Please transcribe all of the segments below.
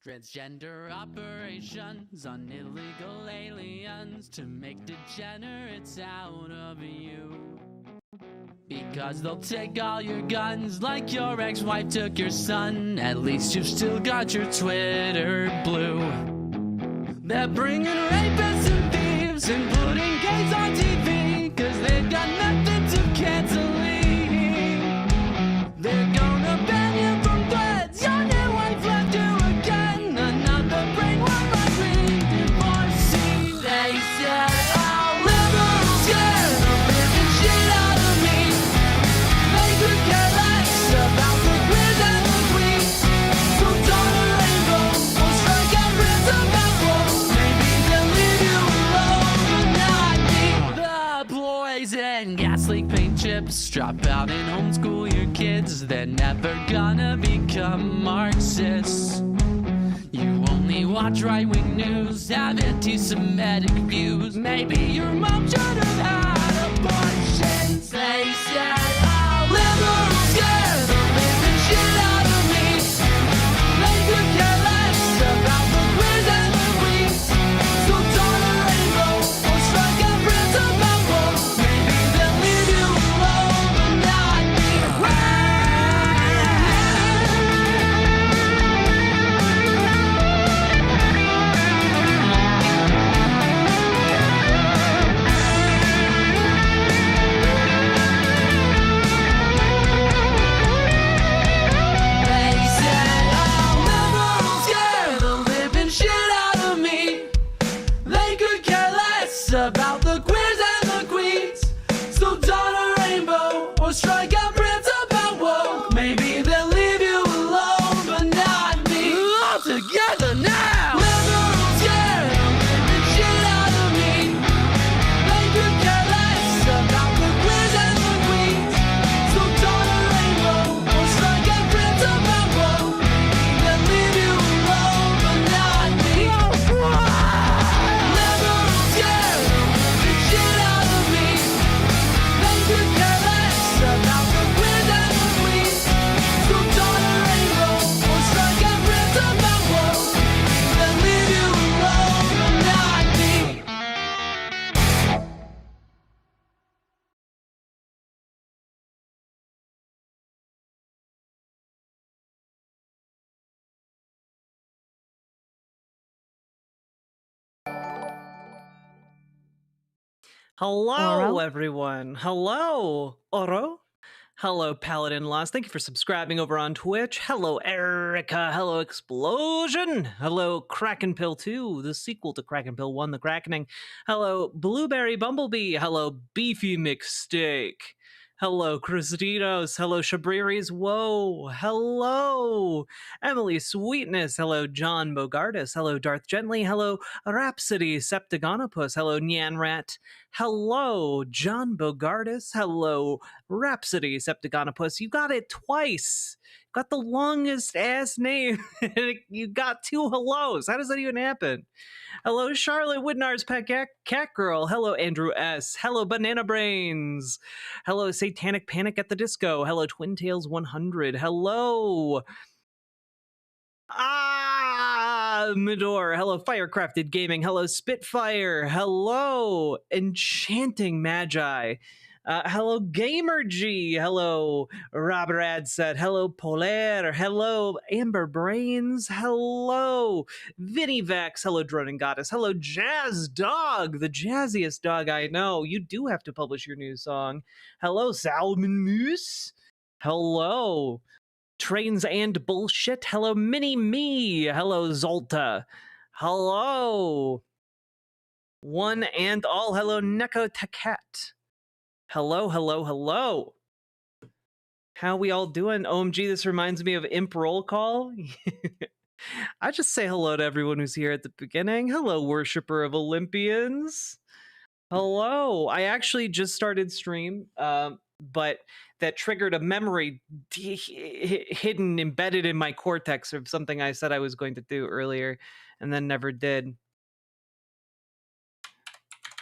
Transgender operations on illegal aliens to make degenerates out of you. Because they'll take all your guns like your ex-wife took your son. At least you've still got your Twitter blue. They're bringing rapists and thieves and putting gays on TV, cause they've got methods of canceling. They're gonna ban you from threads, your new wife left you again. Another brainworm like me divorcee. They said all liberals scared the living shit out of me. They could care less about the queers and the queens. So don't a rainbow or strike out ribs about woe. Maybe they'll leave you alone, but not me. The poison gas leak paint chips drop out and homeschool your kids. They're never gonna become Marxists. You only watch right-wing news, have anti-Semitic views. Maybe your mom should have had abortions. They said all liberals scared the living shit out of me. They could care less about the queers and the queens. So don't a rainbow or strike out ribs about woe. Maybe they'll leave you alone, but not me. They said all liberals scare the living shit out of me. They could care less about the queers and the queens. So don't a rainbow or strike out ribs about woke. Maybe they'll leave you alone, but not me. All together now. Liberals scare the living shit out of me. They could care less about the queers and the queens. So don't a rainbow or strike out ribs about woke. Maybe they'll leave you alone, but not me. Liberals scare the living shit out of me. They could care less about the queers and the queens. So don't a rainbow or strike out ribs about woke. Maybe they'll leave you alone, but not me. Hello, Oro? everyone. Hello, Oro. Hello, Paladin Lost. Thank you for subscribing over on Twitch. Hello, Erica. Hello, Explosion. Hello, Kraken Pill 2, the sequel to Kraken Pill 1, The Krakening. Hello, Blueberry Bumblebee. Hello, Beefy McSteak. Hello, Christinos. Hello, Shabriris. Whoa. Hello, Emily Sweetness. Hello, John Bogardus. Hello, Darth Gently. Hello, Rhapsody Septagonopus. Hello, Nyan Rat. Hello, John Bogardus. Hello, Rhapsody Septagonopus. You got it twice. Got the longest ass name. You got two hellos. How does that even happen? Hello, Charlotte Widnar's Pet Cat Girl. Hello, Andrew S. Hello, Banana Brains. Hello, Satanic Panic at the Disco. Hello, Twin Tails 100. Hello, Midor. Hello, Firecrafted Gaming. Hello, Spitfire. Hello, Enchanting Magi. Hello, Gamer G. Hello, Robert Adset. Hello, Polaire. Hello, Amber Brains. Hello, Vinny Vax. Hello, Droning Goddess. Hello, Jazz Dog, the jazziest dog I know. You do have to publish your new song. Hello, Salmon Moose. Hello, Trains and Bullshit. Hello, Mini Me. Hello, Zolta. Hello, one and all. Hello, Neko Taket. Hello, hello, hello. How we all doing? OMG, this reminds me of Imp Roll Call. I just say hello to everyone who's here at the beginning. Hello, worshiper of Olympians. Hello. I actually just started stream, but that triggered a memory hidden, embedded in my cortex of something I said I was going to do earlier and then never did.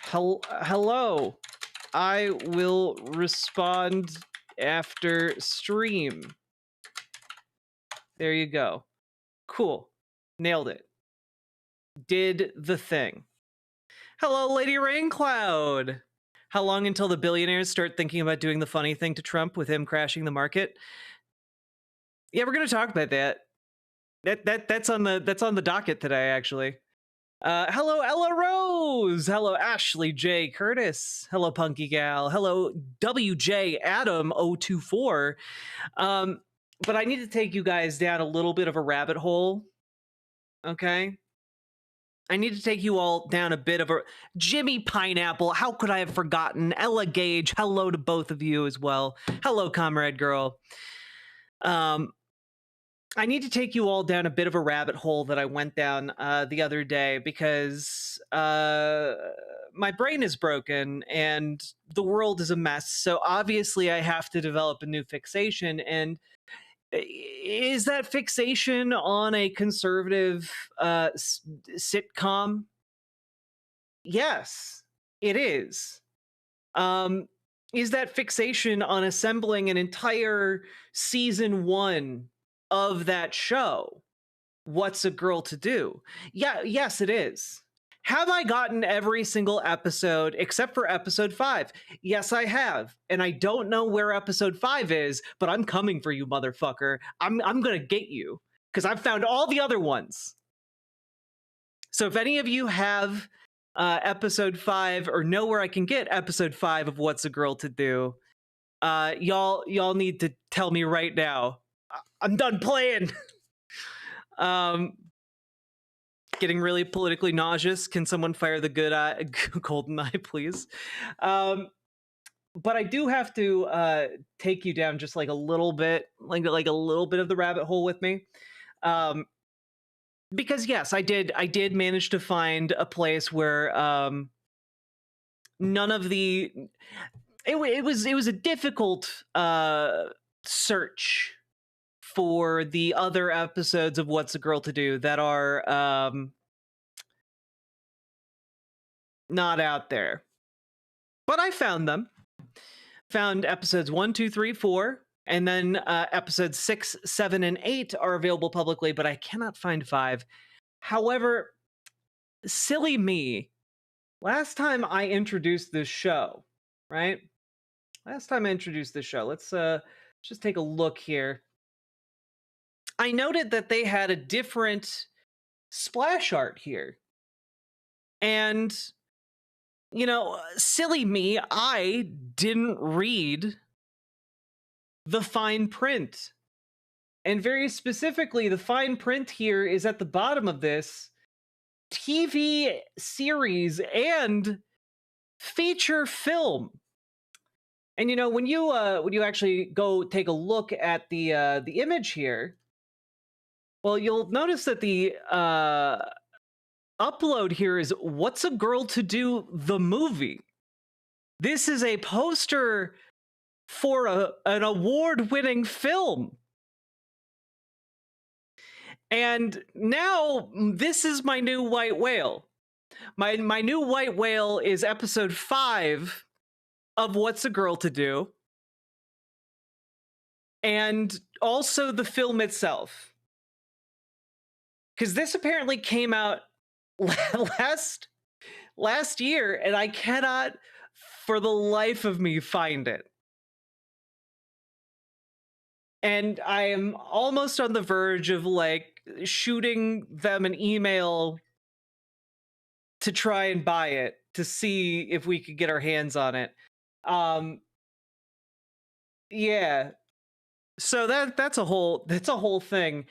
Hello. I will respond after stream. There you go. Cool. Nailed it. Did the thing. Hello, Lady Raincloud. How long until the billionaires start thinking about doing the funny thing to Trump with him crashing the market? Yeah, we're gonna talk about that. That's on the docket today, actually. Hello, Ella Rose. Hello, Ashley J. Curtis. Hello, Punky Gal. Hello, WJ Adam 024. But I need to take you guys down a little bit of a rabbit hole. Okay. I need to take you all down a bit of a Jimmy Pineapple. How could I have forgotten? Ella Gage. Hello to both of you as well. Hello, Comrade Girl. I need to take you all down a bit of a rabbit hole that I went down the other day because my brain is broken and the world is a mess. So obviously I have to develop a new fixation. And is that fixation on a conservative sitcom? Yes, it is. Is that fixation on assembling an entire season 1 of that show? What's a Girl to Do? Yeah, yes, it is. Have I gotten every single episode except for episode 5? Yes, I have. And I don't know where episode 5 is, but I'm coming for you, motherfucker. I'm gonna get you because I've found all the other ones. So if any of you have episode 5 or know where I can get episode 5 of What's a Girl to Do, y'all need to tell me right now. I'm done playing. Getting really politically nauseous. Can someone fire the good eye, golden eye, please? But I do have to take you down just like a little bit, like a little bit of the rabbit hole with me. Because yes, I did manage to find a place where none of the it was a difficult search for the other episodes of What's a Girl to Do that are not out there. But I found them. Found episodes 1, 2, 3, 4, and then episodes 6, 7, and 8 are available publicly, but I cannot find 5. However, silly me, last time I introduced this show, right? Let's just take a look here. I noted that they had a different splash art here. And, you know, silly me, I didn't read the fine print. And very specifically, the fine print here is at the bottom of this TV series and feature film. And you know, when you actually go take a look at the image here, well, you'll notice that the upload here is What's a Girl to Do, the movie. This is a poster for an award-winning film. And now this is my new white whale. My new white whale is episode 5 of What's a Girl to Do. And also the film itself. Because this apparently came out last year, and I cannot for the life of me find it. And I am almost on the verge of like shooting them an email to try and buy it to see if we could get our hands on it. Yeah. So that's a whole thing.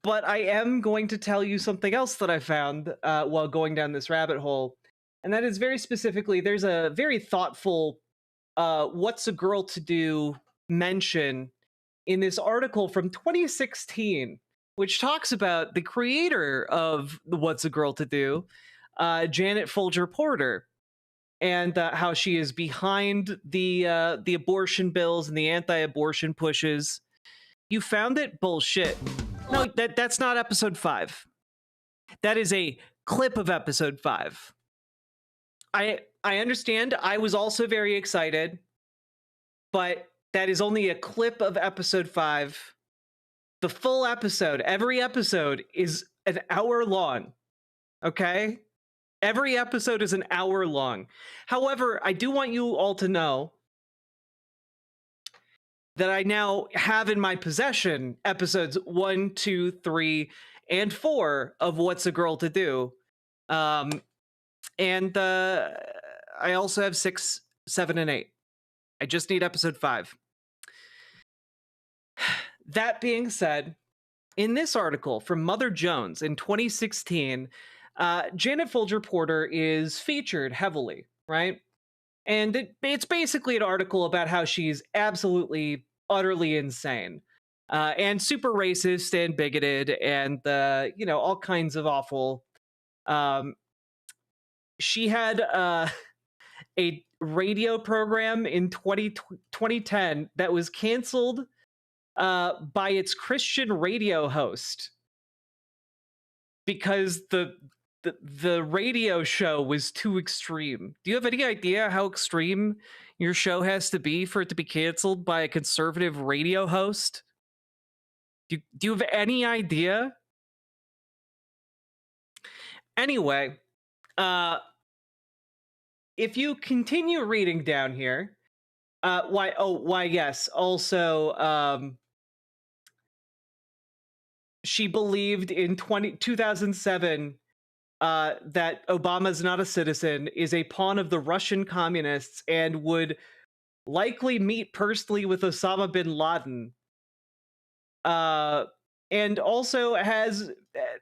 But I am going to tell you something else that I found while going down this rabbit hole. And that is very specifically, there's a very thoughtful What's a Girl to Do mention in this article from 2016, which talks about the creator of the What's a Girl to Do, Janet Folger Porter, and how she is behind the abortion bills and the anti-abortion pushes. You found it? Bullshit. No, that's not episode 5. That is a clip of episode 5. I understand. I was also very excited, but that is only a clip of episode 5. The full episode, every episode is an hour long. Okay? Every episode is an hour long. However, I do want you all to know that I now have in my possession episodes 1, 2, 3, and 4 of What's a Girl to Do. And I also have 6, 7, and 8. I just need episode 5. That being said, in this article from Mother Jones in 2016, Janet Folger Porter is featured heavily, right? And it's basically an article about how she's absolutely, utterly insane, and super racist and bigoted, and all kinds of awful. She had a radio program in 2010 that was canceled by its Christian radio host because the radio show was too extreme. Do you have any idea how extreme your show has to be for it to be canceled by a conservative radio host? Do you have any idea? Anyway, if you continue reading down here, why yes, also she believed in 2007 that Obama's not a citizen, is a pawn of the Russian communists, and would likely meet personally with Osama bin Laden. And also has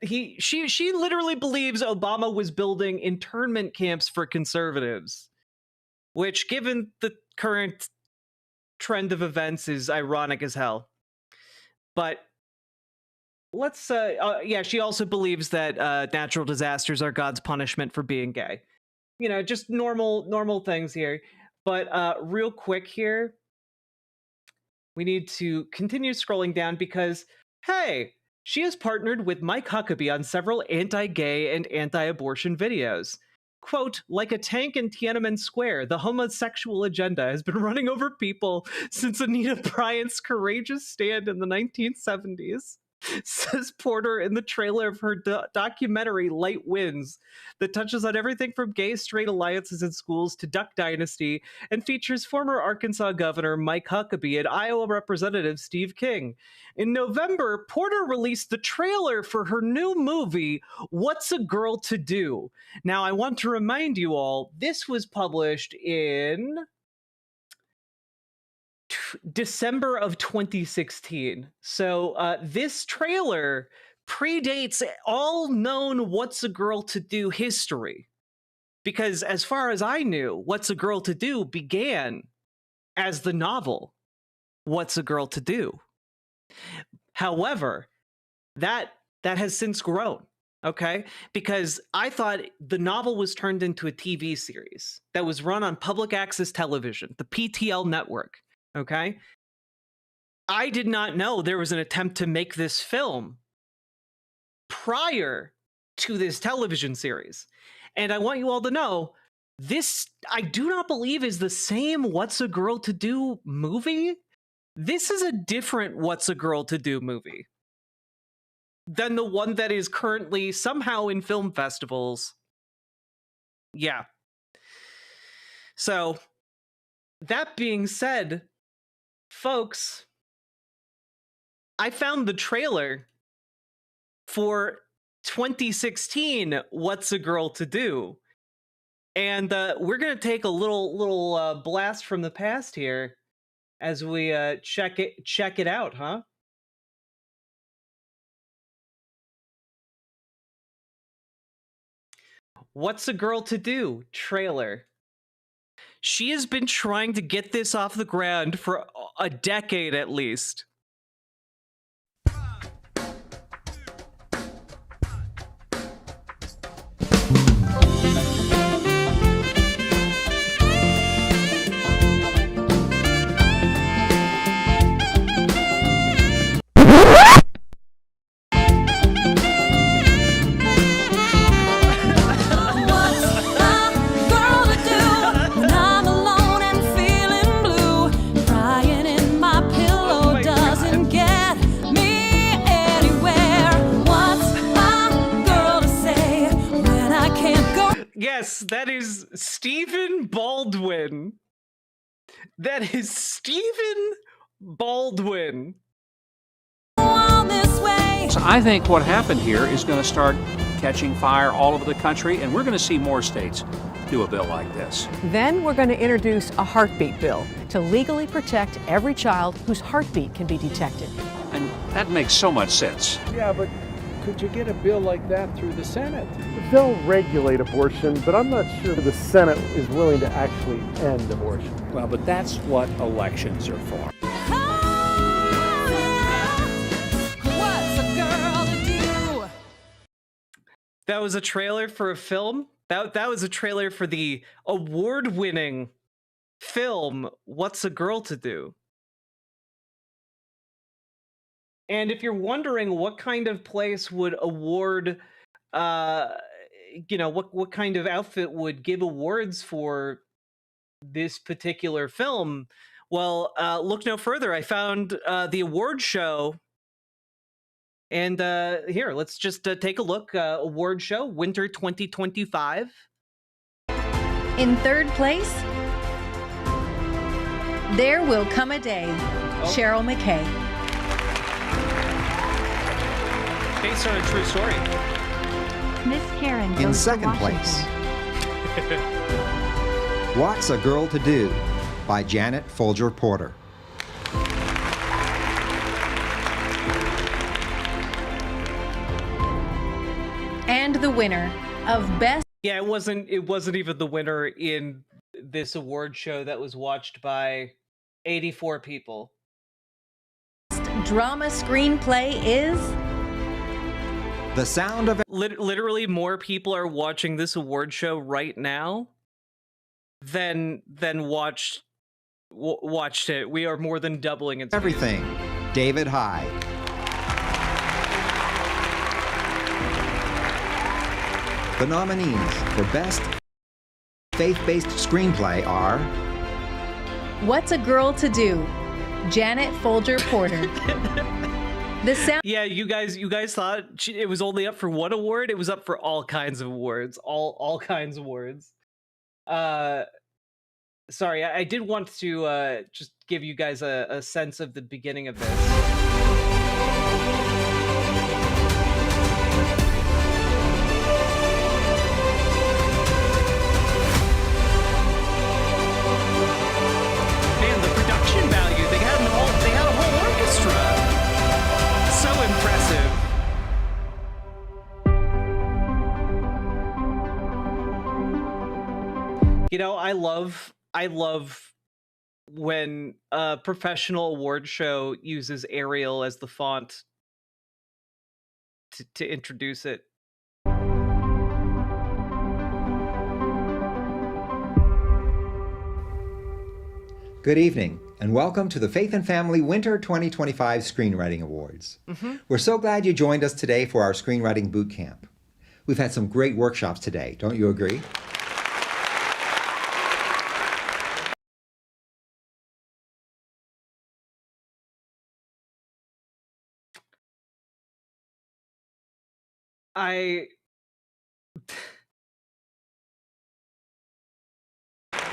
she literally believes Obama was building internment camps for conservatives, which, given the current trend of events, is ironic as hell. But let's she also believes that natural disasters are God's punishment for being gay. Just normal things here. But real quick here, we need to continue scrolling down because, hey, she has partnered with Mike Huckabee on several anti-gay and anti-abortion videos. Quote, like a tank in Tiananmen Square, the homosexual agenda has been running over people since Anita Bryant's courageous stand in the 1970s. Says Porter in the trailer of her documentary Light Winds, that touches on everything from gay-straight alliances in schools to Duck Dynasty, and features former Arkansas Governor Mike Huckabee and Iowa Representative Steve King. In November, Porter released the trailer for her new movie, What's a Girl to Do? Now, I want to remind you all, this was published in December of 2016. So this trailer predates all known What's a Girl to Do history. Because as far as I knew, What's a Girl to Do began as the novel What's a Girl to Do. However, that has since grown, okay? Because I thought the novel was turned into a TV series that was run on public access television, the PTL network. Okay, I did not know there was an attempt to make this film prior to this television series. And I want you all to know, this, I do not believe, is the same What's a Girl to Do movie. This is a different What's a Girl to Do movie than the one that is currently somehow in film festivals. Yeah. So, that being said, folks, I found the trailer for 2016 What's a Girl to Do, and we're gonna take a little blast from the past here as we check it out, huh? What's a Girl to Do trailer. She has been trying to get this off the ground for a decade at least. Yes, that is Stephen Baldwin. That is Stephen Baldwin. So I think what happened here is going to start catching fire all over the country, and we're going to see more states do a bill like this. Then we're going to introduce a heartbeat bill to legally protect every child whose heartbeat can be detected. And that makes so much sense. Yeah, but could you get a bill like that through the Senate? They'll regulate abortion, but I'm not sure the Senate is willing to actually end abortion. Well, but that's what elections are for. That was a trailer for a film. That was a trailer for the award-winning film What's a Girl to Do? And if you're wondering what kind of place would award what kind of outfit would give awards for this particular film, well, look no further. I found the award show. And here, let's just take a look. Award show, Winter 2025. In third place, There Will Come a Day, Cheryl McKay. Based on a true story. Miss Karen goes In to second Washington. place, What's a Girl to Do by Janet Folger Porter. And the winner of Best Yeah, it wasn't even the winner in this award show that was watched by 84 people. Drama Screenplay is The Sound of Literally more people are watching this award show right now than watched it. We are more than doubling its views. Everything, David High. The nominees for Best Faith-Based Screenplay are What's a Girl to Do, Janet Folger Porter. The sound. Yeah, you guys thought it was only up for one award? It was up for all kinds of awards. All kinds of awards. Sorry, I did want to just give you guys a sense of the beginning of this. Man, the production value, they had a whole orchestra. So impressive. You know, I love when a professional award show uses Arial as the font to introduce it. Good evening, and welcome to the Faith and Family Winter 2025 Screenwriting Awards. We're so glad you joined us today for our Screenwriting Boot Camp. We've had some great workshops today, don't you agree?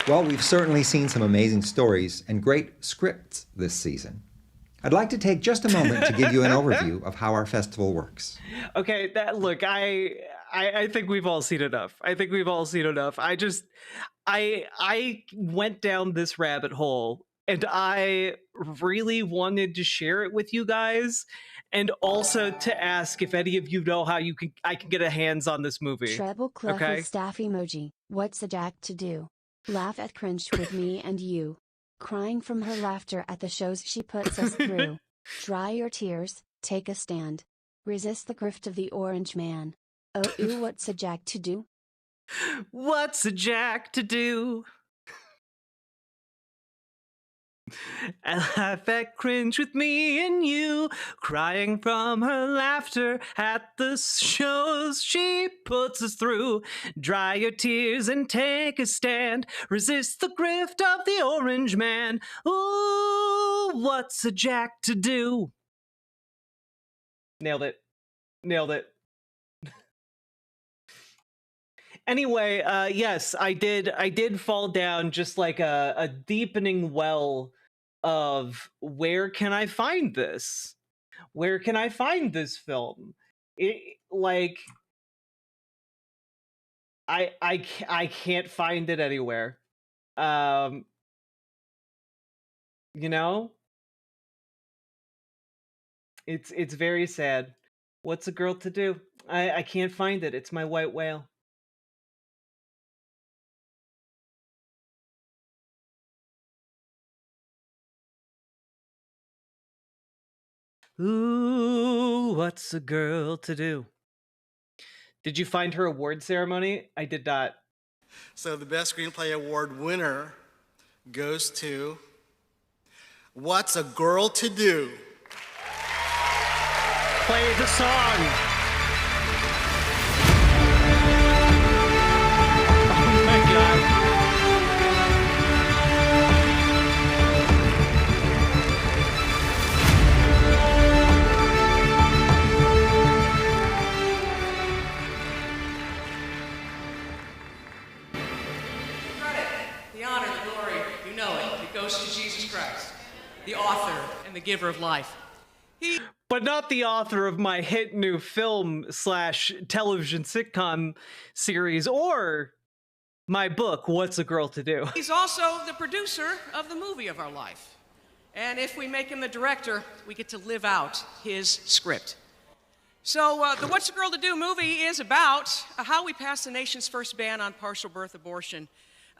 Well, we've certainly seen some amazing stories and great scripts this season. I'd like to take just a moment to give you an overview of how our festival works. Okay, look, I think we've all seen enough. I went down this rabbit hole and I really wanted to share it with you guys, and also to ask if any of you know how I can get a hands on this movie. Treble clef Okay? with staff emoji. What's the jack to do? Laugh at cringe with me and you. Crying from her laughter at the shows she puts us through. Dry your tears, take a stand. Resist the grift of the orange man. Oh, ooh, what's a jack to do? What's a jack to do? And laugh at cringe with me and you, crying from her laughter at the shows she puts us through. Dry your tears and take a stand. Resist the grift of the orange man. Ooh, what's a jack to do? Nailed it. Anyway, yes, I did fall down just like a deepening well of where can I find this? Where can I find this film? Like I can't find it anywhere. Um, you know, it's very sad. What's a girl to do? I can't find it. It's my white whale. Ooh, what's a girl to do? Did you find her award ceremony? I did not. So the Best Screenplay Award winner goes to What's a Girl to Do? Play the song. Oh my god. The honor, the glory, you know it. It goes to Jesus Christ, the author and the giver of life. But not the author of my hit new film / television sitcom series or my book, What's a Girl to Do? He's also the producer of the movie of our life. And if we make him the director, we get to live out his script. So the What's a Girl to Do movie is about how we passed the nation's first ban on partial birth abortion.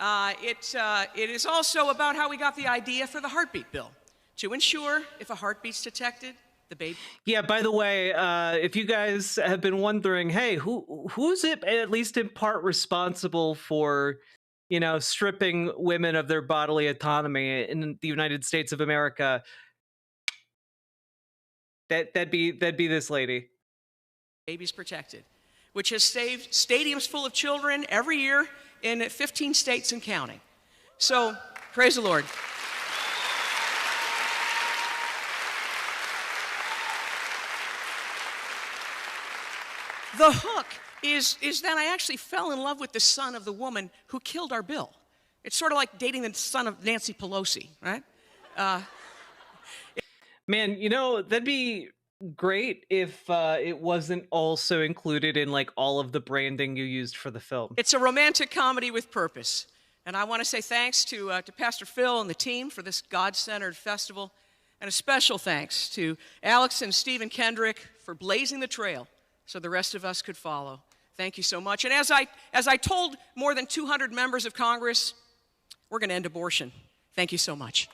It is also about how we got the idea for the heartbeat bill to ensure if a heartbeat's detected, the baby. Yeah, by the way, if you guys have been wondering, hey, who's it at least in part responsible for, you know, stripping women of their bodily autonomy in the United States of America? That'd be this lady. Babies Protected, which has saved stadiums full of children every year in 15 states and counting. So, praise the Lord. The hook is that I actually fell in love with the son of the woman who killed our bill. It's sort of like dating the son of Nancy Pelosi, right? Man, you know, that'd be great if it wasn't also included in like all of the branding you used for the film. It's a romantic comedy with purpose. And I want to say thanks to Pastor Phil and the team for this God-centered festival. And a special thanks to Alex and Stephen Kendrick for blazing the trail so the rest of us could follow. Thank you so much. And as I told more than 200 members of Congress, we're going to end abortion. Thank you so much.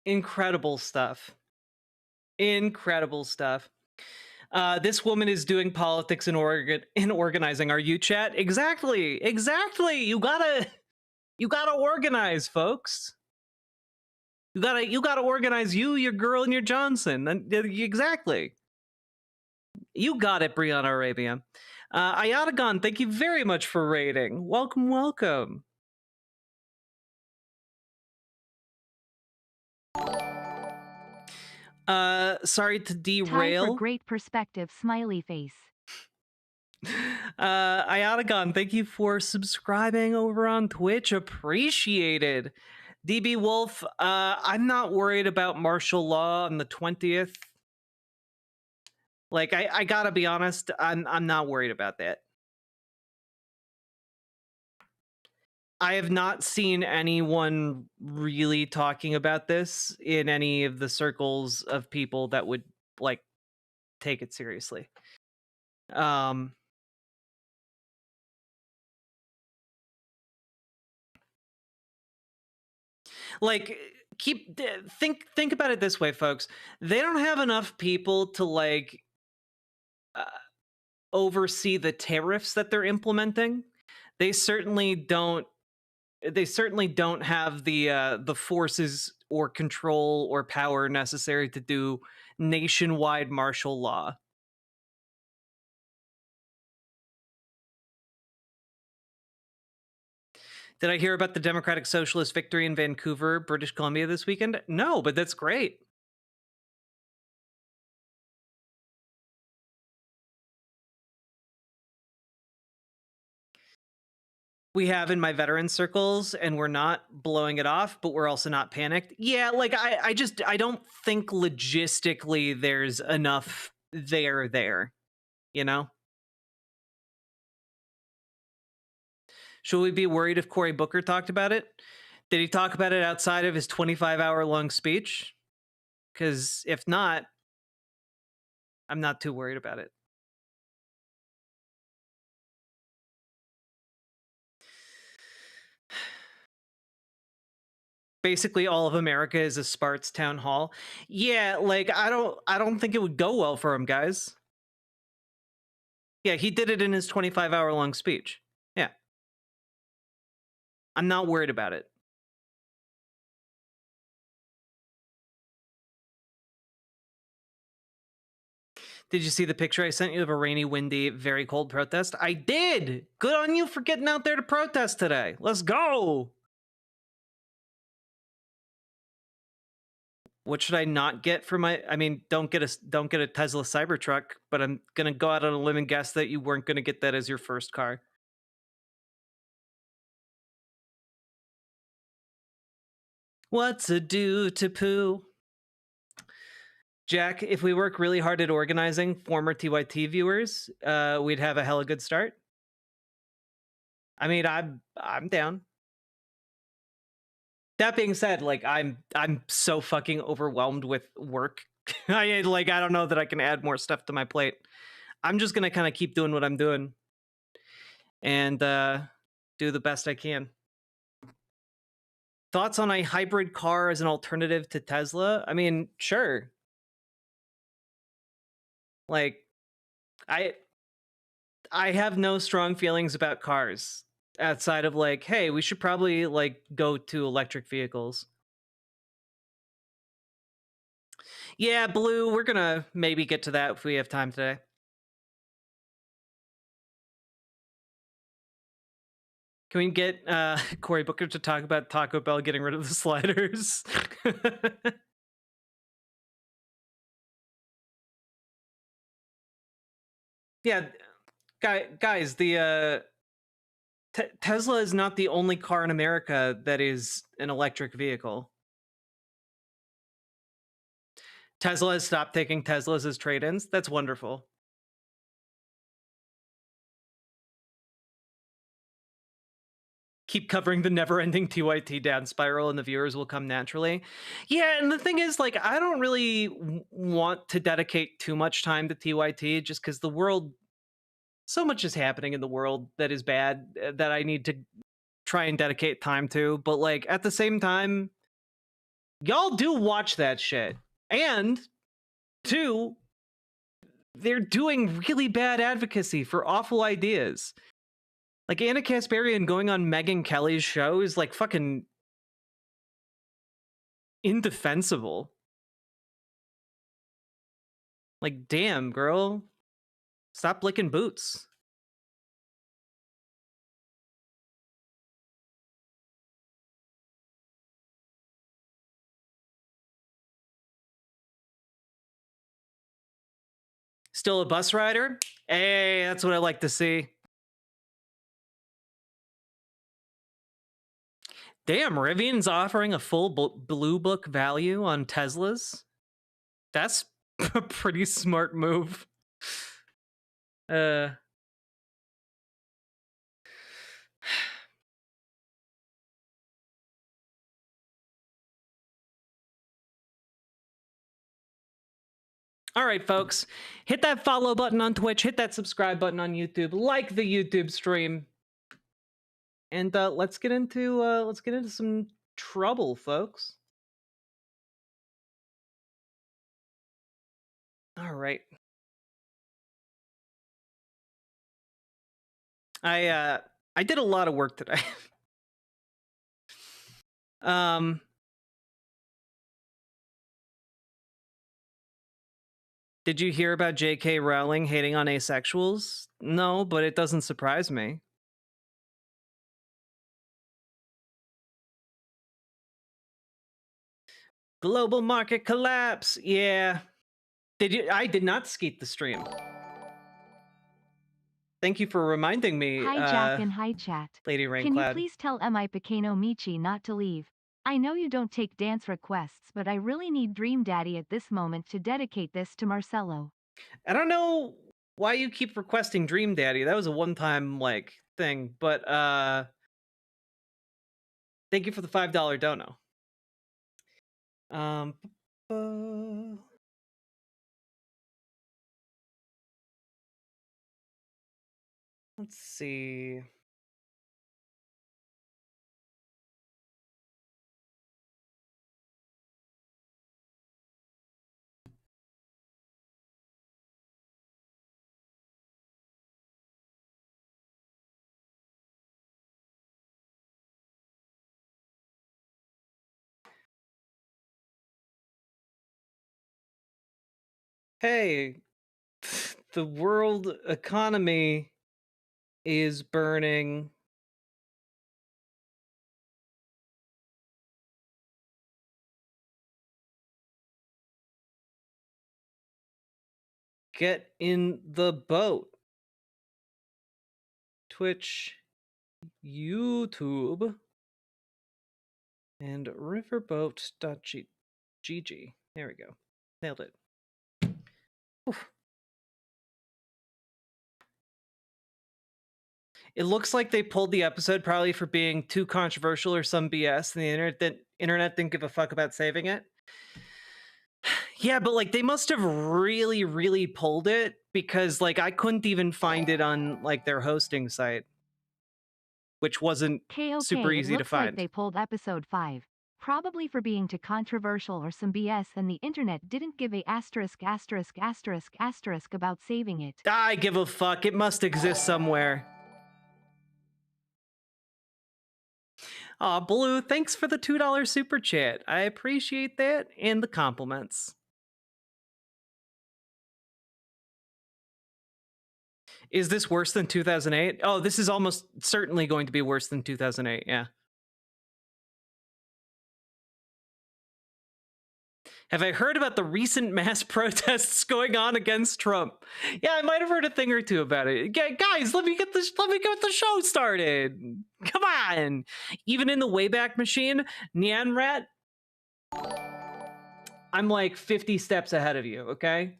Incredible stuff. Incredible stuff. This woman is doing politics in organizing. Are you, chat? Exactly. You gotta organize, folks. You gotta organize your girl, and your Johnson. Exactly. You got it, Brianna Arabia. Ayatagon, thank you very much for rating. Welcome. Sorry to derail. Time for great perspective, smiley face. Ayatagon, thank you for subscribing over on Twitch. Appreciated. DB Wolf, I'm not worried about martial law on the 20th. Like, I gotta be honest, I'm not worried about that. I have not seen anyone really talking about this in any of the circles of people that would like take it seriously. Like think about it this way, folks. They don't have enough people to like oversee the tariffs that they're implementing. They certainly don't have the forces or control or power necessary to do nationwide martial law. Did I hear about the Democratic Socialist victory in Vancouver, British Columbia this weekend? No, but that's great. We have in my veteran circles, and we're not blowing it off, but we're also not panicked. Yeah, like I don't think logistically there's enough there, you know? Should we be worried if Cory Booker talked about it? Did he talk about it outside of his 25-hour-long speech? Because if not, I'm not too worried about it. Basically all of America is a Sparts town hall. Yeah, like I don't think it would go well for him, guys. Yeah, he did it in his 25-hour-long speech. Yeah. I'm not worried about it. Did you see the picture I sent you of a rainy, windy, very cold protest? I did! Good on you for getting out there to protest today. Let's go! What should I not get for my... I mean, don't get a Tesla Cybertruck, but I'm gonna go out on a limb and guess that you weren't gonna get that as your first car. What's a do to poo? Jack, if we work really hard at organizing former TYT viewers, we'd have a hella good start. I mean, I'm down. That being said, like I'm so fucking overwhelmed with work. I don't know that I can add more stuff to my plate. I'm just gonna kind of keep doing what I'm doing and do the best I can. Thoughts on a hybrid car as an alternative to Tesla? I mean, sure. Like, I have no strong feelings about cars outside of like, hey, we should probably like go to electric vehicles. Yeah, Blue, we're gonna maybe get to that if we have time today. Can we get Cory Booker to talk about Taco Bell getting rid of the sliders? Yeah, guys, the Tesla is not the only car in America that is an electric vehicle. Tesla has stopped taking Teslas as trade-ins. That's wonderful. Keep covering the never-ending TYT down spiral and the viewers will come naturally. Yeah, and the thing is, like, I don't really want to dedicate too much time to TYT just because the world... So much is happening in the world that is bad that I need to try and dedicate time to. But, like, at the same time, y'all do watch that shit. And, two, they're doing really bad advocacy for awful ideas. Like, Anna Kasparian going on Megyn Kelly's show is, like, fucking indefensible. Like, damn, girl. Stop licking boots. Still a bus rider? Hey, that's what I like to see. Damn, Rivian's offering a full blue book value on Teslas. That's a pretty smart move. All right, folks, hit that follow button on Twitch, hit that subscribe button on YouTube, like the YouTube stream, and let's get into some trouble, folks. All right. I did a lot of work today. Did you hear about J.K. Rowling hating on asexuals? No, but it doesn't surprise me. Global market collapse. Yeah. Did you? I did not skeet the stream. Thank you for reminding me. Hi Jack and hi chat. Lady Can Raincloud. you please tell Mi Pequeno Michi not to leave? I know you don't take dance requests, but I really need Dream Daddy at this moment to dedicate this to Marcelo. I don't know why you keep requesting Dream Daddy. That was a one-time like thing, but thank you for the $5 dono. Let's see. Hey, the world economy is burning. Get in the boat. Twitch, YouTube, and riverboat.gg. There we go. Nailed it. Oof. It looks like they pulled the episode probably for being too controversial or some BS, and the internet didn't give a fuck about saving it. Yeah, but like they must have really, really pulled it because like I couldn't even find it on like their hosting site, which wasn't super easy to find. Like they pulled episode 5, probably for being too controversial or some BS, and the internet didn't give a asterisk about saving it. I give a fuck. It must exist somewhere. Aw, Blue, thanks for the $2 super chat. I appreciate that and the compliments. Is this worse than 2008? Oh, this is almost certainly going to be worse than 2008, yeah. Have I heard about the recent mass protests going on against Trump? Yeah, I might have heard a thing or two about it. Guys, let me get the show started. Come on. Even in the Wayback Machine, Nyan Rat, I'm like 50 steps ahead of you, okay?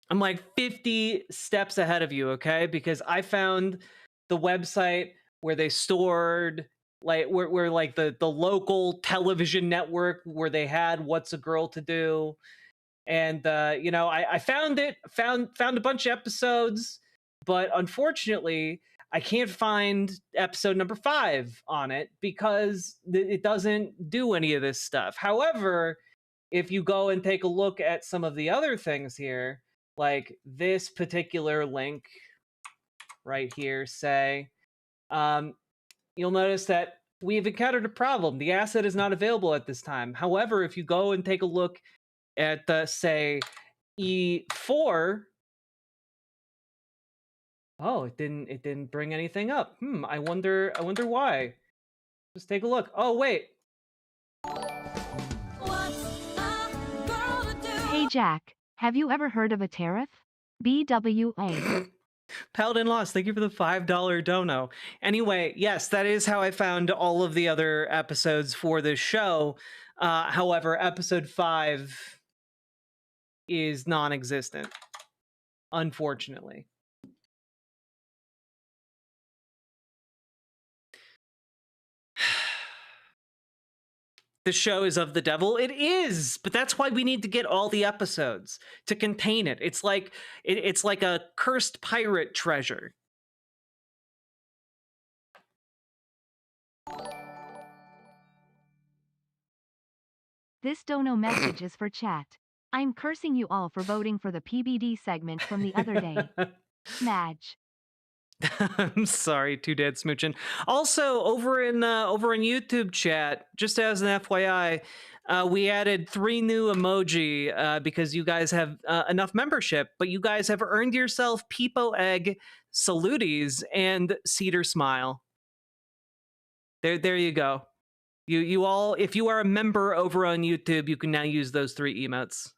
I'm like 50 steps ahead of you, okay? Because I found the website where they stored like where like the local television network where they had What's a Girl to Do, and you know, I found a bunch of episodes, but unfortunately I can't find episode number 5 on it because it doesn't do any of this stuff. However, if you go and take a look at some of the other things here, like this particular link right here, say, you'll notice that we've encountered a problem. The asset is not available at this time. However, if you go and take a look at the, say, E4, oh, it didn't bring anything up. I wonder why. Just take a look. Oh, wait. Hey Jack, have you ever heard of a tariff? BWA. Paladin Lost, thank you for the $5 dono. Anyway, yes, that is how I found all of the other episodes for this show. However, episode 5 is non-existent, unfortunately. The show is of the devil. It is, but that's why we need to get all the episodes to contain it. It's like it's like a cursed pirate treasure. This dono message is for chat. I'm cursing you all for voting for the PBD segment from the other day. Madge. I'm sorry, Two Dad Smoochin. Also, over in YouTube chat, just as an FYI, we added 3 new emoji because you guys have enough membership, but you guys have earned yourself Peepo Egg, Salutes, and Cedar Smile. There you go. You all, if you are a member over on YouTube, you can now use those 3 emotes.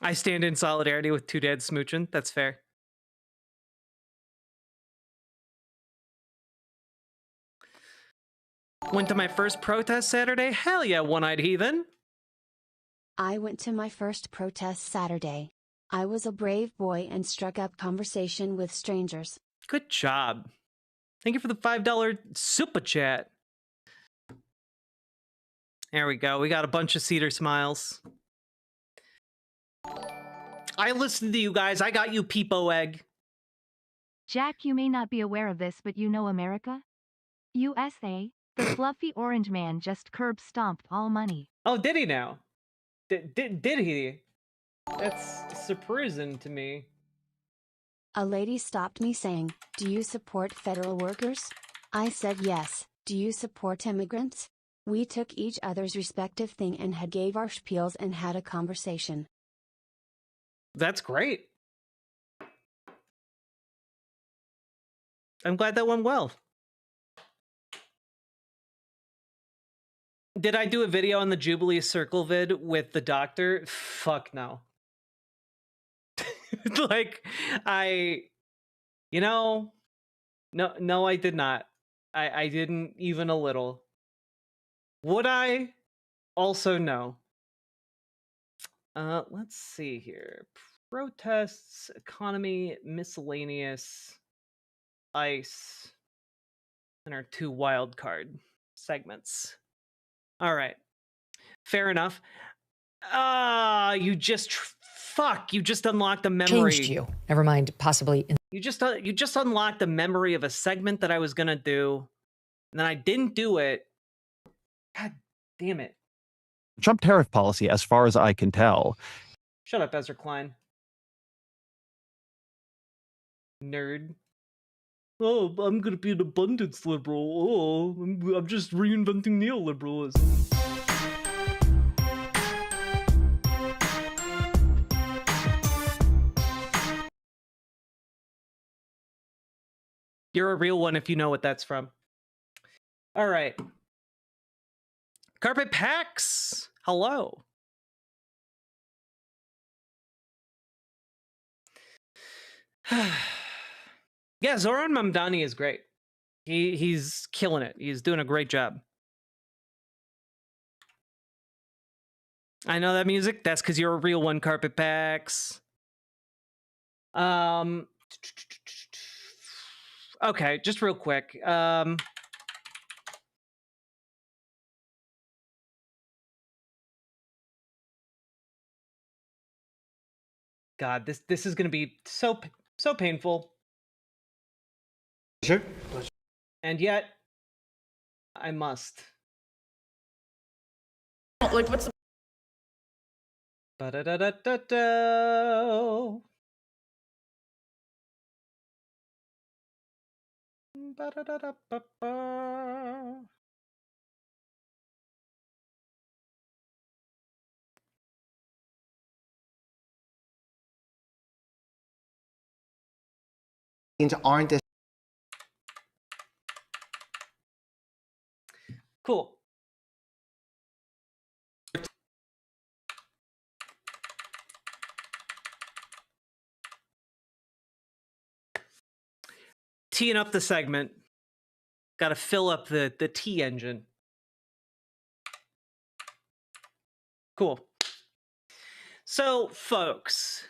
I stand in solidarity with Two Dads Smooching. That's fair. Went to my first protest Saturday. Hell yeah, one-eyed heathen. I went to my first protest Saturday. I was a brave boy and struck up conversation with strangers. Good job. Thank you for the $5 super chat. There we go. We got a bunch of cedar smiles. I listened to you guys. I got you, Peepo Egg. Jack, you may not be aware of this, but you know America? USA, the fluffy orange man just curb stomped all money. Oh, did he now? Did he? That's surprising to me. A lady stopped me saying, "Do you support federal workers?" I said yes. "Do you support immigrants?" We took each other's respective thing and gave our spiels and had a conversation. That's great. I'm glad that went well. Did I do a video on the Jubilee Circle vid with the doctor? Fuck no. Like, no, I did not. I didn't even a little. Would I? Also no. Let's see here. Protests, economy, miscellaneous, ICE, and our 2 wildcard segments. All right. Fair enough. You just unlocked a memory. Changed you. Never mind, possibly. You just unlocked a memory of a segment that I was gonna do, and then I didn't do it. God damn it. Trump tariff policy, as far as I can tell. Shut up, Ezra Klein. Nerd. Oh, I'm gonna be an abundance liberal. Oh, I'm just reinventing neoliberalism. You're a real one if you know what that's from. All right. Carpet Packs. Hello. Yeah, Zoran Mamdani is great. He's killing it. He's doing a great job. I know that music. That's because you're a real one, Carpet Packs. Okay, just real quick. God, this is going to be so painful. Sure. And yet, I must. Like, what's the... Ba-da-da-da-da-da. Ba-da-da-da-ba-ba. Aren't as cool. Teeing up the segment. Got to fill up the T engine. Cool. So, folks,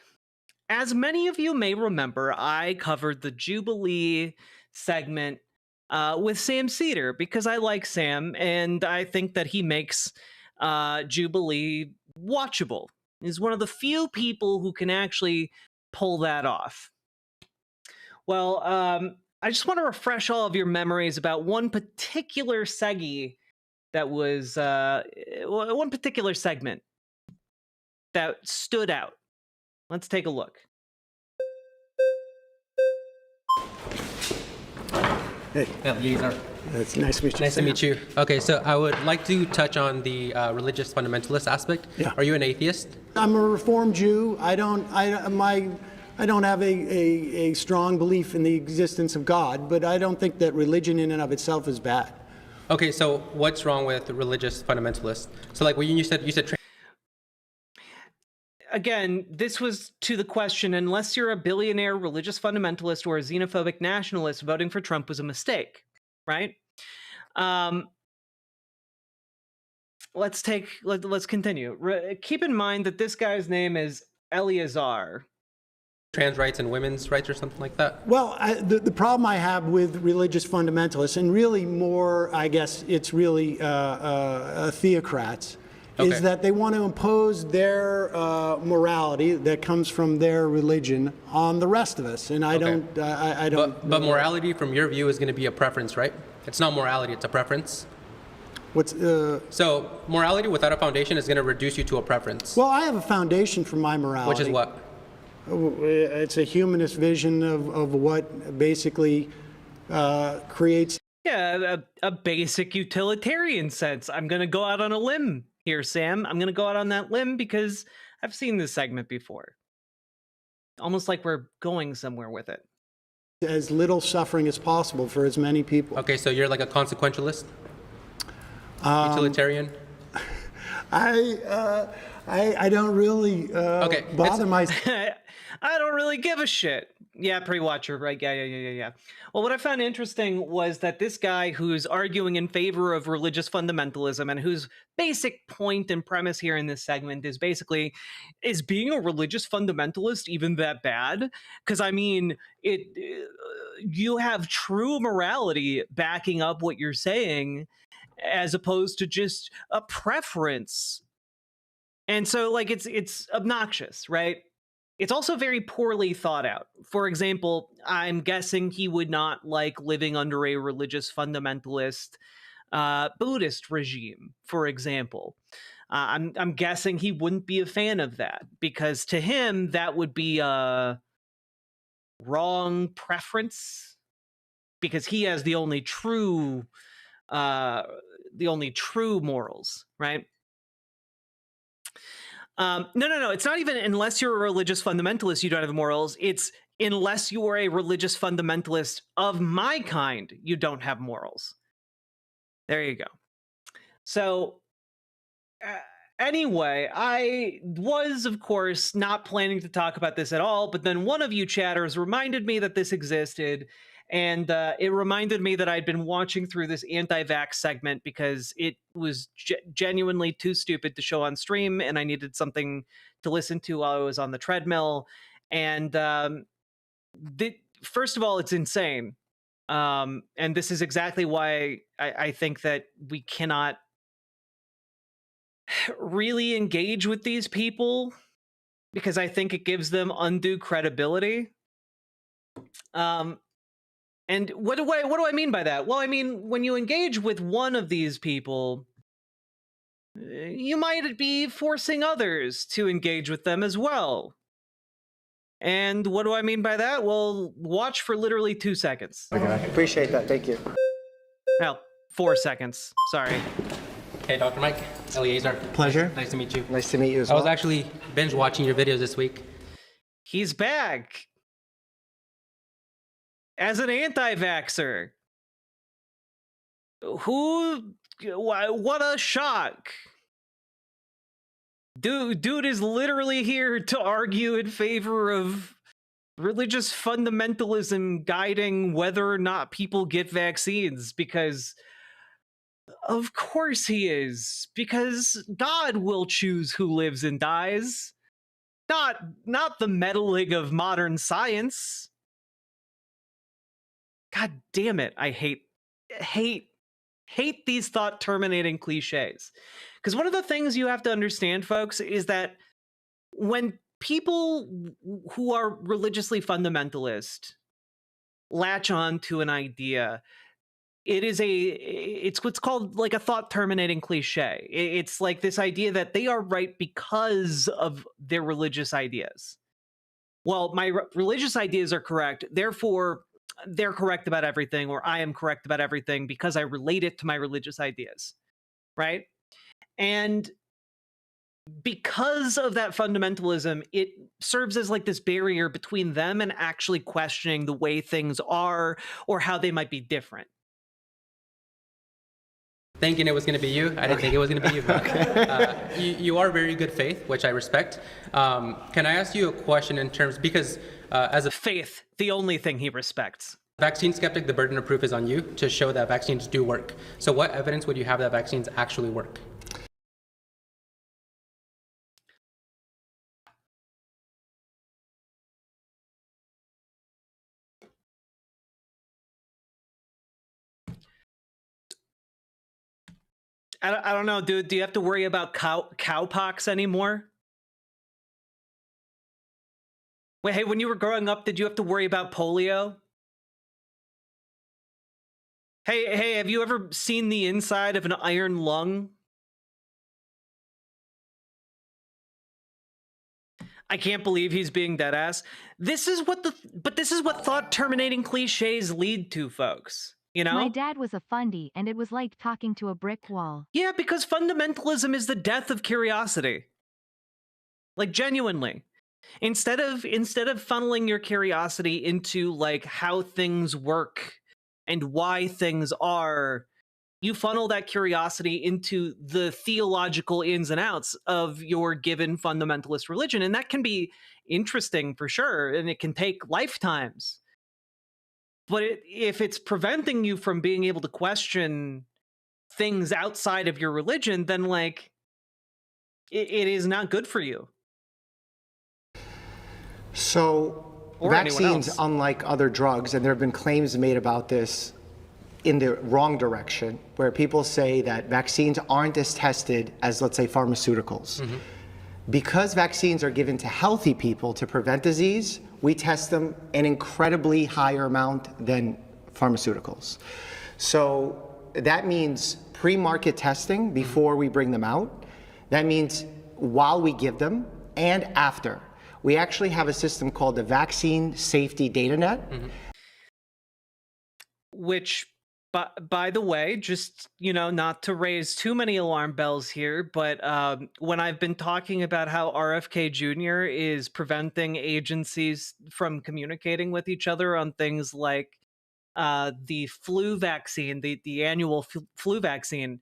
as many of you may remember, I covered the Jubilee segment with Sam Cedar because I like Sam and I think that he makes Jubilee watchable. He's one of the few people who can actually pull that off. Well, I just want to refresh all of your memories about one particular seggy that was one particular segment that stood out. Let's take a look. Hey. It's nice to meet you. Nice to meet you. Okay, so I would like to touch on the religious fundamentalist aspect. Yeah. Are you an atheist? I'm a Reformed Jew. I don't have a strong belief in the existence of God, but I don't think that religion in and of itself is bad. Okay, so what's wrong with the religious fundamentalists? So like when you said again, this was to the question, unless you're a billionaire religious fundamentalist or a xenophobic nationalist, voting for Trump was a mistake, right? Let's continue. Keep in mind that this guy's name is Eleazar. Trans rights and women's rights or something like that? Well, the problem I have with religious fundamentalists, and really more, I guess it's really theocrats, is that they want to impose their morality that comes from their religion on the rest of us. And I don't. But morality, from your view, is going to be a preference, right? It's not morality; it's a preference. So morality without a foundation is going to reduce you to a preference. Well, I have a foundation for my morality. Which is what? It's a humanist vision of what basically creates. Yeah, a basic utilitarian sense. I'm going to go out on a limb here, Sam. I'm going to go out on that limb because I've seen this segment before. Almost like we're going somewhere with it. As little suffering as possible for as many people. Okay, so you're like a consequentialist? Utilitarian? I don't really bother myself. I don't really give a shit. Yeah, pre-watcher, right? Yeah. Well, what I found interesting was that this guy who's arguing in favor of religious fundamentalism and whose basic point and premise here in this segment is basically, is being a religious fundamentalist even that bad? Because, I mean, you have true morality backing up what you're saying as opposed to just a preference. And so, like, it's obnoxious, right? It's also very poorly thought out. For example, I'm guessing he would not like living under a religious fundamentalist Buddhist regime, for example. I'm guessing he wouldn't be a fan of that because to him, that would be a wrong preference because he has the only true morals, right? No. It's not even unless you're a religious fundamentalist, you don't have morals. It's unless you are a religious fundamentalist of my kind, you don't have morals. There you go. So anyway, I was, of course, not planning to talk about this at all, but then one of you chatters reminded me that this existed. And it reminded me that I'd been watching through this anti-vax segment because it was genuinely too stupid to show on stream, and I needed something to listen to while I was on the treadmill. And first of all, it's insane. And this is exactly why I think that we cannot really engage with these people because I think it gives them undue credibility. And what do I mean by that? Well, I mean, when you engage with one of these people, you might be forcing others to engage with them as well. And what do I mean by that? Well, watch for literally 2 seconds. Okay, I appreciate that. Thank you. Hell, 4 seconds. Sorry. Hey, Dr. Mike. Eleazar. Pleasure. Nice to meet you. Nice to meet you as well. I was actually binge watching your videos this week. He's back. As an anti-vaxxer. What a shock. Dude is literally here to argue in favor of religious fundamentalism guiding whether or not people get vaccines because of course he is, because God will choose who lives and dies, not the meddling of modern science. God damn it, I hate these thought-terminating cliches. Because one of the things you have to understand, folks, is that when people who are religiously fundamentalist latch on to an idea, it's what's called like a thought-terminating cliche. It's like this idea that they are right because of their religious ideas. Well, my religious ideas are correct, therefore they're correct about everything, or I am correct about everything because I relate it to my religious ideas, right? And because of that fundamentalism, it serves as like this barrier between them and actually questioning the way things are or how they might be different. Thinking it was going to be you. I didn't think it was going to be you. But, you are very good faith, which I respect. Can I ask you a question in terms, because as a faith, the only thing he respects. Vaccine skeptic, the burden of proof is on you to show that vaccines do work. So what evidence would you have that vaccines actually work? I don't know, dude. Do you have to worry about cowpox anymore? Wait, hey, when you were growing up, did you have to worry about polio? Hey, have you ever seen the inside of an iron lung? I can't believe he's being deadass. This is what thought-terminating cliches lead to, folks. You know? My dad was a fundie, and it was like talking to a brick wall. Yeah, because fundamentalism is the death of curiosity. Like, genuinely. Instead of funneling your curiosity into like how things work and why things are, you funnel that curiosity into the theological ins and outs of your given fundamentalist religion. And that can be interesting for sure, and it can take lifetimes. But if it's preventing you from being able to question things outside of your religion, then like it is not good for you. So Or vaccines, unlike other drugs, and there have been claims made about this in the wrong direction, where people say that vaccines aren't as tested as, let's say, pharmaceuticals. Mm-hmm. Because vaccines are given to healthy people to prevent disease, we test them an incredibly higher amount than pharmaceuticals. So that means pre-market testing before we bring them out. That means while we give them and after. We actually have a system called the Vaccine Safety Data Net. Mm-hmm. Which, by the way, just, you know, not to raise too many alarm bells here, but when I've been talking about how RFK Jr. is preventing agencies from communicating with each other on things like the flu vaccine, the annual flu vaccine,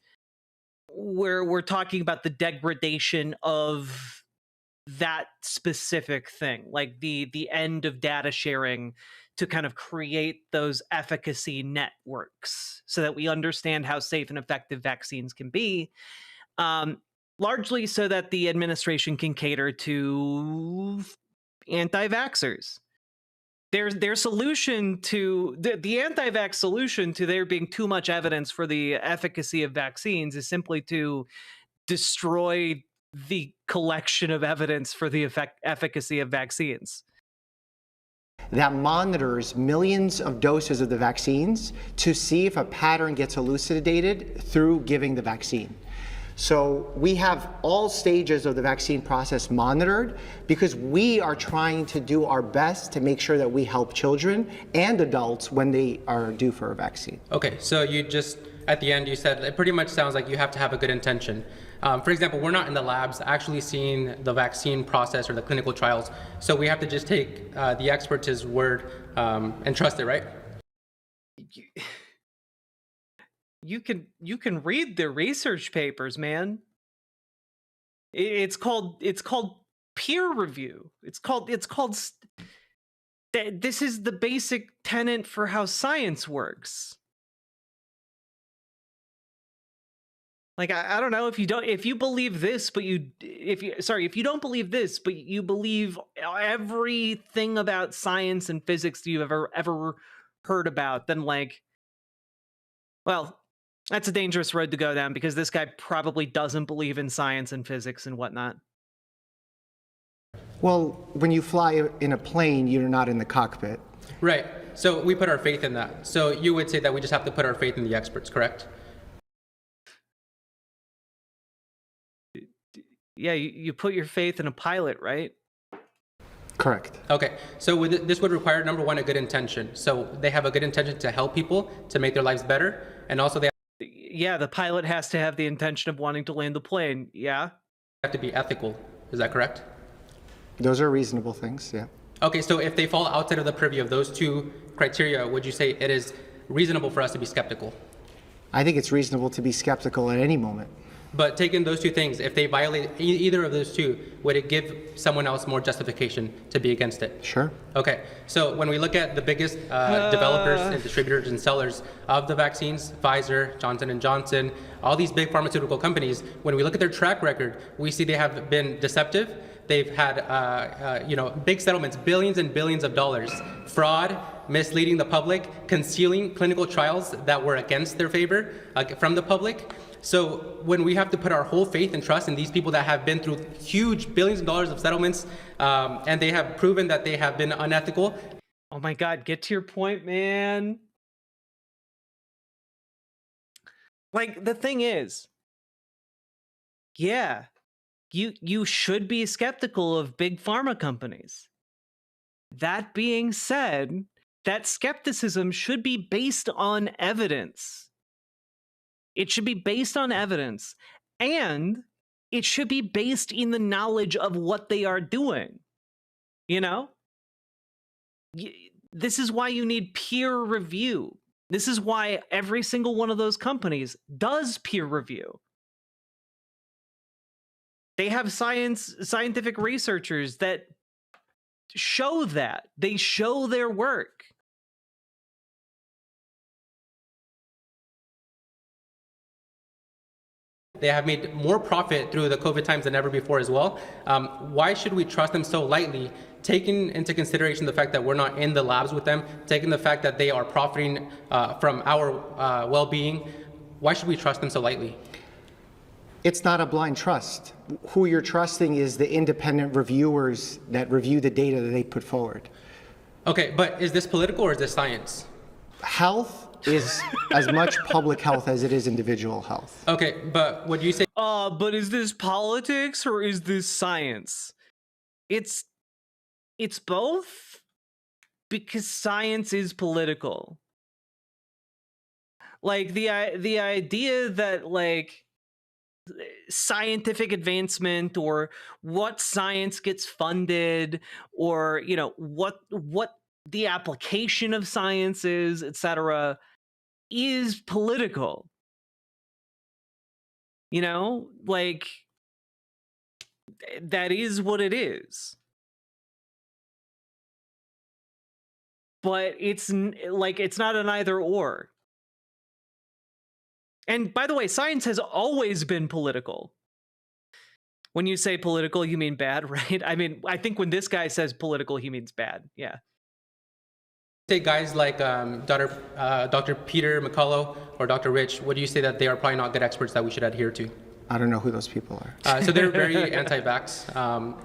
where we're talking about the degradation of that specific thing, like the end of data sharing to kind of create those efficacy networks so that we understand how safe and effective vaccines can be, largely so that the administration can cater to anti-vaxxers. Their solution to the anti-vax solution to there being too much evidence for the efficacy of vaccines is simply to destroy the collection of evidence for the efficacy of vaccines. That monitors millions of doses of the vaccines to see if a pattern gets elucidated through giving the vaccine. So we have all stages of the vaccine process monitored because we are trying to do our best to make sure that we help children and adults when they are due for a vaccine. Okay, so you just, at the end, you said it pretty much sounds like you have to have a good intention. For example, we're not in the labs actually seeing the vaccine process or the clinical trials, so we have to just take the expert's word and trust it, right? You can read the research papers, man. It's called peer review. This is the basic tenet for how science works. Like, I don't know if you believe this, but if you don't believe this, but you believe everything about science and physics that you've ever heard about, then like, well, that's a dangerous road to go down because this guy probably doesn't believe in science and physics and whatnot. Well, when you fly in a plane, you're not in the cockpit. Right. So we put our faith in that. So you would say that we just have to put our faith in the experts, correct? Yeah, you put your faith in a pilot, right? Correct. Okay, so this would require, number one, a good intention. So they have a good intention to help people, to make their lives better, and also they yeah, the pilot has to have the intention of wanting to land the plane, yeah? have to be ethical. Is that correct? Those are reasonable things, yeah. Okay, so if they fall outside of the purview of those two criteria, would you say it is reasonable for us to be skeptical? I think it's reasonable to be skeptical at any moment. But taking those two things, if they violate either of those two, would it give someone else more justification to be against it? Sure. Okay, so when we look at the biggest developers and distributors and sellers of the vaccines, Pfizer, Johnson & Johnson, all these big pharmaceutical companies, when we look at their track record, we see they have been deceptive. They've had big settlements, billions and billions of dollars, fraud, misleading the public, concealing clinical trials that were against their favor from the public. So when we have to put our whole faith and trust in these people that have been through huge billions of dollars of settlements, and they have proven that they have been unethical. Oh my God, get to your point, man. Like, the thing is, yeah, you should be skeptical of big pharma companies. That being said, that skepticism should be based on evidence. It should be based on evidence, and it should be based in the knowledge of what they are doing. You know? This is why you need peer review. This is why every single one of those companies does peer review. They have scientific researchers that show that. They show their work. They have made more profit through the COVID times than ever before as well. Why should we trust them so lightly, taking into consideration the fact that we're not in the labs with them, taking the fact that they are profiting from our well-being? Why should we trust them so lightly? It's not a blind trust. Who you're trusting is the independent reviewers that review the data that they put forward. Okay, but is this political or is this science? Health is as much public health as it is individual health. Okay, but would you say... but is this politics or is this science? It's both, because science is political. Like, the idea that, like, scientific advancement or what science gets funded, or, you know, what the application of science is, etc., is political. You know, like, that is what it is. But it's like, it's not an either or. And by the way, science has always been political. When you say political, you mean bad, right? I mean, I think when this guy says political, he means bad. Yeah. Say guys like Dr. Peter McCullough or Dr. Rich, would you say that they are probably not good experts that we should adhere to? I don't know who those people are. So they're very anti-vax,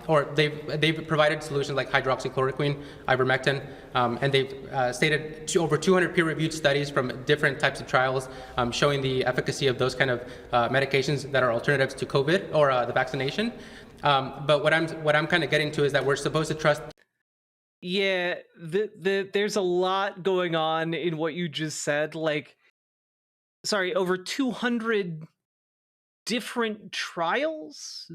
or they've provided solutions like hydroxychloroquine, ivermectin, and they've stated over 200 peer-reviewed studies from different types of trials showing the efficacy of those kind of medications that are alternatives to COVID or the vaccination. But what I'm kind of getting to is that we're supposed to trust. Yeah, there's a lot going on in what you just said. Like, sorry, over 200 different trials?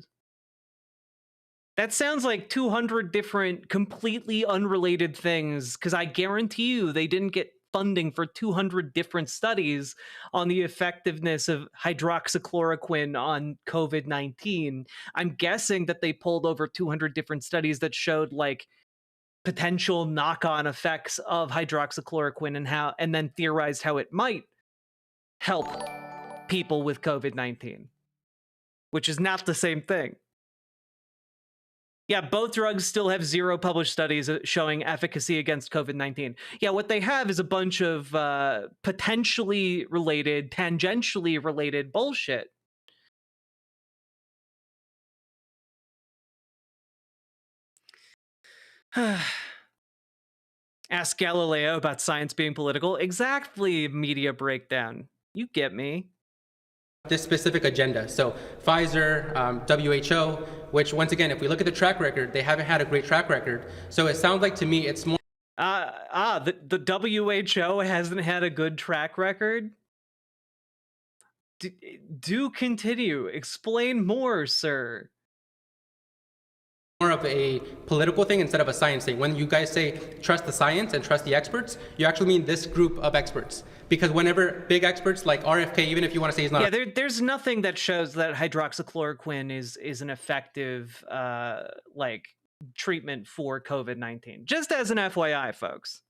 That sounds like 200 different completely unrelated things, because I guarantee you they didn't get funding for 200 different studies on the effectiveness of hydroxychloroquine on COVID-19. I'm guessing that they pulled over 200 different studies that showed, like, potential knock-on effects of hydroxychloroquine and then theorized how it might help people with COVID-19, which is not the same thing. Yeah, both drugs still have 0 published studies showing efficacy against COVID-19. Yeah, what they have is a bunch of potentially related, tangentially related bullshit. Ask Galileo about science being political. Exactly, media breakdown. You get me. This specific agenda. So Pfizer, WHO, which once again, if we look at the track record, they haven't had a great track record. So it sounds like to me it's more... The WHO hasn't had a good track record? Do continue. Explain more, sir. more of a political thing instead of a science thing. When you guys say trust the science and trust the experts, you actually mean this group of experts. Because whenever big experts like RFK, even if you want to say he's not, there's nothing that shows that hydroxychloroquine is an effective like treatment for COVID-19. Just as an FYI, folks.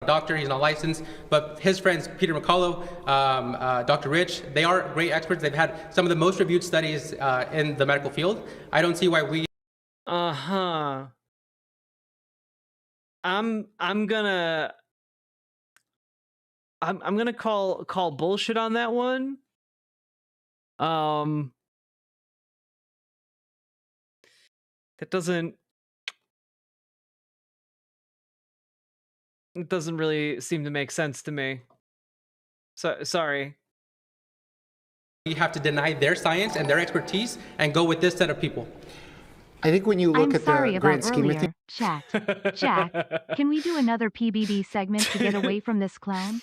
Doctor, he's not licensed, but his friends, Peter McCullough, Dr. Rich, they are great experts. They've had some of the most reviewed studies in the medical field. I don't see why we. I'm gonna call bullshit on that one. That doesn't. It doesn't really seem to make sense to me. So sorry. We have to deny their science and their expertise and go with this set of people. I think when you look at the grand scheme of things. Chat. Jack, can we do another PBB segment to get away from this clown?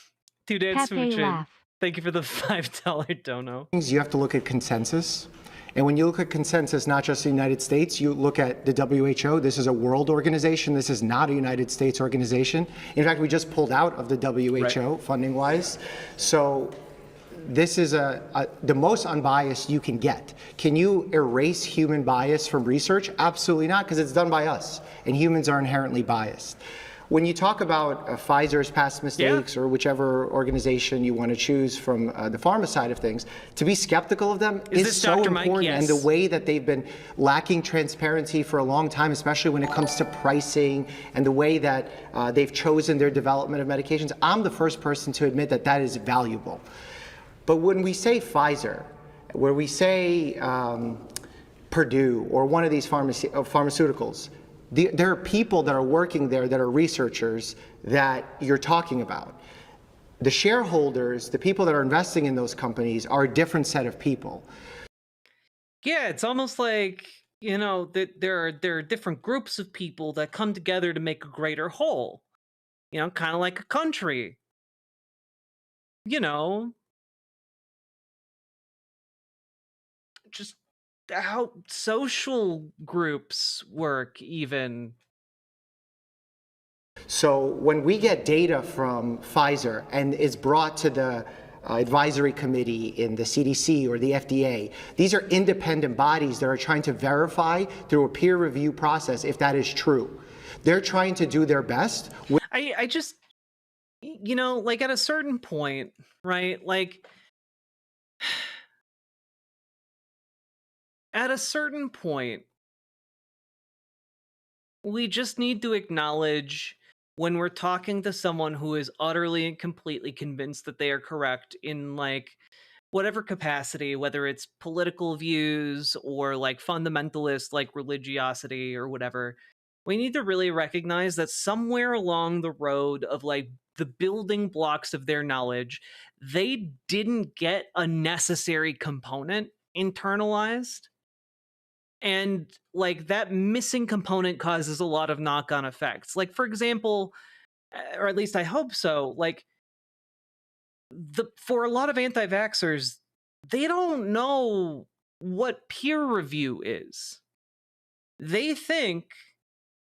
Dude, it's Pepe laugh. Thank you for the $5 dono. You have to look at consensus. And when you look at consensus, not just the United States, you look at the WHO. This is a world organization. This is not a United States organization. In fact, we just pulled out of the WHO funding-wise. So this is the most unbiased you can get. Can you erase human bias from research? Absolutely not, because it's done by us, and humans are inherently biased. When you talk about Pfizer's past mistakes or whichever organization you want to choose from the pharma side of things, to be skeptical of them is so important. And the way that they've been lacking transparency for a long time, especially when it comes to pricing and the way that they've chosen their development of medications, I'm the first person to admit that that is valuable. But when we say Pfizer, where we say Purdue or one of these pharmaceuticals, there are people that are working there that are researchers that you're talking about. The shareholders, the people that are investing in those companies, are a different set of people. Yeah, it's almost like, you know, that there are different groups of people that come together to make a greater whole. You know, kind of like a country. You know, just how social groups work even. So when we get data from Pfizer and is brought to the advisory committee in the CDC or the FDA, these are independent bodies that are trying to verify through a peer review process if that is true. They're trying to do their best. I just, you know, like at a certain point, right? Like, at a certain point, we just need to acknowledge when we're talking to someone who is utterly and completely convinced that they are correct in like whatever capacity, whether it's political views or like fundamentalist like religiosity or whatever, we need to really recognize that somewhere along the road of like the building blocks of their knowledge, they didn't get a necessary component internalized. And like that missing component causes a lot of knock-on effects. Like, for example, or at least I hope so, like for a lot of anti-vaxxers, they don't know what peer review is. They think,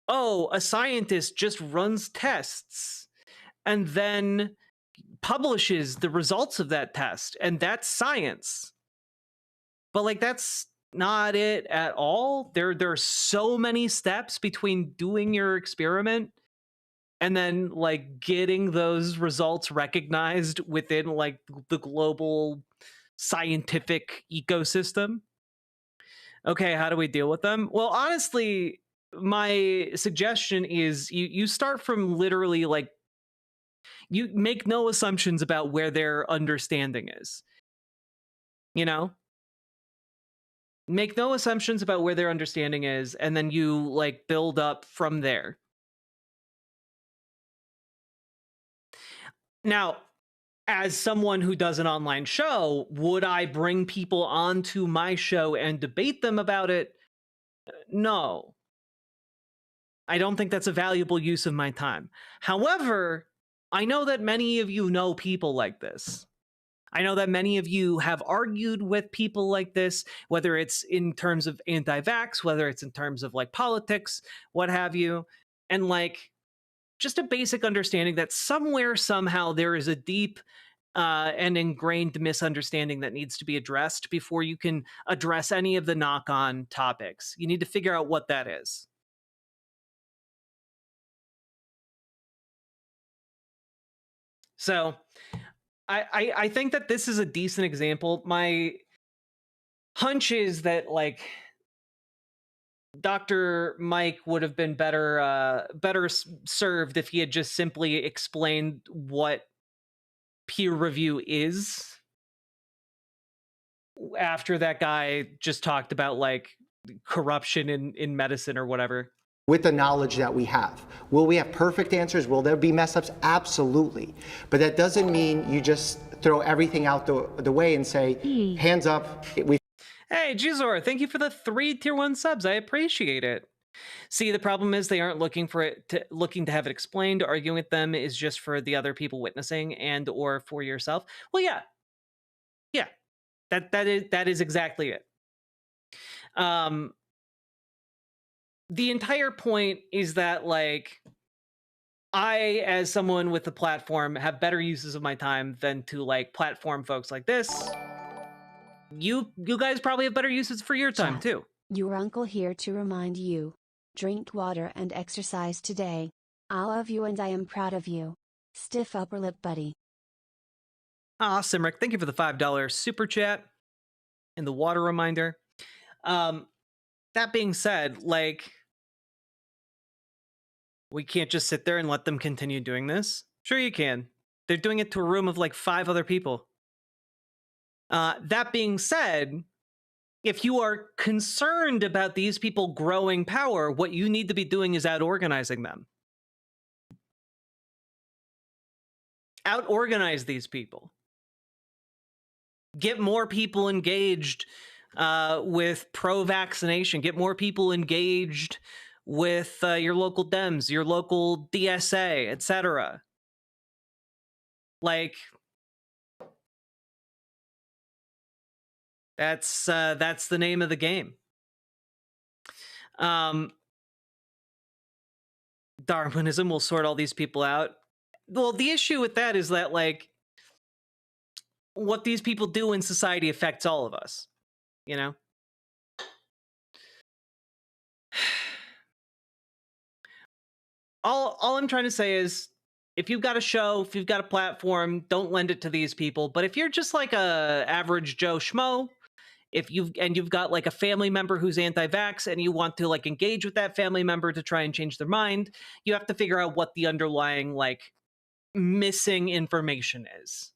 oh, a scientist just runs tests and then publishes the results of that test, and that's science. But like that's not it at all. There are so many steps between doing your experiment and then like getting those results recognized within like the global scientific ecosystem. Okay, how do we deal with them? Well, honestly, my suggestion is you start from literally like, you make no assumptions about where their understanding is. You know? Make no assumptions about where their understanding is, and then you like build up from there. Now, as someone who does an online show, would I bring people onto my show and debate them about it? No. I don't think that's a valuable use of my time. However, I know that many of you know people like this. I know that many of you have argued with people like this, whether it's in terms of anti-vax, whether it's in terms of like politics, what have you. And like just a basic understanding that somewhere, somehow, there is a deep and ingrained misunderstanding that needs to be addressed before you can address any of the knock-on topics. You need to figure out what that is. So I think that this is a decent example. My hunch is that like Dr. Mike would have been better served if he had just simply explained what peer review is after that guy just talked about like corruption in medicine or whatever. With the knowledge that we have. Will we have perfect answers? Will there be mess ups? Absolutely. But that doesn't mean you just throw everything out the way and say, hands up. Hey, Jizor, thank you for the 3 tier 1 subs. I appreciate it. See, the problem is they aren't looking to have it explained. Arguing with them is just for the other people witnessing and or for yourself. Well, yeah. That is exactly it. The entire point is that like I, as someone with a platform, have better uses of my time than to like platform folks like this. You guys probably have better uses for your time too. Your uncle here to remind you. Drink water and exercise today. I love you and I am proud of you. Stiff upper lip, buddy. Ah, Simric, thank you for the $5 super chat and the water reminder. That being said, like, we can't just sit there and let them continue doing this. Sure you can. They're doing it to a room of like 5 other people. That being said, if you are concerned about these people growing power, what you need to be doing is out-organizing them. Out-organize these people. Get more people engaged with pro-vaccination. Get more people engaged with your local Dems, your local DSA, etc. Like, that's the name of the game. Darwinism will sort all these people out. Well, the issue with that is that, like, what these people do in society affects all of us, you know? All I'm trying to say is, if you've got a show, if you've got a platform, don't lend it to these people. But if you're just like a average Joe Schmo, if you've got like a family member who's anti-vax and you want to like engage with that family member to try and change their mind, you have to figure out what the underlying like missing information is.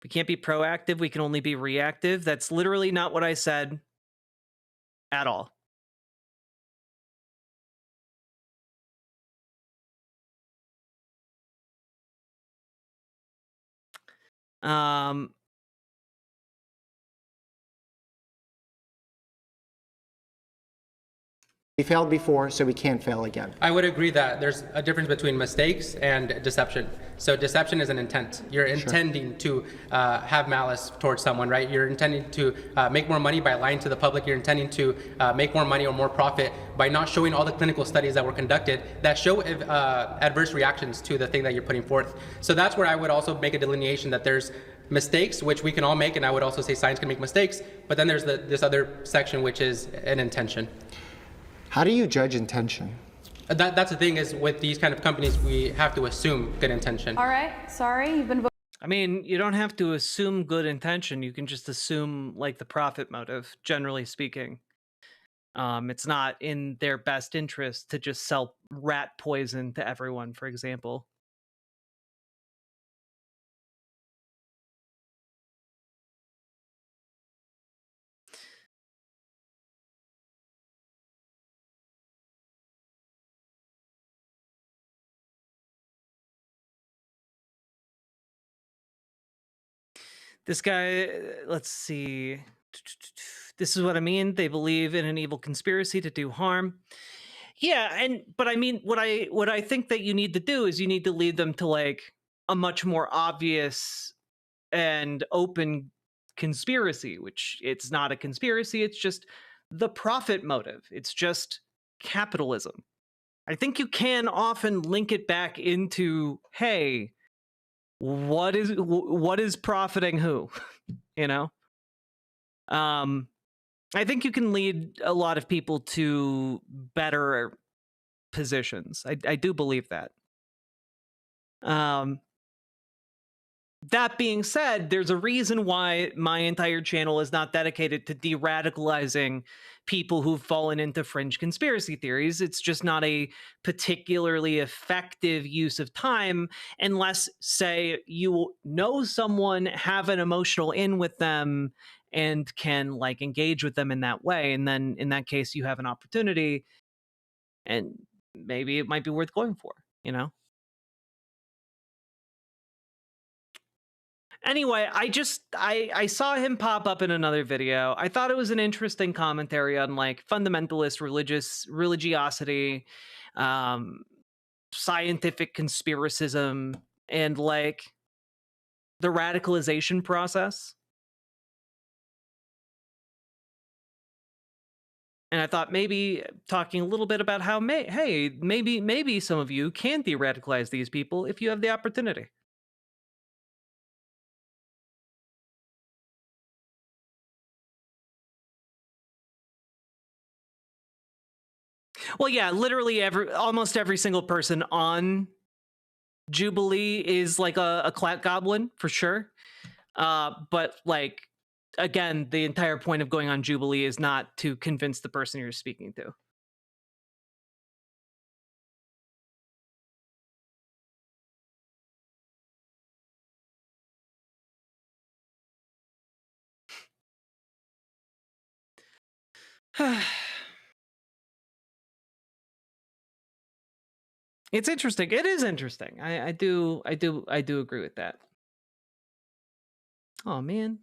We can't be proactive, we can only be reactive. That's literally not what I said at all. We failed before, so we can't fail again. I would agree that there's a difference between mistakes and deception. So deception is an intent. You're intending to have malice towards someone, right? You're intending to make more money by lying to the public. You're intending to make more money or more profit by not showing all the clinical studies that were conducted that show adverse reactions to the thing that you're putting forth. So that's where I would also make a delineation that there's mistakes, which we can all make, and I would also say science can make mistakes, but then there's this other section, which is an intention. How do you judge intention? That's the thing is with these kind of companies, we have to assume good intention. All right, sorry, you've been. I mean, you don't have to assume good intention. You can just assume like the profit motive, generally speaking. It's not in their best interest to just sell rat poison to everyone, for example. This guy, let's see. This is what I mean. They believe in an evil conspiracy to do harm. Yeah, but I mean, what I think that you need to do is you need to lead them to like a much more obvious and open conspiracy, which it's not a conspiracy, it's just the profit motive. It's just capitalism. I think you can often link it back into, hey, what is profiting who? You know? I think you can lead a lot of people to better positions. I do believe that. That being said, there's a reason why my entire channel is not dedicated to de-radicalizing people who've fallen into fringe conspiracy theories. It's just not a particularly effective use of time unless, say, you know someone, have an emotional in with them, and can like engage with them in that way. And then in that case, you have an opportunity, and maybe it might be worth going for, you know? Anyway, I saw him pop up in another video. I thought it was an interesting commentary on like fundamentalist religiosity, scientific conspiracism, and like the radicalization process. And I thought maybe talking a little bit about how maybe some of you can de-radicalize these people if you have the opportunity. Well, yeah, literally almost every single person on Jubilee is like a clout goblin for sure. But like, again, the entire point of going on Jubilee is not to convince the person you're speaking to. It's interesting. It is interesting. I do agree with that. Oh man.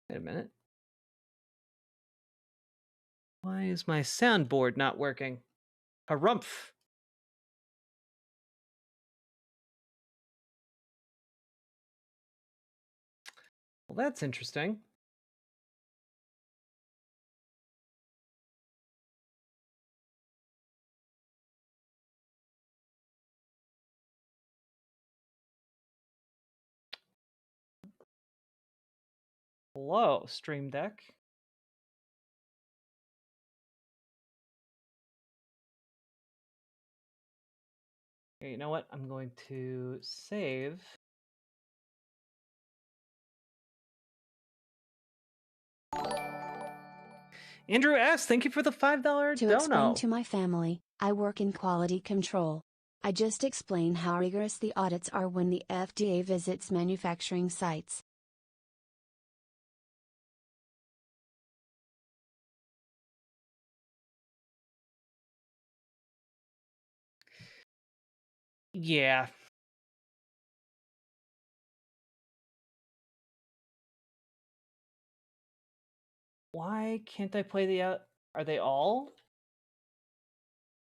Wait a minute. Why is my soundboard not working? Harumph. Well, that's interesting. Hello, Stream Deck. Okay, you know what? I'm going to save. Andrew S., thank you for the $5 To dono. explain to my family, I work in quality control. I just explain how rigorous the audits are when the FDA visits manufacturing sites. Yeah. Why can't I play the are they all?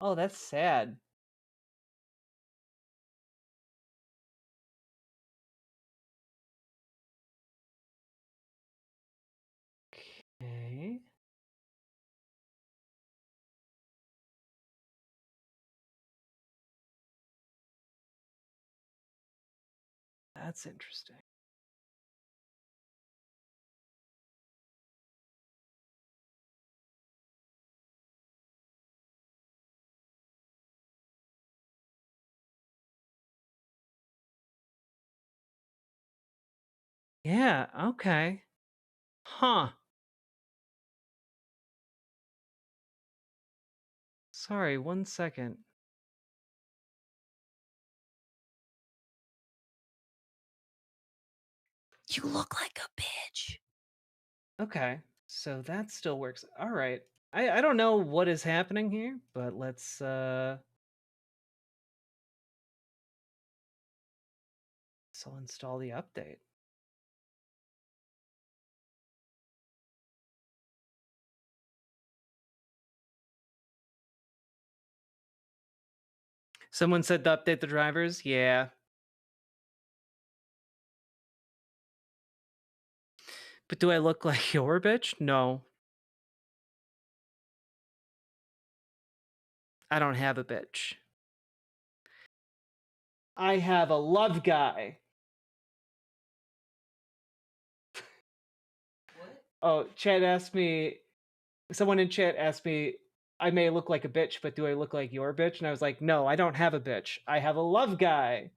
Oh, that's sad. Okay. That's interesting. Yeah, okay. Huh. Sorry, 1 second. You look like a bitch. Okay, so that still works. All right. I don't know what is happening here, but let's so install the update. Someone said to update the drivers. Yeah. But do I look like your bitch? No. I don't have a bitch. I have a love guy. What? Oh, chat asked me, someone in chat asked me, I may look like a bitch, but do I look like your bitch? And I was like, no, I don't have a bitch. I have a love guy.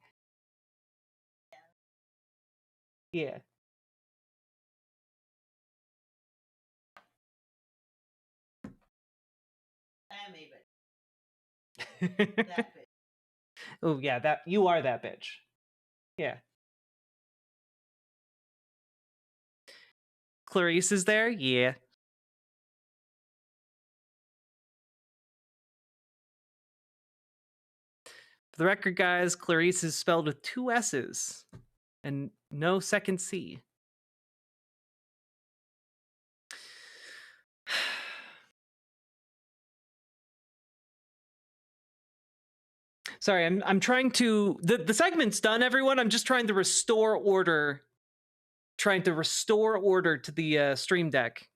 Yeah. That bitch. Oh yeah, that you are that bitch. Yeah. Clarice is there? Yeah. For the record, guys, Clarice is spelled with 2 S's and no second C. Sorry, I'm trying to the segment's done, everyone. I'm just trying to restore order. Trying to restore order to the stream deck.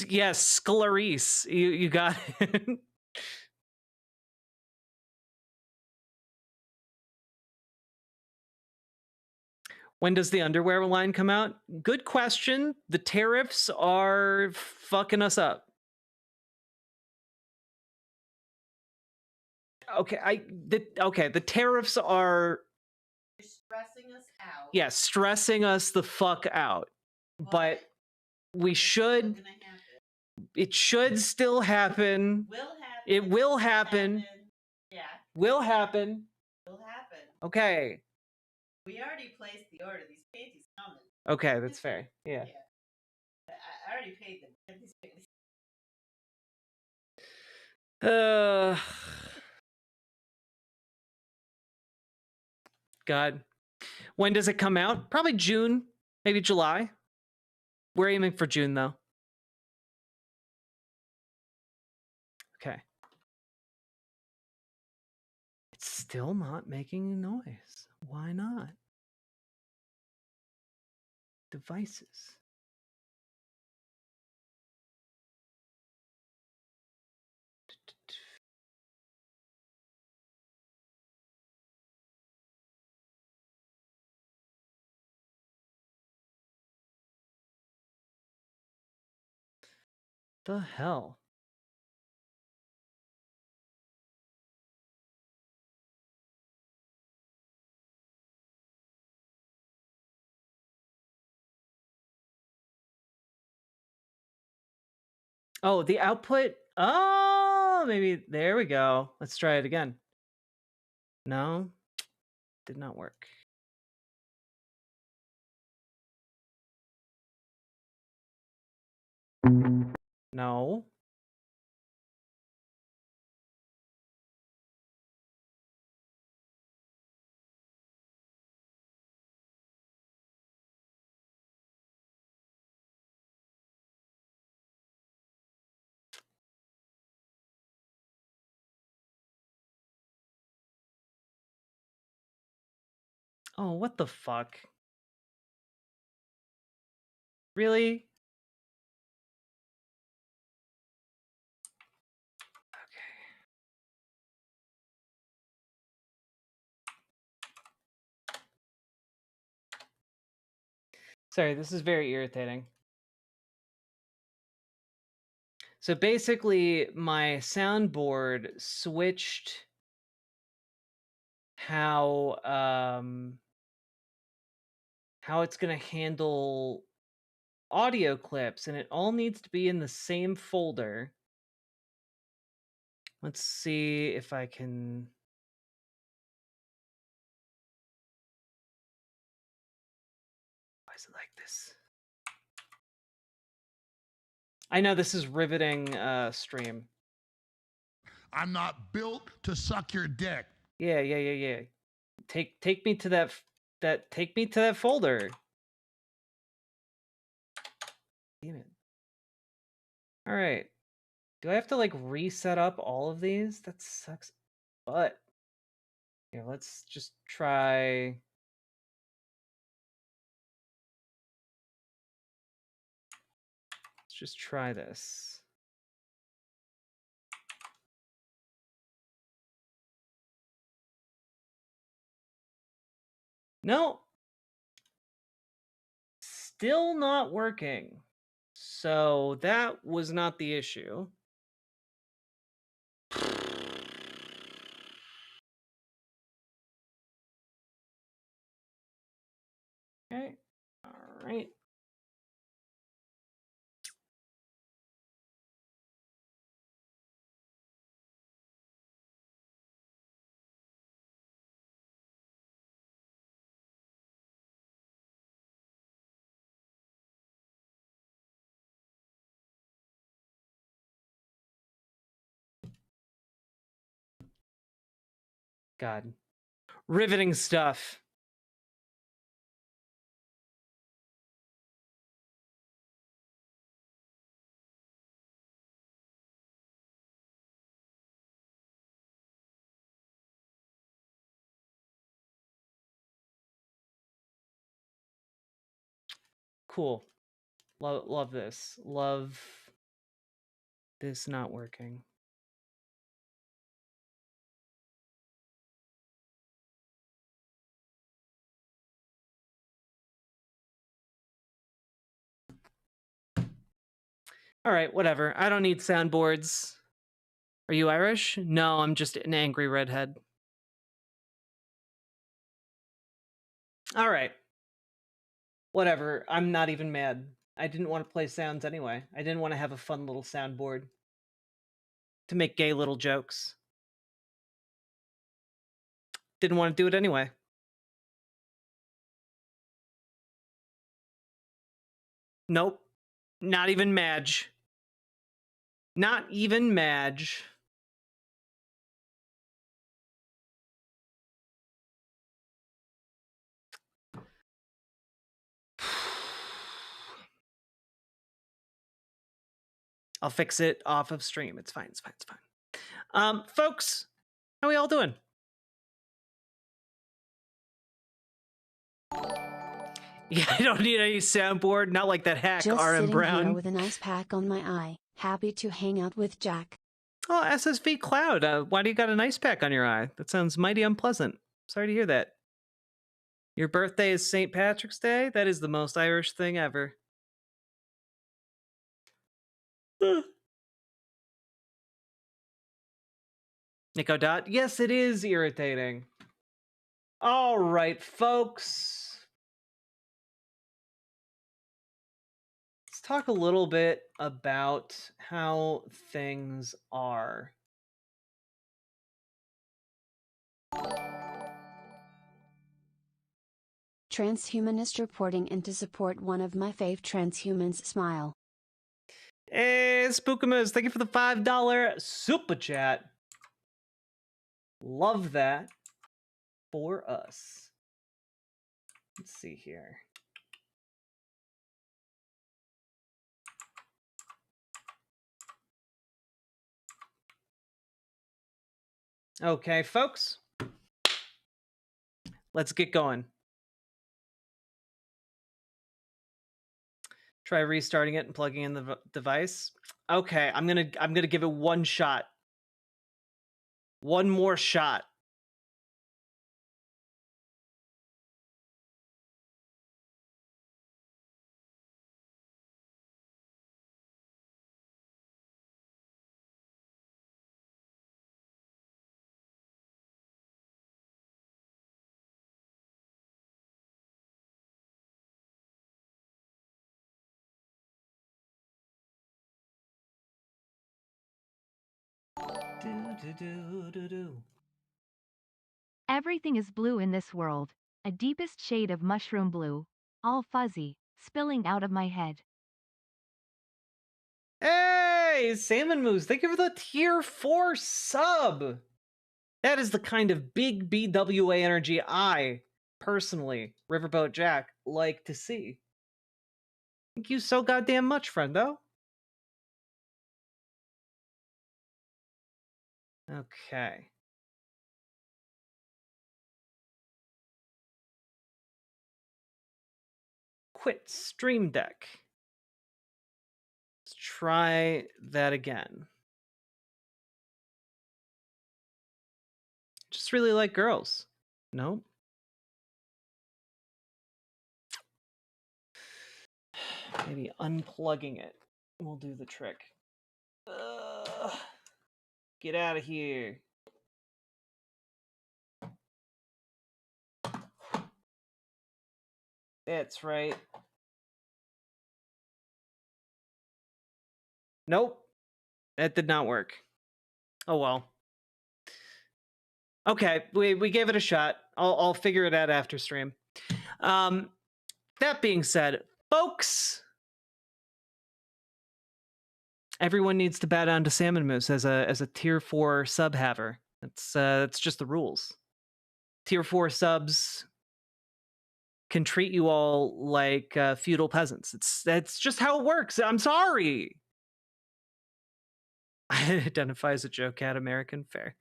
Yes, Clarice. You got it. When does the underwear line come out? Good question. The tariffs are fucking us up. Okay, the tariffs are stressing us out. Yeah, stressing us the fuck out. But we should it should still happen. It will happen. Yeah. Will happen. Will happen. Okay. We already placed the order. These panties coming. Okay, that's fair. Yeah. I already paid them. These panties. God. When does it come out? Probably June, maybe July. We're aiming for June though. Okay. It's still not making a noise. Why not? Devices. The hell? Oh, the output? Oh, maybe there we go. Let's try it again. No, did not work. No. Oh, what the fuck? Really? Sorry, this is very irritating. So basically, my soundboard switched how it's going to handle audio clips, and it all needs to be in the same folder. Let's see if I can... Why is it like this? I know this is riveting stream. I'm not built to suck your dick. Yeah. Take me to that folder. Damn it. All right. Do I have to like reset up all of these? That sucks. But here, let's just try. Let's just try this. No. Still not working. So that was not the issue. Okay. All right. God. Riveting stuff. Cool. Love this. Love this not working. All right, whatever. I don't need soundboards. Are you Irish? No, I'm just an angry redhead. All right. Whatever. I'm not even mad. I didn't want to play sounds anyway. I didn't want to have a fun little soundboard to make gay little jokes. Didn't want to do it anyway. Nope. Not even Madge. Not even Madge. I'll fix it off of stream. It's fine. It's fine. It's fine. Folks, how are we all doing? Yeah, I don't need any soundboard. Not like that hack Just RM sitting Brown. here with an ice pack on my eye. Happy to hang out with Jack. Oh, SSV Cloud. Why do you got an ice pack on your eye? That sounds mighty unpleasant. Sorry to hear that. Your birthday is St. Patrick's Day? That is the most Irish thing ever. Nico Dot. Yes, it is irritating. All right, folks. Let's talk a little bit about how things are. Transhumanist reporting in to support one of my fave transhumans. Smile. Hey, Spookamus, thank you for the $5 super chat. Love that for us. Let's see here. Okay, folks. Let's get going. Try restarting it and plugging in the device. Okay, I'm gonna give it one shot. One more shot. Everything is blue in this world, a deepest shade of mushroom blue, all fuzzy, spilling out of my head. Hey, Salmon Moose, thank you for the tier 4 sub. That is the kind of big BWA energy I, personally, Riverboat Jack, like to see. Thank you so goddamn much, friendo. Okay. Quit Stream Deck. Let's try that again. Just really like girls. Nope. Maybe unplugging it will do the trick. Get out of here. That's right. Nope. That did not work. Oh well. Okay, we gave it a shot. I'll figure it out after stream. That being said, folks, everyone needs to bow down to Salmon Moose as a tier 4 sub haver. That's just the rules. Tier 4 subs can treat you all like feudal peasants. That's just how it works. I'm sorry. I identify as a Joe Cat American. Fair.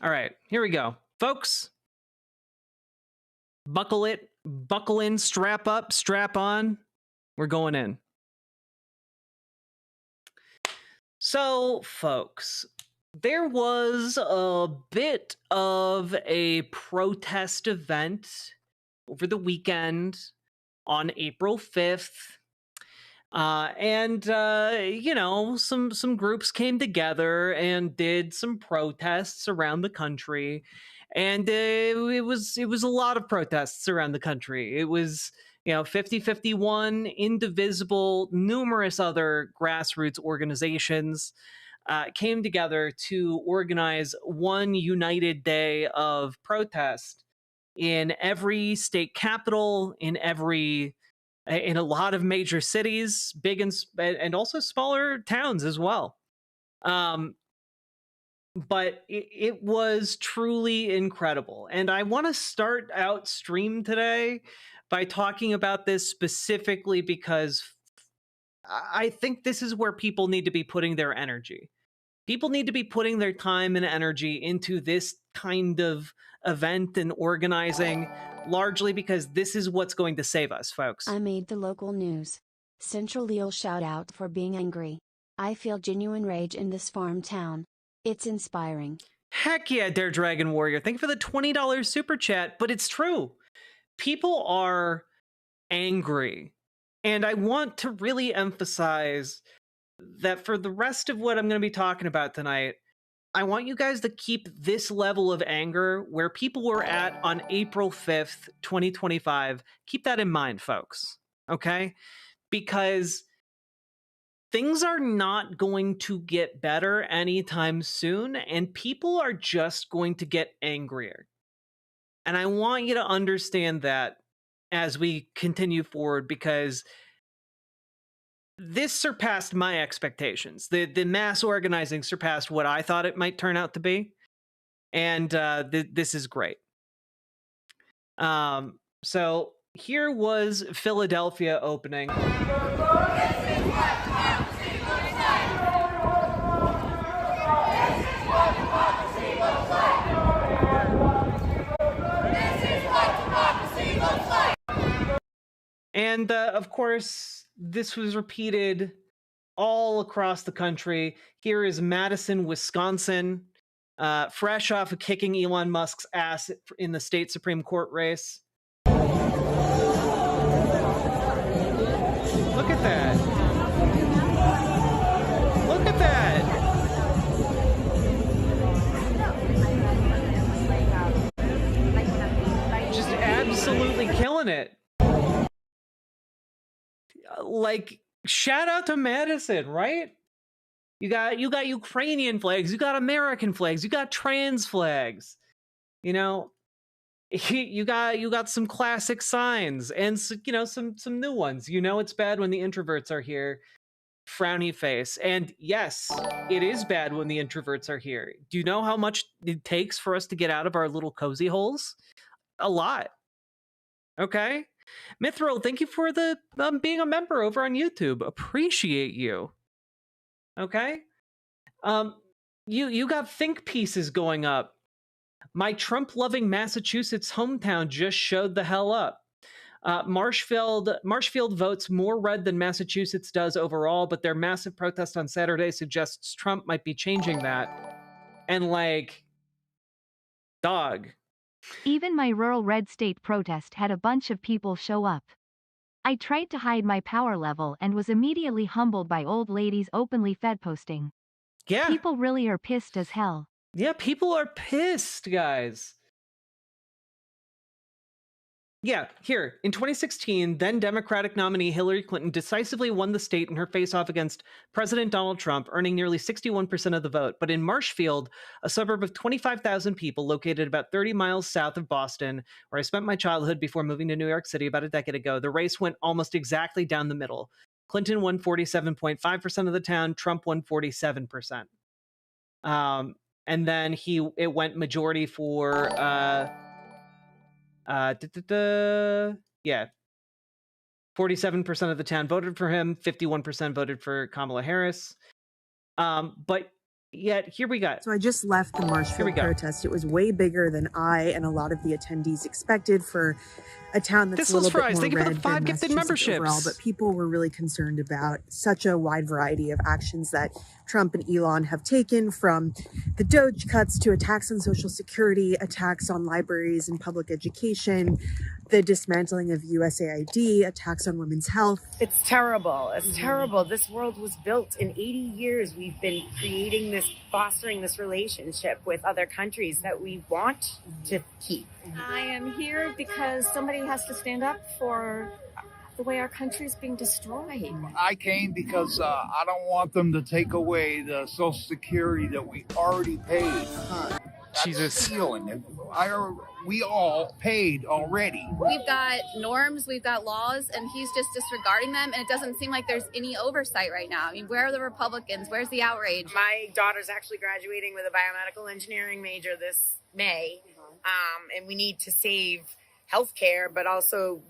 All right, here we go. Folks, buckle in, strap up, strap on. We're going in. So, folks, there was a bit of a protest event over the weekend on April 5th. You know, some groups came together and did some protests around the country. And it was a lot of protests around the country. It was, you know, 5051, Indivisible, numerous other grassroots organizations came together to organize one united day of protest in every state capital, in a lot of major cities, big and also smaller towns as well. But it was truly incredible. And I want to start out stream today by talking about this specifically because I think this is where people need to be putting their energy. People need to be putting their time and energy into this kind of event and organizing, largely because this is what's going to save us, folks. I made the local news. Central Leo shout out for being angry. I feel genuine rage in this farm town. It's inspiring. Heck yeah, Dare Dragon Warrior. Thank you for the $20 super chat, but it's true. People are angry. And I want to really emphasize that for the rest of what I'm going to be talking about tonight, I want you guys to keep this level of anger where people were at on April 5th, 2025. Keep that in mind, folks. Okay? Because things are not going to get better anytime soon, and people are just going to get angrier. And I want you to understand that as we continue forward, because this surpassed my expectations. The mass organizing surpassed what I thought it might turn out to be. And this is great. So here was Philadelphia opening. And of course, this was repeated all across the country. Here is Madison, Wisconsin, fresh off of kicking Elon Musk's ass in the state Supreme Court race. Look at that. Look at that. Just absolutely killing it. Like, shout out to Madison, right? You got Ukrainian flags, you got American flags, you got trans flags. You know, you got some classic signs and you know some new ones. You know it's bad when the introverts are here. Frowny face. And yes, it is bad when the introverts are here. Do you know how much it takes for us to get out of our little cozy holes? a lot. Okay. Mithril, thank you for the being a member over on YouTube. Appreciate you. Okay. You got think pieces going up. My Trump-loving Massachusetts hometown just showed the hell up. Marshfield votes more red than Massachusetts does overall, but their massive protest on Saturday suggests Trump might be changing that. And like, dog. Even my rural red state protest had a bunch of people show up. I tried to hide my power level and was immediately humbled by old ladies openly Fed posting. Yeah. People really are pissed as hell. Yeah, people are pissed, guys. Yeah, here, in 2016, then Democratic nominee Hillary Clinton decisively won the state in her face-off against President Donald Trump, earning nearly 61% of the vote. But in Marshfield, a suburb of 25,000 people located about 30 miles south of Boston, where I spent my childhood before moving to New York City about a decade ago, the race went almost exactly down the middle. Clinton won 47.5% of the town, Trump won 47%. And then it went majority for... yeah, 47% of the town voted for him, 51% voted for Kamala Harris. But yet here we go. So I just left the Marshfield protest. It was way bigger than I and a lot of the attendees expected for a town that's a little bit more red than Massachusetts overall. But people were really concerned about such a wide variety of actions that Trump and Elon have taken, from the Doge cuts to attacks on Social Security, attacks on libraries and public education, the dismantling of USAID, attacks on women's health. It's terrible. It's terrible. This world was built in 80 years. We've been creating this, fostering this relationship with other countries that we want to keep. I am here because somebody has to stand up for the way our country is being destroyed. I came because I don't want them to take away the Social Security that we already paid. Jesus. Stealing. We all paid already. We've got norms, we've got laws, and he's just disregarding them, and it doesn't seem like there's any oversight right now. I mean, where are the Republicans? Where's the outrage? My daughter's actually graduating with a biomedical engineering major this May, and we need to save healthcare, but also,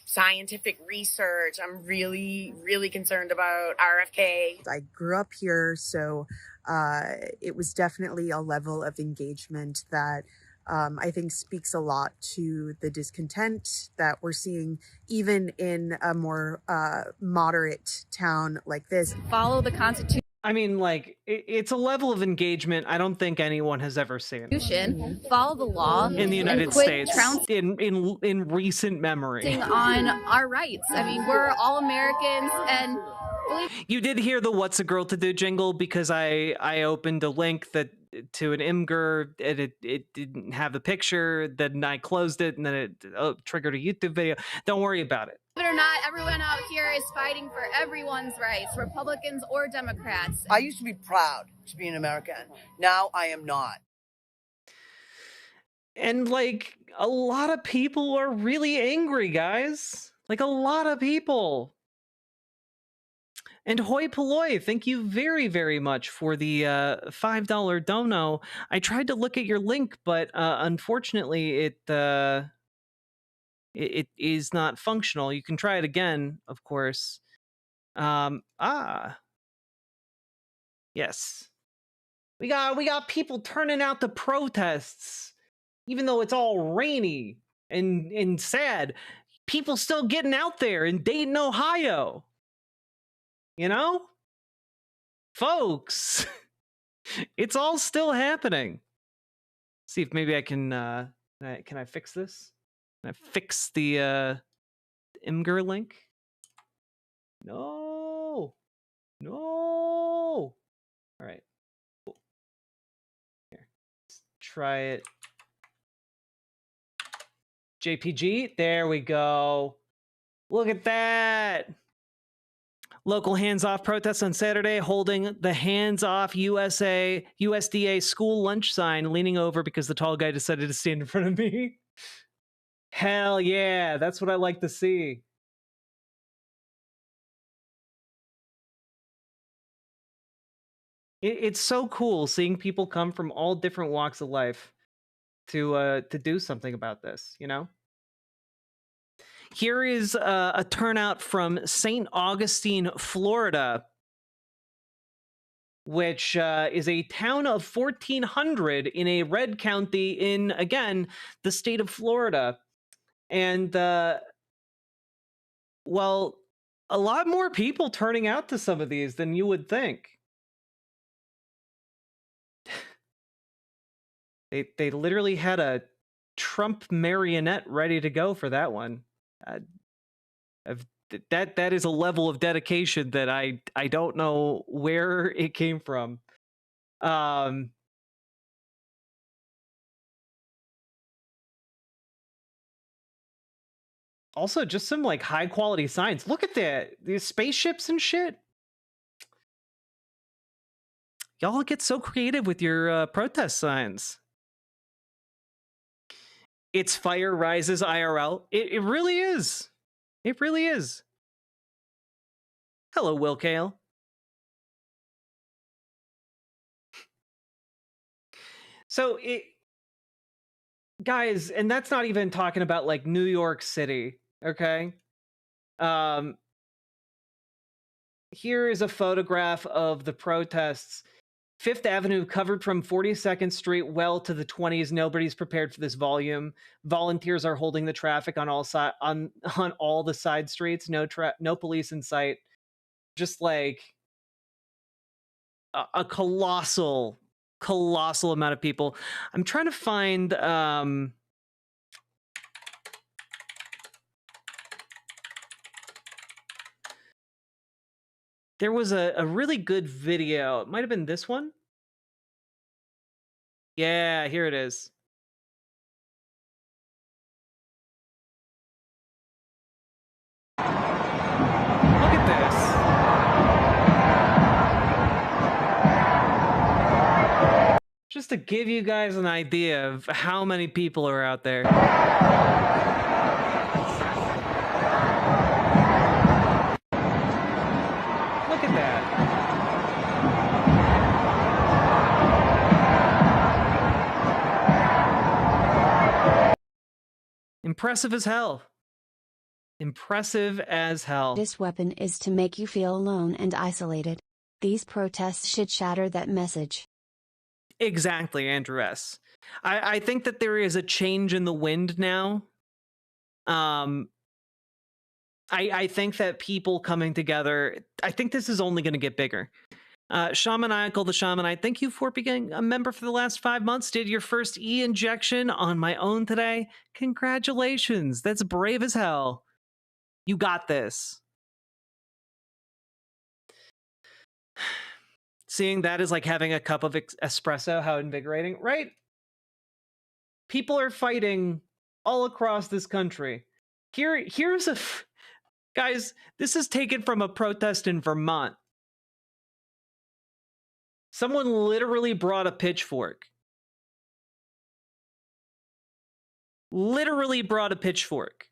scientific research. I'm really, really concerned about RFK. I grew up here, so it was definitely a level of engagement that I think speaks a lot to the discontent that we're seeing even in a more moderate town like this. Follow the Constitution. I mean, like, it's a level of engagement I don't think anyone has ever seen. Follow the law in the United States in recent memory. On our rights. I mean, we're all Americans, and you did hear the "What's a Girl to Do" jingle because I opened a link to an Imgur and it didn't have the picture. Then I closed it and then it triggered a YouTube video. Don't worry about it. Believe it or not, everyone out here is fighting for everyone's rights, Republicans or Democrats. I used to be proud to be an American. Now I am not. And like, a lot of people are really angry, guys. Like, a lot of people. And hoi polloi, thank you very, very much for the $5 dono. I tried to look at your link, but unfortunately it is not functional. You can try it again, of course. Yes. We got people turning out to protests, even though it's all rainy and sad. People still getting out there in Dayton, Ohio. You know? Folks, it's all still happening. See if maybe I can I fix this? Can I fix the Imgur link? No. All right. Cool. Here. Let's try it. JPG. There we go. Look at that. Local hands-off protests on Saturday, holding the hands-off USDA school lunch sign, leaning over because the tall guy decided to stand in front of me. Hell yeah, that's what I like to see. It's so cool seeing people come from all different walks of life to do something about this, you know? Here is a turnout from St. Augustine, Florida, which is a town of 1,400 in a red county in, again, the state of Florida. And, well, a lot more people turning out to some of these than you would think. They literally had a Trump marionette ready to go for that one. That is a level of dedication that I don't know where it came from. Also, just some like high quality signs. Look at that, these spaceships and shit. Y'all get so creative with your protest signs. It's Fire Rises IRL. It really is. It really is. Hello, Will Kale. So guys, and that's not even talking about like New York City, okay? Here is a photograph of the protests. Fifth Avenue covered from 42nd Street well to the 20s. Nobody's prepared for this volume. Volunteers are holding the traffic on all on all the side streets. No police in sight. Just like a colossal amount of people. I'm trying to find there was a really good video. It might have been this one. Yeah, here it is. Look at this. Just to give you guys an idea of how many people are out there. Look at that. Impressive as hell. Impressive as hell. This weapon is to make you feel alone and isolated. These protests should shatter that message. Exactly, Andrew S. I think that there is a change in the wind now. I think that people coming together, I think this is only going to get bigger. Shamaniacal the Shaman, I thank you for being a member for the last 5 months. Did your first injection on my own today. Congratulations. That's brave as hell. You got this. Seeing that is like having a cup of espresso. How invigorating, right? People are fighting all across this country. Here's a... Guys, this is taken from a protest in Vermont. Someone literally brought a pitchfork. Literally brought a pitchfork.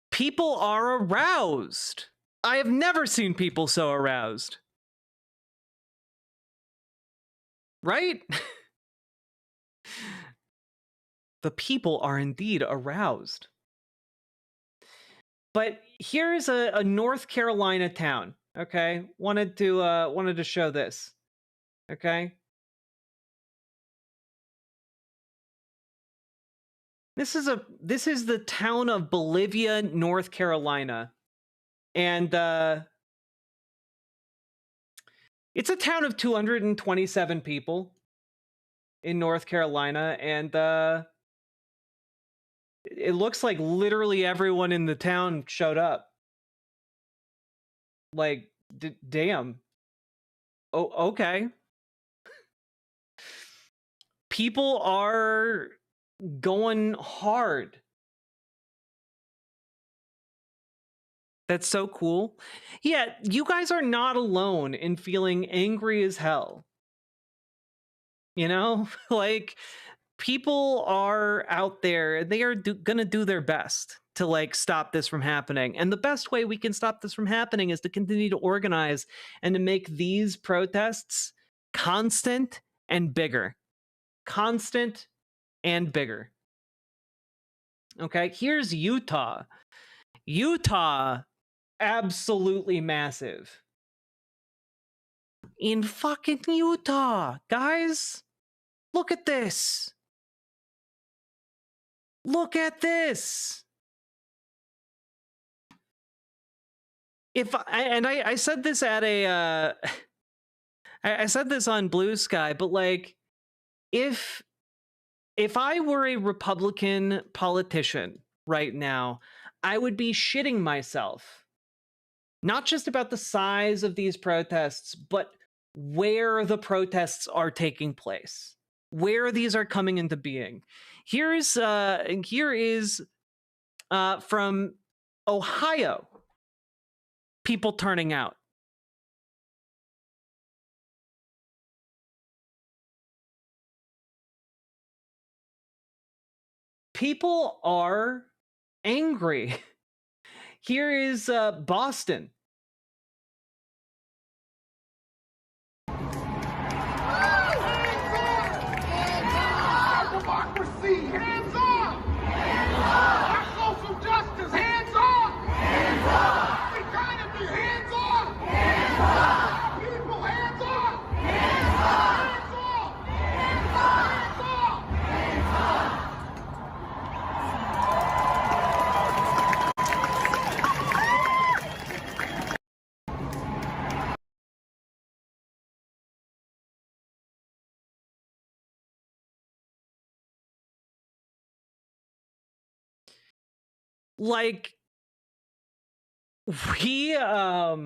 People are aroused. I have never seen people so aroused. Right? The people are indeed aroused. But here's a North Carolina town. Okay, wanted to show this. Okay, this is the town of Bolivia, North Carolina, and it's a town of 227 people in North Carolina, and it looks like literally everyone in the town showed up. Like, damn. Oh, okay. People are going hard. That's so cool. Yeah, you guys are not alone in feeling angry as hell. You know, like, people are out there. They are gonna do their best to like stop this from happening. And the best way we can stop this from happening is to continue to organize and to make these protests constant and bigger. Constant and bigger. Okay, here's Utah. Utah, absolutely massive. In fucking Utah, guys, look at this. Look at this. I said this at a I said this on Blue Sky, but like if I were a Republican politician right now, I would be shitting myself. Not just about the size of these protests, but where the protests are taking place, where these are coming into being. Here is from Ohio, people turning out. People are angry. Here is Boston. Democracy, hands up! Hands up! Our social justice, hands up! Hands up! We gotta be hands up! Hands up! People, hands up! Hands up! Hands up! Hands up! Hands up! Like, we, I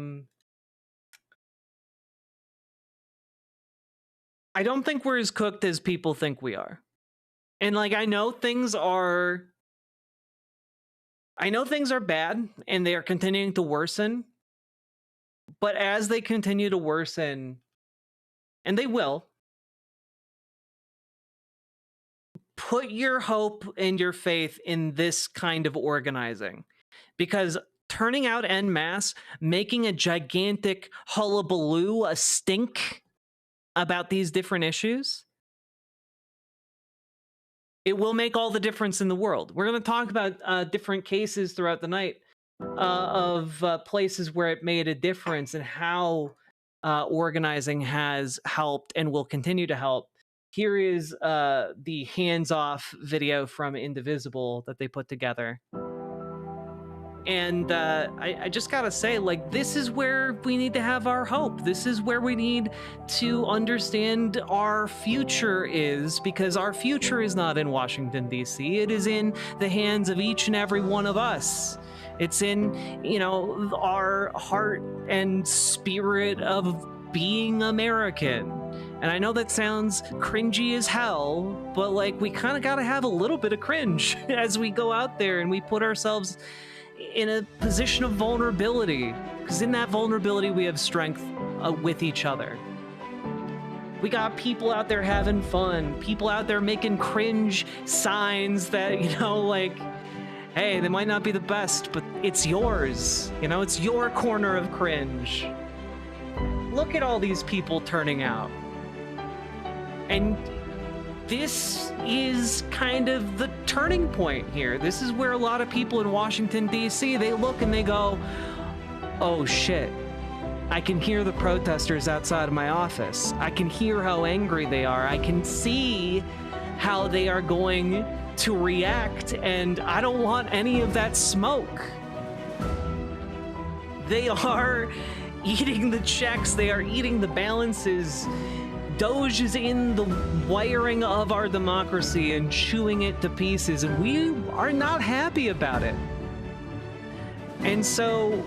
don't think we're as cooked as people think we are. And like, I know things are bad and they are continuing to worsen. But as they continue to worsen, and they will, put your hope and your faith in this kind of organizing, because turning out en masse, making a gigantic hullabaloo, a stink about these different issues, it will make all the difference in the world. We're going to talk about different cases throughout the night of places where it made a difference and how organizing has helped and will continue to help. Here is the hands-off video from Indivisible that they put together. And I just gotta say, like, this is where we need to have our hope. This is where we need to understand our future is, because our future is not in Washington, D.C. It is in the hands of each and every one of us. It's in, you know, our heart and spirit of being American. And I know that sounds cringy as hell, but like, we kind of got to have a little bit of cringe as we go out there and we put ourselves in a position of vulnerability, because in that vulnerability we have strength with each other. We got people out there having fun, people out there making cringe signs that, you know, like, hey, they might not be the best, but it's yours. You know, it's your corner of cringe. Look at all these people turning out. And this is kind of the turning point here. This is where a lot of people in Washington, D.C., they look and they go, oh shit, I can hear the protesters outside of my office. I can hear how angry they are. I can see how they are going to react, and I don't want any of that smoke. They are eating the checks. They are eating the balances. Doge is in the wiring of our democracy and chewing it to pieces, and we are not happy about it. And so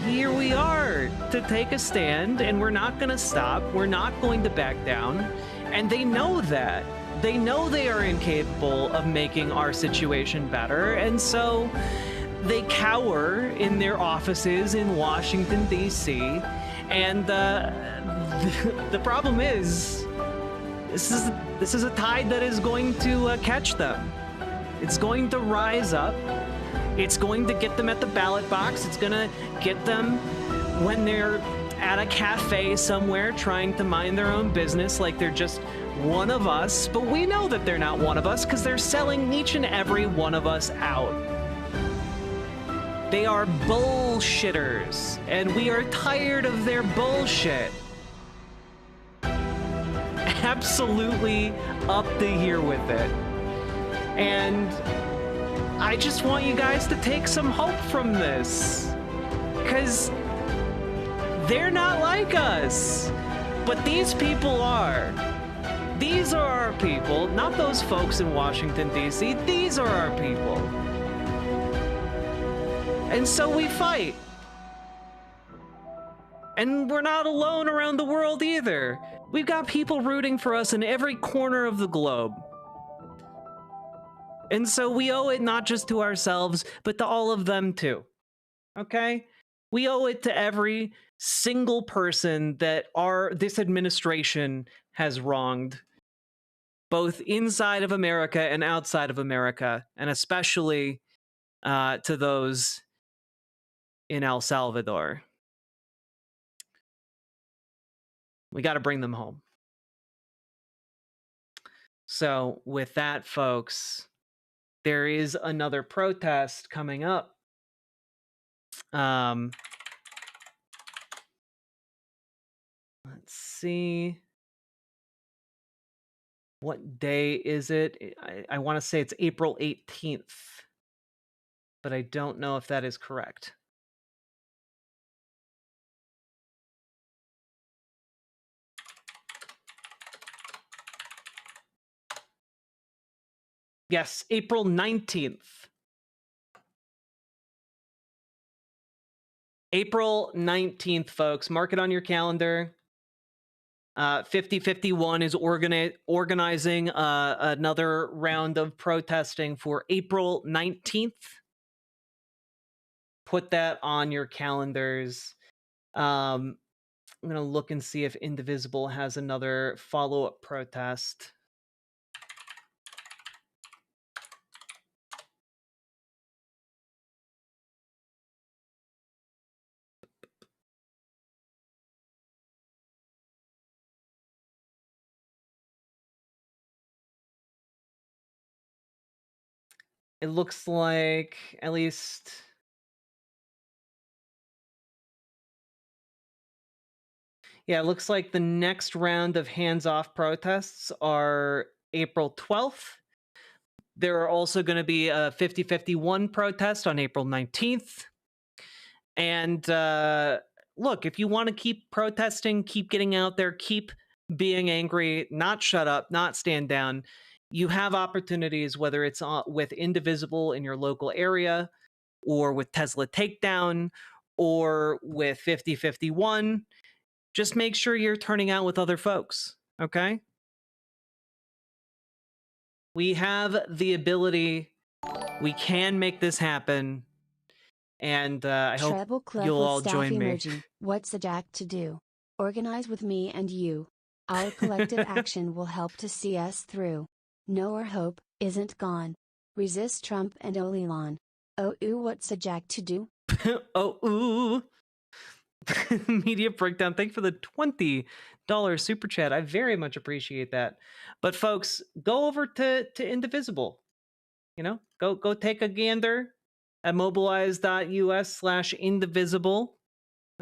here we are to take a stand, and we're not going to stop. We're not going to back down. And they know that. They know they are incapable of making our situation better, and so they cower in their offices in Washington, D.C., and the problem is, this is a tide that is going to catch them. It's going to rise up. It's going to get them at the ballot box. It's going to get them when they're at a cafe somewhere trying to mind their own business, like they're just one of us, but we know that they're not one of us because they're selling each and every one of us out. They are bullshitters, and we are tired of their bullshit. Absolutely up to here with it. And I just want you guys to take some hope from this, because they're not like us, but these people are. These are our people, not those folks in Washington, D.C. These are our people. And so we fight. And we're not alone around the world either. We've got people rooting for us in every corner of the globe. And so we owe it not just to ourselves, but to all of them too. Okay? We owe it to every single person that this administration has wronged, both inside of America and outside of America, and especially to those in El Salvador. We got to bring them home. So with that, folks, there is another protest coming up. Let's see. What day is it? I want to say it's April 18th, but I don't know if that is correct. Yes, April 19th. April 19th, folks. Mark it on your calendar. 5051 is organizing another round of protesting for April 19th. Put that on your calendars. I'm going to look and see if Indivisible has another follow-up protest. It looks like at least... Yeah, it looks like the next round of hands-off protests are April 12th. There are also going to be a 5051 protest on April 19th. And look, if you want to keep protesting, keep getting out there, keep being angry, not shut up, not stand down, you have opportunities, whether it's with Indivisible in your local area, or with Tesla Takedown, or with 5051. Just make sure you're turning out with other folks, okay? We have the ability. We can make this happen. And I hope you'll all join me. What's the Jack to do? Organize with me and you. Our collective action will help to see us through. No, our hope isn't gone. Resist Trump and Elon. Oh, ooh, what's the Jack to do? Oh, ooh. Media Breakdown, thank you for the $20 super chat. I very much appreciate that. But folks, go over to Indivisible. You know, go take a gander at mobilize.us/indivisible.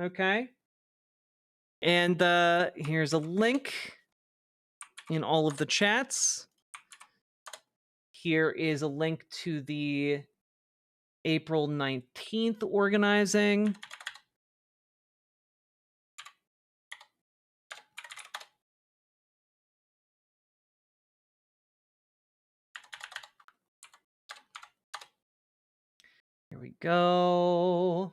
Okay. And here's a link in all of the chats. Here is a link to the April 19th organizing. Here we go.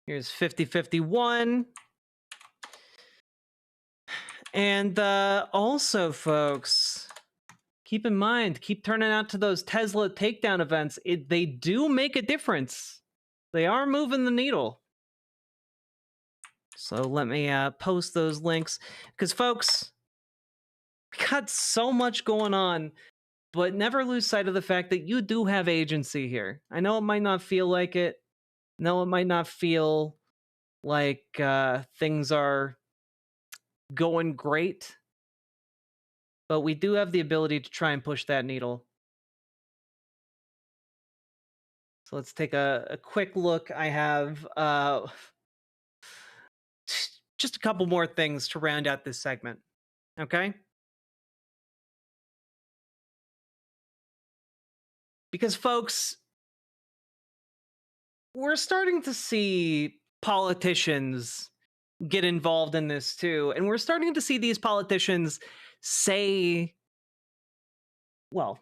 Here's 5051. And also, folks, keep in mind, keep turning out to those Tesla takedown events. They do make a difference. They are moving the needle. So let me post those links. Because, folks, we got so much going on. But never lose sight of the fact that you do have agency here. I know it might not feel like it. No, it might not feel like things are going great. but we do have the ability to try and push that needle. So let's take a quick look. I have just a couple more things to round out this segment. Okay? Because, folks, we're starting to see politicians get involved in this too. And we're starting to see these politicians say, well,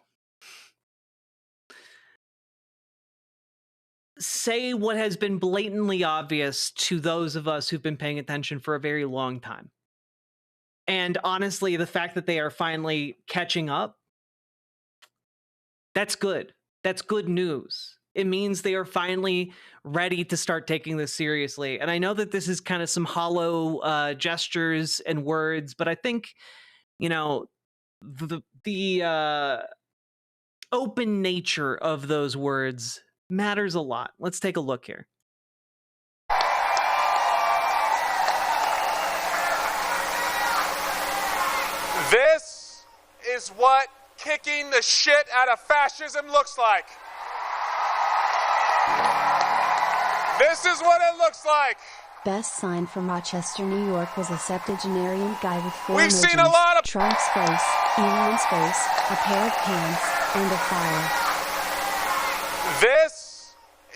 say what has been blatantly obvious to those of us who've been paying attention for a very long time. And honestly, the fact that they are finally catching up, that's good. That's good news. It means they are finally ready to start taking this seriously. And I know that this is kind of some hollow gestures and words, but I think, you know, the open nature of those words matters a lot. Let's take a look here. This is what kicking the shit out of fascism looks like. This is what it looks like. Best sign from Rochester, New York was a septuagenarian guy with four We've emojis: seen a lot of Trump's face, Elon's face, a pair of pants, and a fire. This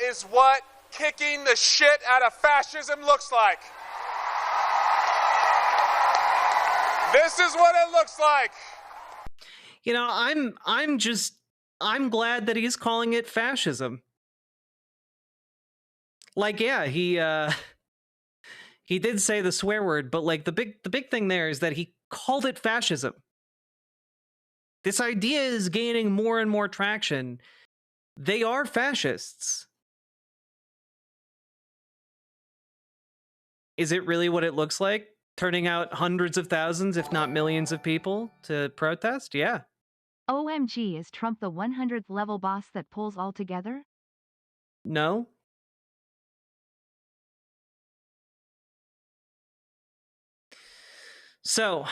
is what kicking the shit out of fascism looks like. This is what it looks like. You know, I'm glad that he's calling it fascism. Like, yeah, he did say the swear word, but like the big thing there is that he called it fascism. This idea is gaining more and more traction. They are fascists. Is it really what it looks like? Turning out hundreds of thousands, if not millions of people to protest? Yeah. OMG, is Trump the 100th level boss that pulls all together? No. So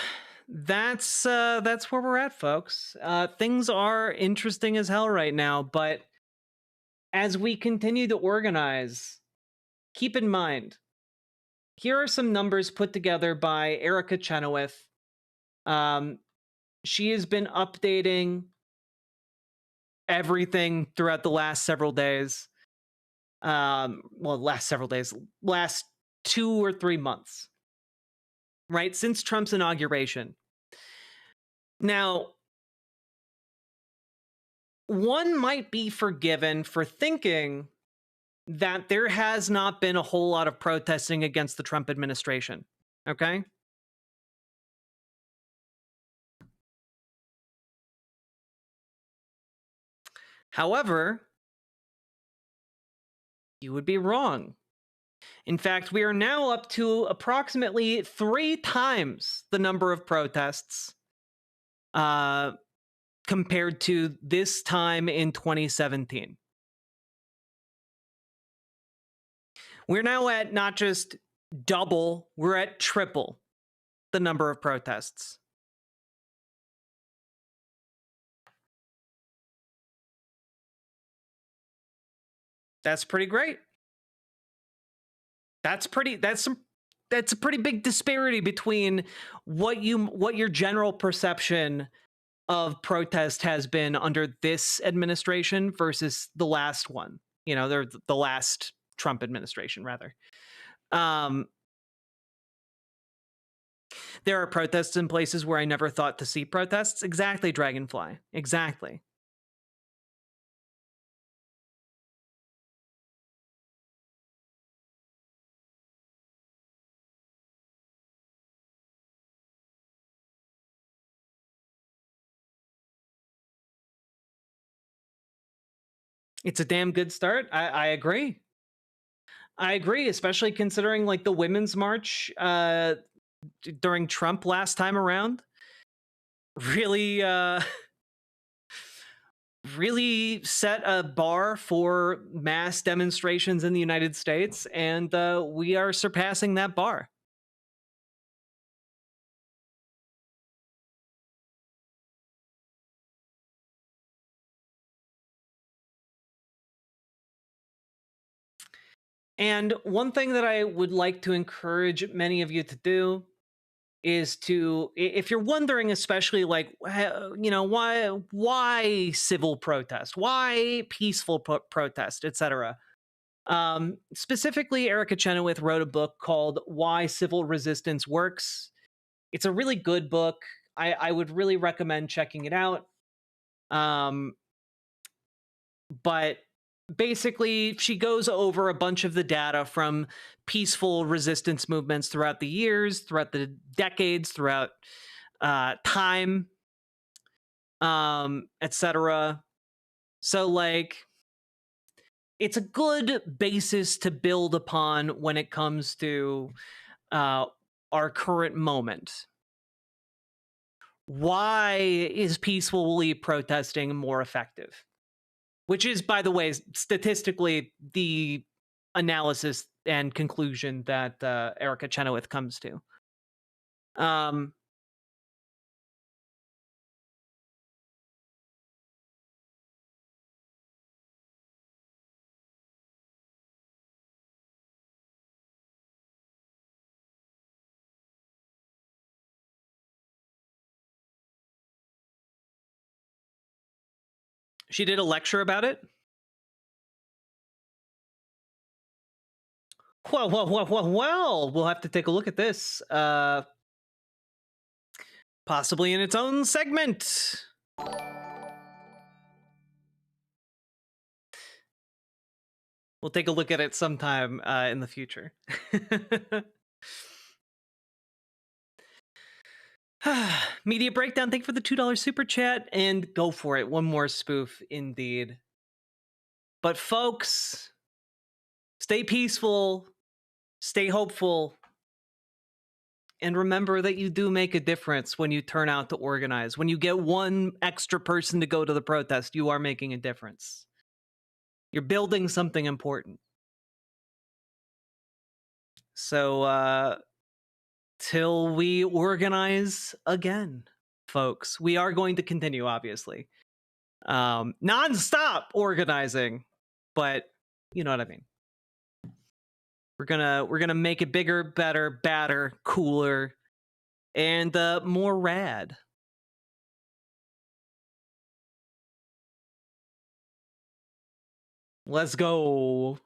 that's where we're at, folks. Things are interesting as hell right now, but as we continue to organize, keep in mind, here are some numbers put together by Erica Chenoweth. She has been updating everything throughout the last several days. Last 2 or 3 months. Right? Since Trump's inauguration. Now, one might be forgiven for thinking that there has not been a whole lot of protesting against the Trump administration. Okay? However, you would be wrong. In fact, we are now up to approximately 3 times the number of protests compared to this time in 2017. We're now at not just double, we're at triple the number of protests. That's pretty great. That's a pretty big disparity between what your general perception of protest has been under this administration versus the last one. You know, the last Trump administration, rather. There are protests in places where I never thought to see protests. Exactly, Dragonfly. Exactly. It's a damn good start. I agree. I agree, especially considering like the Women's March during Trump last time around really really set a bar for mass demonstrations in the United States, and we are surpassing that bar. And one thing that I would like to encourage many of you to do is to, if you're wondering, especially like, why civil protest, why peaceful protest, etc. Specifically, Erica Chenoweth wrote a book called Why Civil Resistance Works. It's a really good book. I would really recommend checking it out. But basically, she goes over a bunch of the data from peaceful resistance movements throughout the years, throughout the decades, throughout time, etc. So, like, it's a good basis to build upon when it comes to our current moment. Why is peacefully protesting more effective? Which is, by the way, statistically the analysis and conclusion that Erica Chenoweth comes to. She did a lecture about it. Well, we'll have to take a look at this. Possibly in its own segment. We'll take a look at it sometime in the future. Media Breakdown, thank you for the $2 super chat, and go for it. One more spoof, indeed. But folks, stay peaceful, stay hopeful, and remember that you do make a difference when you turn out to organize. When you get one extra person to go to the protest, you are making a difference. You're building something important. So, till we organize again, folks, we are going to continue, obviously. Non-stop organizing, but you know what I mean. We're gonna make it bigger, better, badder, cooler, and more rad. Let's go.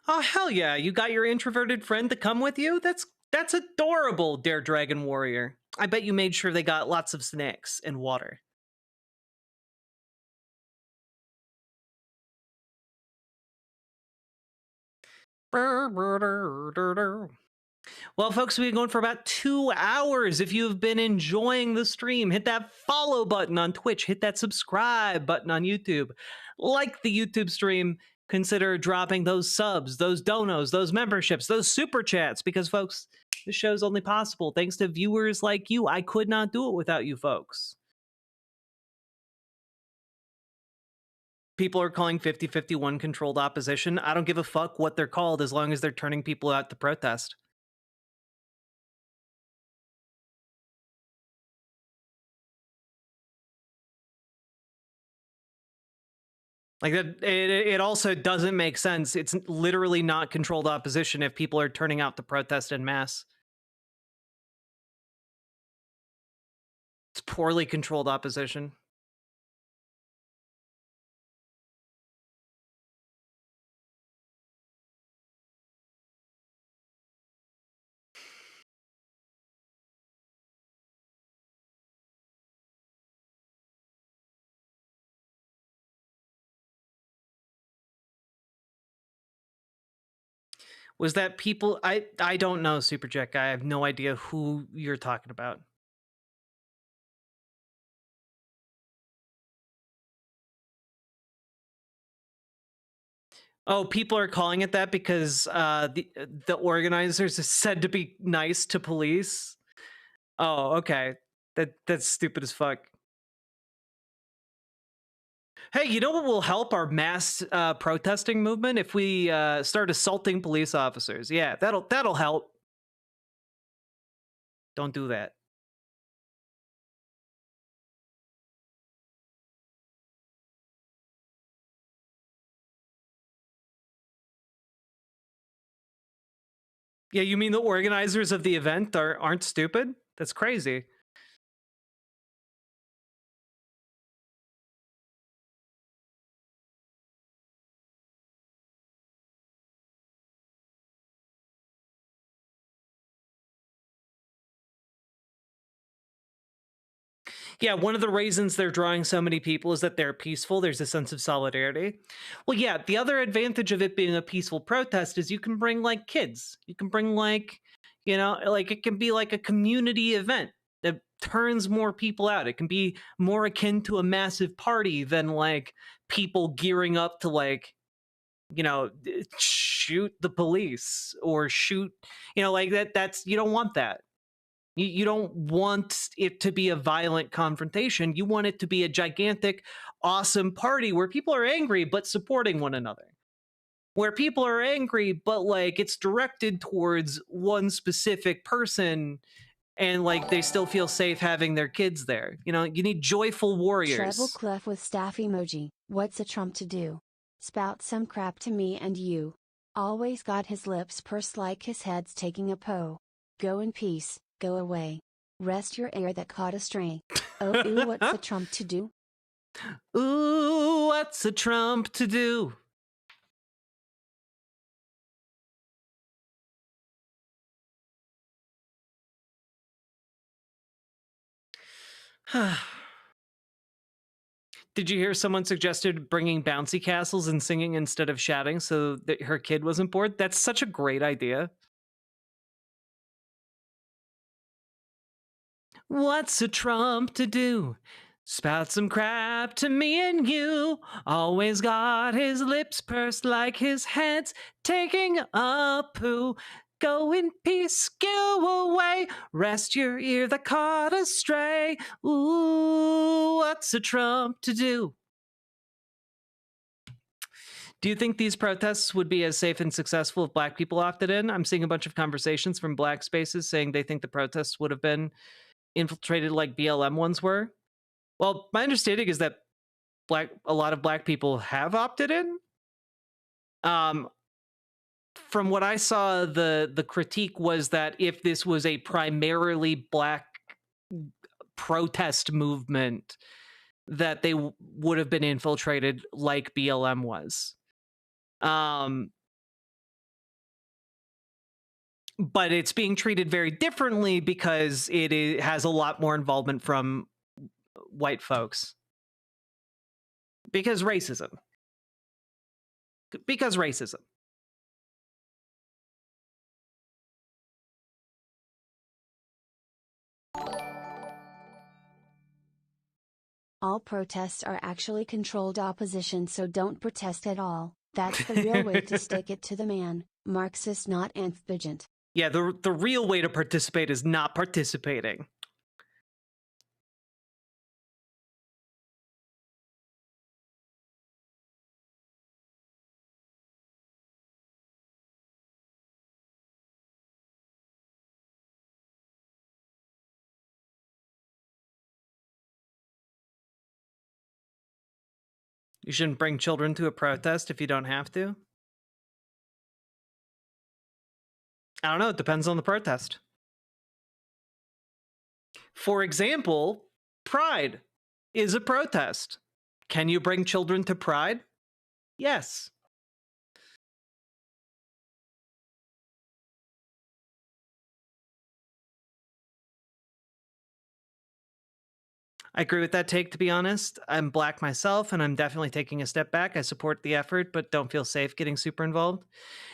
Oh, hell yeah. You got your introverted friend to come with you? That's adorable, Dare Dragon Warrior. I bet you made sure they got lots of snacks and water. Well, folks, we've been going for about 2 hours. If you've been enjoying the stream, hit that follow button on Twitch, hit that subscribe button on YouTube. Like the YouTube stream, consider dropping those subs, those donos, those memberships, those super chats, because, folks, this show's only possible thanks to viewers like you. I could not do it without you folks. People are calling 50-51 controlled opposition. I don't give a fuck what they're called as long as they're turning people out to protest. Like that, it also doesn't make sense. It's literally not controlled opposition if people are turning out to protest en masse. It's poorly controlled opposition. Was that people? I don't know, Superjack. I have no idea who you're talking about. Oh, people are calling it that because the organizers are said to be nice to police. Oh, okay. That's stupid as fuck. Hey, you know what will help our mass protesting movement? If we start assaulting police officers. Yeah, that'll help. Don't do that. Yeah, you mean the organizers of the event aren't stupid? That's crazy. Yeah, one of the reasons they're drawing so many people is that they're peaceful. There's a sense of solidarity. Well, yeah, the other advantage of it being a peaceful protest is you can bring like kids. You can bring like, like it can be like a community event that turns more people out. It can be more akin to a massive party than like people gearing up to like, shoot the police or shoot, like that's, you don't want that. You don't want it to be a violent confrontation. You want it to be a gigantic, awesome party where people are angry but supporting one another. Where people are angry but like it's directed towards one specific person and like they still feel safe having their kids there. You need joyful warriors. Treble clef with staff emoji. What's a Trump to do? Spout some crap to me and you. Always got his lips pursed like his head's taking a po. Go in peace. Go away. Rest your ear that caught a stray. Oh, ooh, what's a Trump to do? Ooh, what's a Trump to do? Did you hear someone suggested bringing bouncy castles and singing instead of shouting so that her kid wasn't bored? That's such a great idea. What's a Trump to do? Spout some crap to me and you. Always got his lips pursed like his head's taking a poo. Go in peace, go away. Rest your ear that caught a stray. Ooh, what's a Trump to do? Do you think these protests would be as safe and successful if Black people opted in? I'm seeing a bunch of conversations from Black spaces saying they think the protests would have been infiltrated like BLM ones were. Well, my understanding is that a lot of Black people have opted in. From what I saw, the critique was that if this was a primarily Black protest movement, that they would have been infiltrated like BLM was. But it's being treated very differently because it has a lot more involvement from white folks. Because racism. All protests are actually controlled opposition, so don't protest at all. That's the real way to stick it to the man. Marxist, not anthropogent. Yeah, the real way to participate is not participating. You shouldn't bring children to a protest if you don't have to? I don't know, it depends on the protest. For example, Pride is a protest. Can you bring children to Pride? Yes. I agree with that take, to be honest. I'm Black myself, and I'm definitely taking a step back. I support the effort, but don't feel safe getting super involved.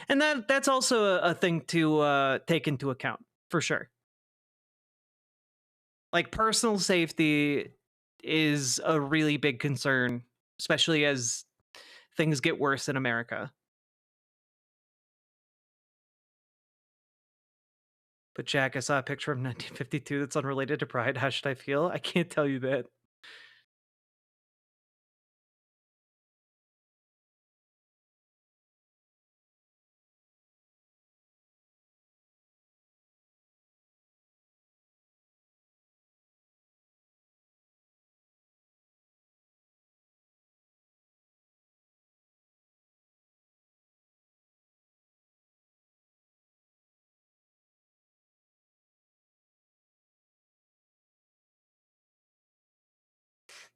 And that's also a thing to take into account, for sure. Like, personal safety is a really big concern, especially as things get worse in America. But Jack, I saw a picture of 1952 that's unrelated to Pride. How should I feel? I can't tell you that.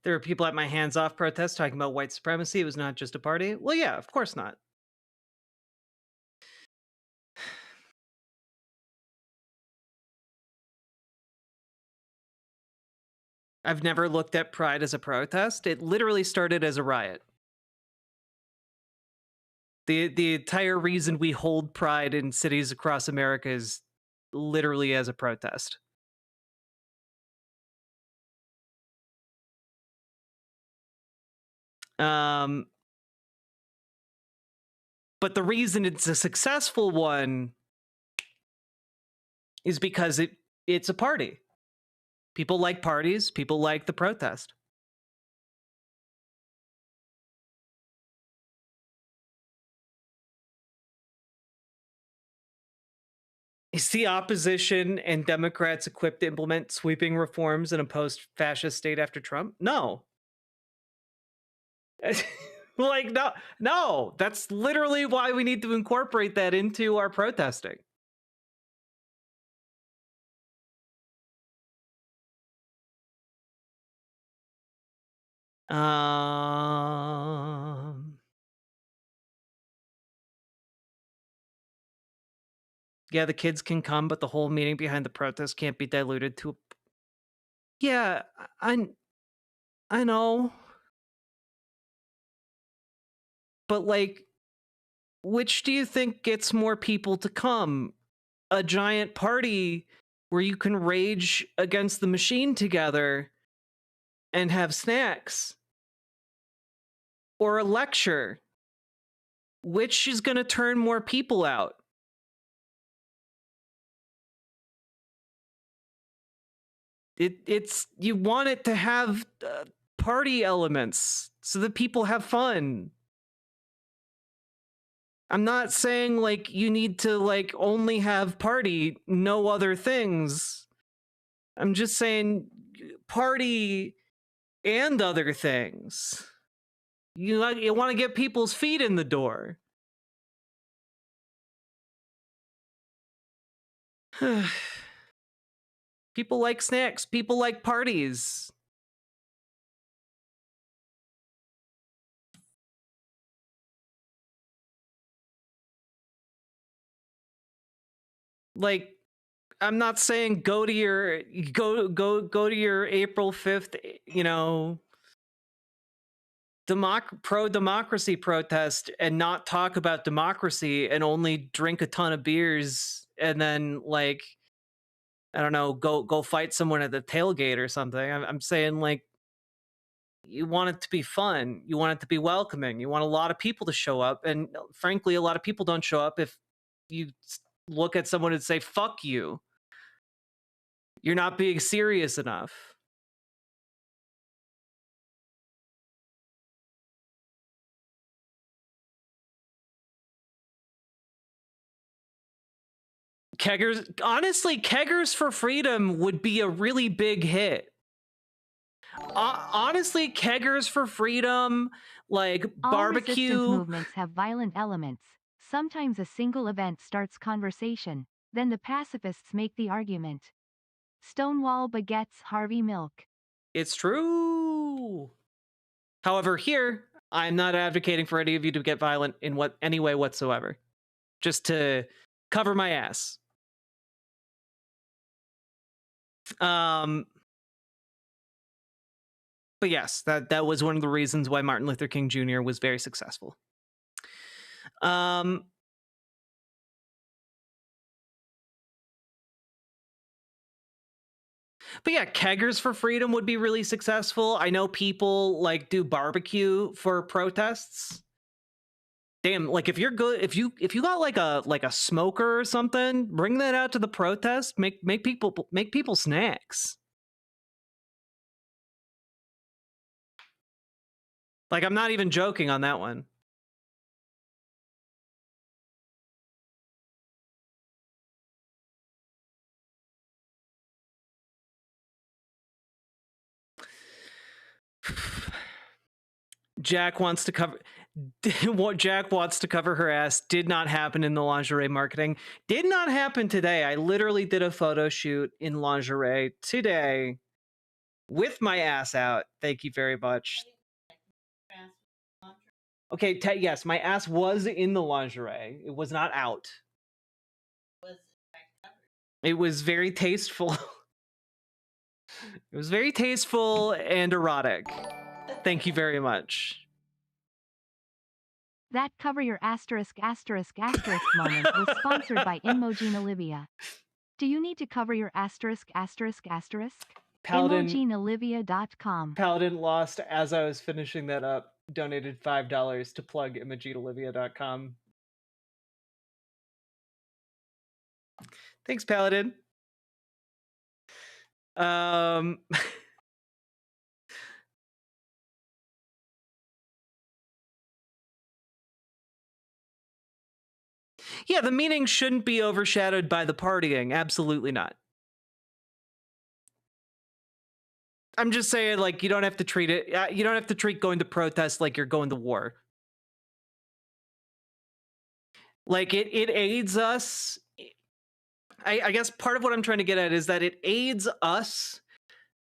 There were people at my Hands Off protest talking about white supremacy. It was not just a party. Well, yeah, of course not. I've never looked at Pride as a protest. It literally started as a riot. The entire reason we hold Pride in cities across America is literally as a protest. But the reason it's a successful one is because it's a party. People like parties. People like the protest. Is the opposition and Democrats equipped to implement sweeping reforms in a post-fascist state after Trump? No. Like, no. That's literally why we need to incorporate that into our protesting. Yeah, the kids can come, but the whole meaning behind the protest can't be diluted to. Yeah, I know. But like, which do you think gets more people to come? A giant party where you can rage against the machine together and have snacks? Or a lecture? Which is going to turn more people out? It's you want it to have party elements so that people have fun. I'm not saying like you need to like only have party, no other things. I'm just saying party and other things. You want to get people's feet in the door. People like snacks. People like parties. Like, I'm not saying go to your April 5th, pro-democracy protest and not talk about democracy and only drink a ton of beers and then like, I don't know, go fight someone at the tailgate or something. I'm saying like, you want it to be fun. You want it to be welcoming. You want a lot of people to show up. And frankly, a lot of people don't show up if you look at someone and say, fuck you. You're not being serious enough. Keggers for Freedom would be a really big hit. Honestly, Keggers for Freedom, like All barbecue. resistance movements have violent elements. Sometimes a single event starts conversation, then the pacifists make the argument. Stonewall baguettes Harvey Milk. It's true. However, here, I'm not advocating for any of you to get violent in any way whatsoever. Just to cover my ass. But yes, that was one of the reasons why Martin Luther King Jr. was very successful. But yeah, Keggers for Freedom would be really successful. I know people like do barbecue for protests. Damn, like if you're good, if you got like a smoker or something, bring that out to the protest. Make people snacks. Like, I'm not even joking on that one. Jack wants to cover her ass. Did not happen in the lingerie marketing. Did not happen today. I literally did a photo shoot in lingerie today. With my ass out. Thank you very much. Okay, yes, my ass was in the lingerie. It was not out. It was very tasteful. It was very tasteful and erotic. Thank you very much. That cover your asterisk moment was sponsored by Imogen Olivia. Do you need to cover your asterisk? Paladin, ImogenOlivia.com. Paladin lost as I was finishing that up. Donated $5 to plug ImogenOlivia.com. Thanks, Paladin. Yeah, the meaning shouldn't be overshadowed by the partying. Absolutely not. I'm just saying, like, you don't have to treat it. You don't have to treat going to protest like you're going to war. Like, it aids us. I guess part of what I'm trying to get at is that it aids us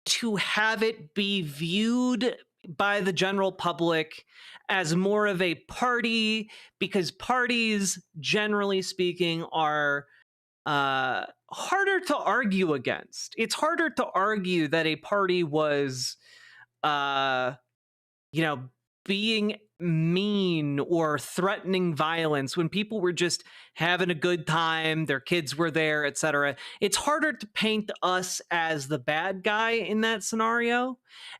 to have it be viewed by the general public as more of a party, because parties, generally speaking, are harder to argue against. It's harder to argue that a party was, being mean or threatening violence when people were just having a good time, their kids were there, etc. It's harder to paint us as the bad guy in that scenario.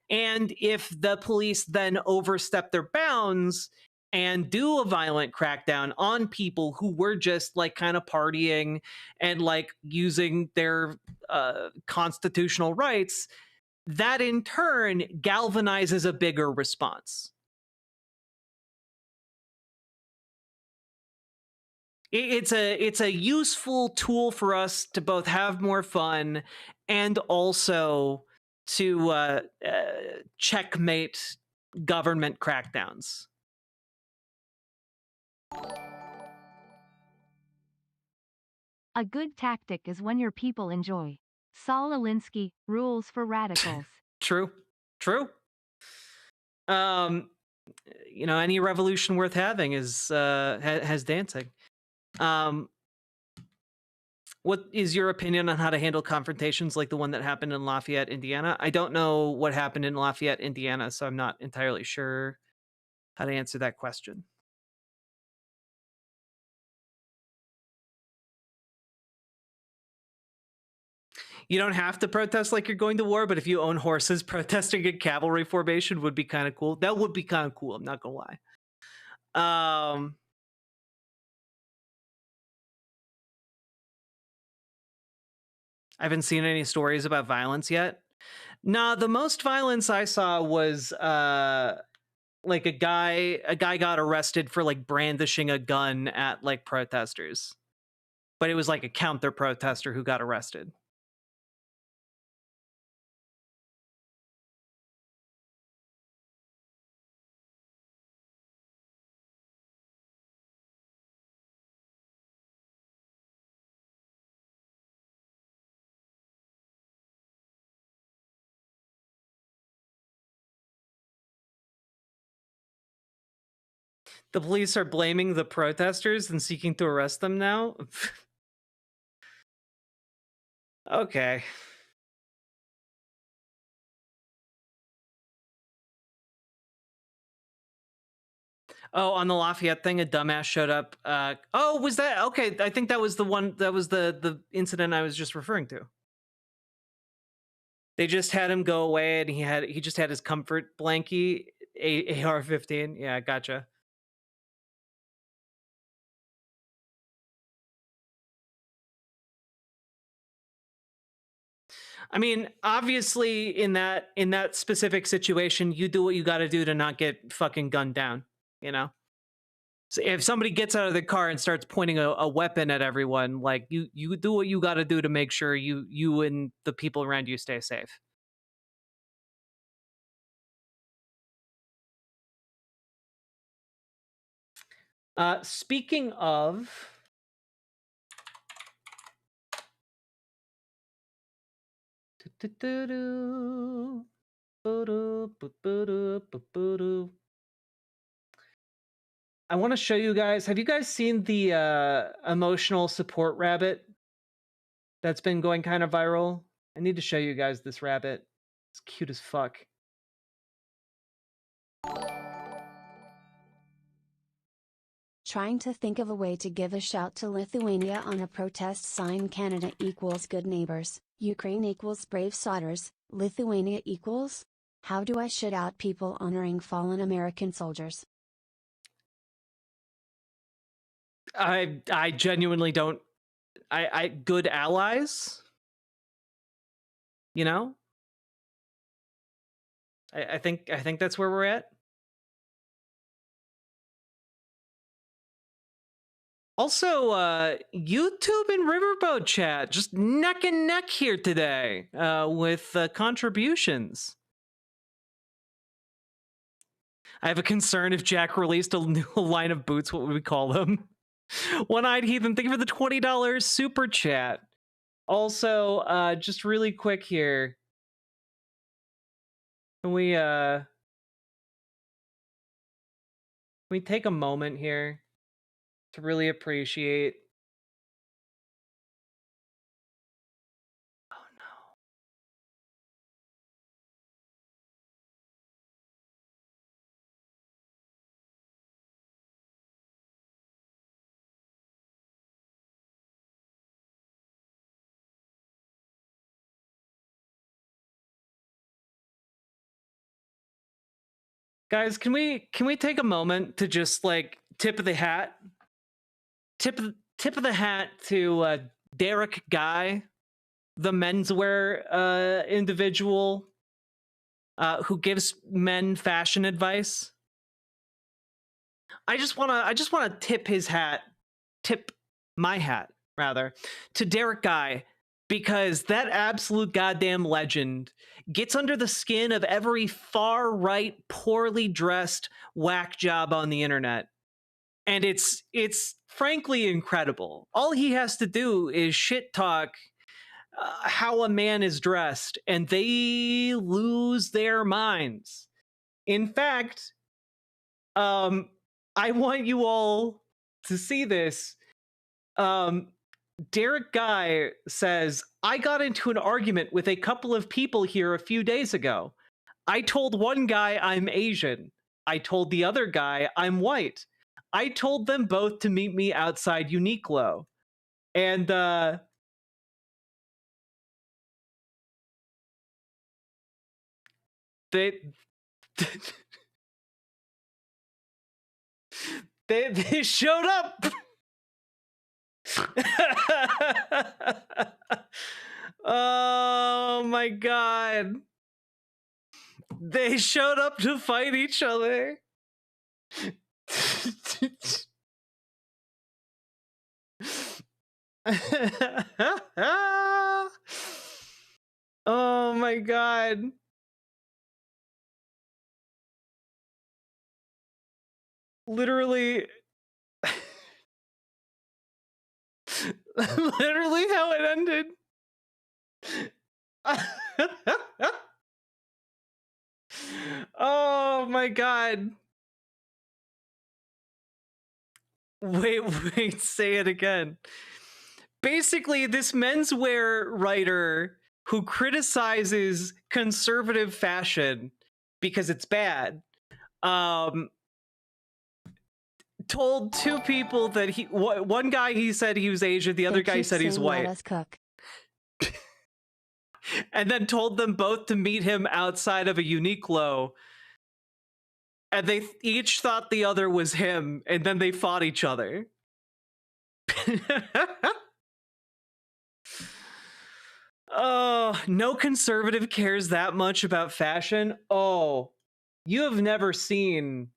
And if the police then overstep their bounds and do a violent crackdown on people who were just like kind of partying and like using their constitutional rights, that in turn galvanizes a bigger response. It's a useful tool for us to both have more fun and also to checkmate government crackdowns. A good tactic is when your people enjoy. Saul Alinsky, Rules for Radicals. True. Any revolution worth having is has dancing. What is your opinion on how to handle confrontations like the one that happened in Lafayette, Indiana? I don't know what happened in Lafayette, Indiana, so I'm not entirely sure how to answer that question. You don't have to protest like you're going to war, but if you own horses, protesting a cavalry formation would be kind of cool. That would be kind of cool, I'm not gonna lie. I haven't seen any stories about violence yet. Nah, the most violence I saw was like a guy got arrested for like brandishing a gun at like protesters. But it was like a counter protester who got arrested. The police are blaming the protesters and seeking to arrest them now? Okay. Oh, on the Lafayette thing, a dumbass showed up. Oh, was that? Okay, I think that was the one, that was the incident I was just referring to. They just had him go away and he just had his comfort blankie, AR-15. Yeah, gotcha. I mean, obviously in that specific situation, you do what you got to do to not get fucking gunned down, you know? So if somebody gets out of the car and starts pointing a weapon at everyone, like you do what you got to do to make sure you and the people around you stay safe. Speaking of, I want to show you guys. Have you guys seen the emotional support rabbit that's been going kind of viral? I need to show you guys this rabbit. It's cute as fuck. Trying to think of a way to give a shout to Lithuania on a protest sign. Canada equals good neighbors, Ukraine equals brave soldiers, Lithuania equals? How do I shout out people honoring fallen American soldiers? I genuinely don't. I good allies. You know? I think that's where we're at. Also, YouTube and Riverboat chat just neck and neck here today with contributions. I have a concern if Jack released a new line of boots, what would we call them? One-Eyed Heathen, thank you for the $20 super chat. Also, just really quick here. Can we take a moment here to really appreciate? Oh no. Guys, can we take a moment to just like tip of the hat to Derek Guy, the menswear individual who gives men fashion advice. I just want to tip my hat rather to Derek Guy, because that absolute goddamn legend gets under the skin of every far-right, poorly dressed whack job on the internet. And it's frankly incredible. All he has to do is shit talk how a man is dressed, and they lose their minds. In fact, I want you all to see this. Derek Guy says, I got into an argument with a couple of people here a few days ago. I told one guy I'm Asian. I told the other guy I'm white. I told them both to meet me outside Uniqlo. And they they showed up. Oh my god. They showed up to fight each other. Oh my god. Literally literally how it ended. Oh my god. Wait, say it again. Basically, this menswear writer who criticizes conservative fashion because it's bad, told two people that one guy he said he was Asian, the other guy said he's white. Let us cook. And then told them both to meet him outside of a Uniqlo. And they each thought the other was him, and then they fought each other. Oh, no conservative cares that much about fashion. Oh, you've never seen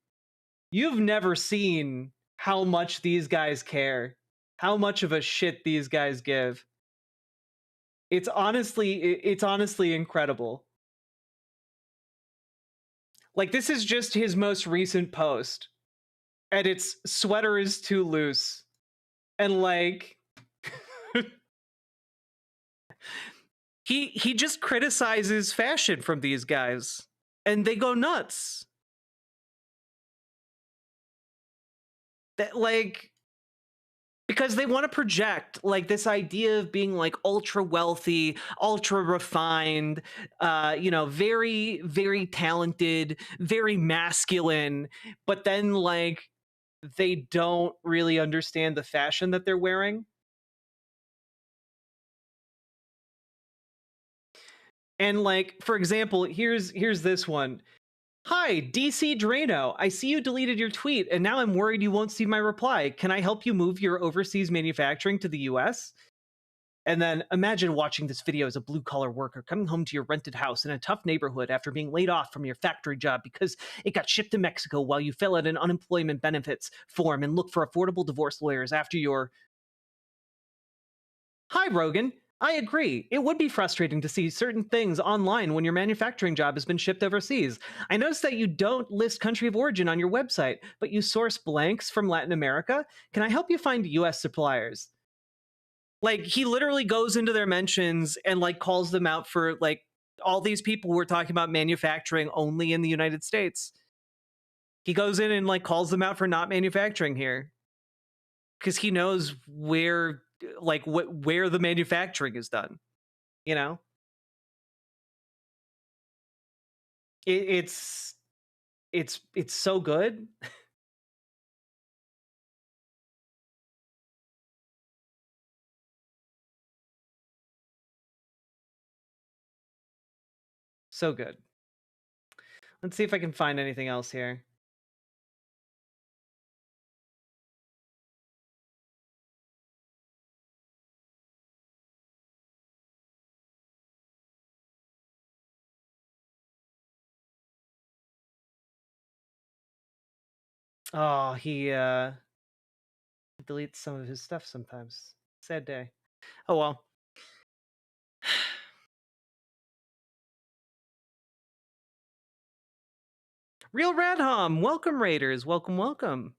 how much these guys care, how much of a shit these guys give. It's honestly incredible. Like, this is just his most recent post, and it's sweater is too loose. And like He just criticizes fashion from these guys, and they go nuts. That, like, because they want to project like this idea of being like ultra wealthy, ultra refined, very, very talented, very masculine, but then like they don't really understand the fashion that they're wearing. And like, for example, here's this one. Hi, DC Drano. I see you deleted your tweet, and now I'm worried you won't see my reply. Can I help you move your overseas manufacturing to the US? And then imagine watching this video as a blue-collar worker coming home to your rented house in a tough neighborhood after being laid off from your factory job because it got shipped to Mexico while you fill out an unemployment benefits form and look for affordable divorce lawyers after your... Hi, Rogan. I agree. It would be frustrating to see certain things online when your manufacturing job has been shipped overseas. I noticed that you don't list country of origin on your website, but you source blanks from Latin America. Can I help you find US suppliers? Like, he literally goes into their mentions and like calls them out for like all these people who are talking about manufacturing only in the United States. He goes in and like calls them out for not manufacturing here because he knows where where the manufacturing is done, you know. It's so good. So good. Let's see if I can find anything else here. Oh, he deletes some of his stuff sometimes. Sad day. Oh well. Real Radhom, welcome Raiders, welcome, welcome.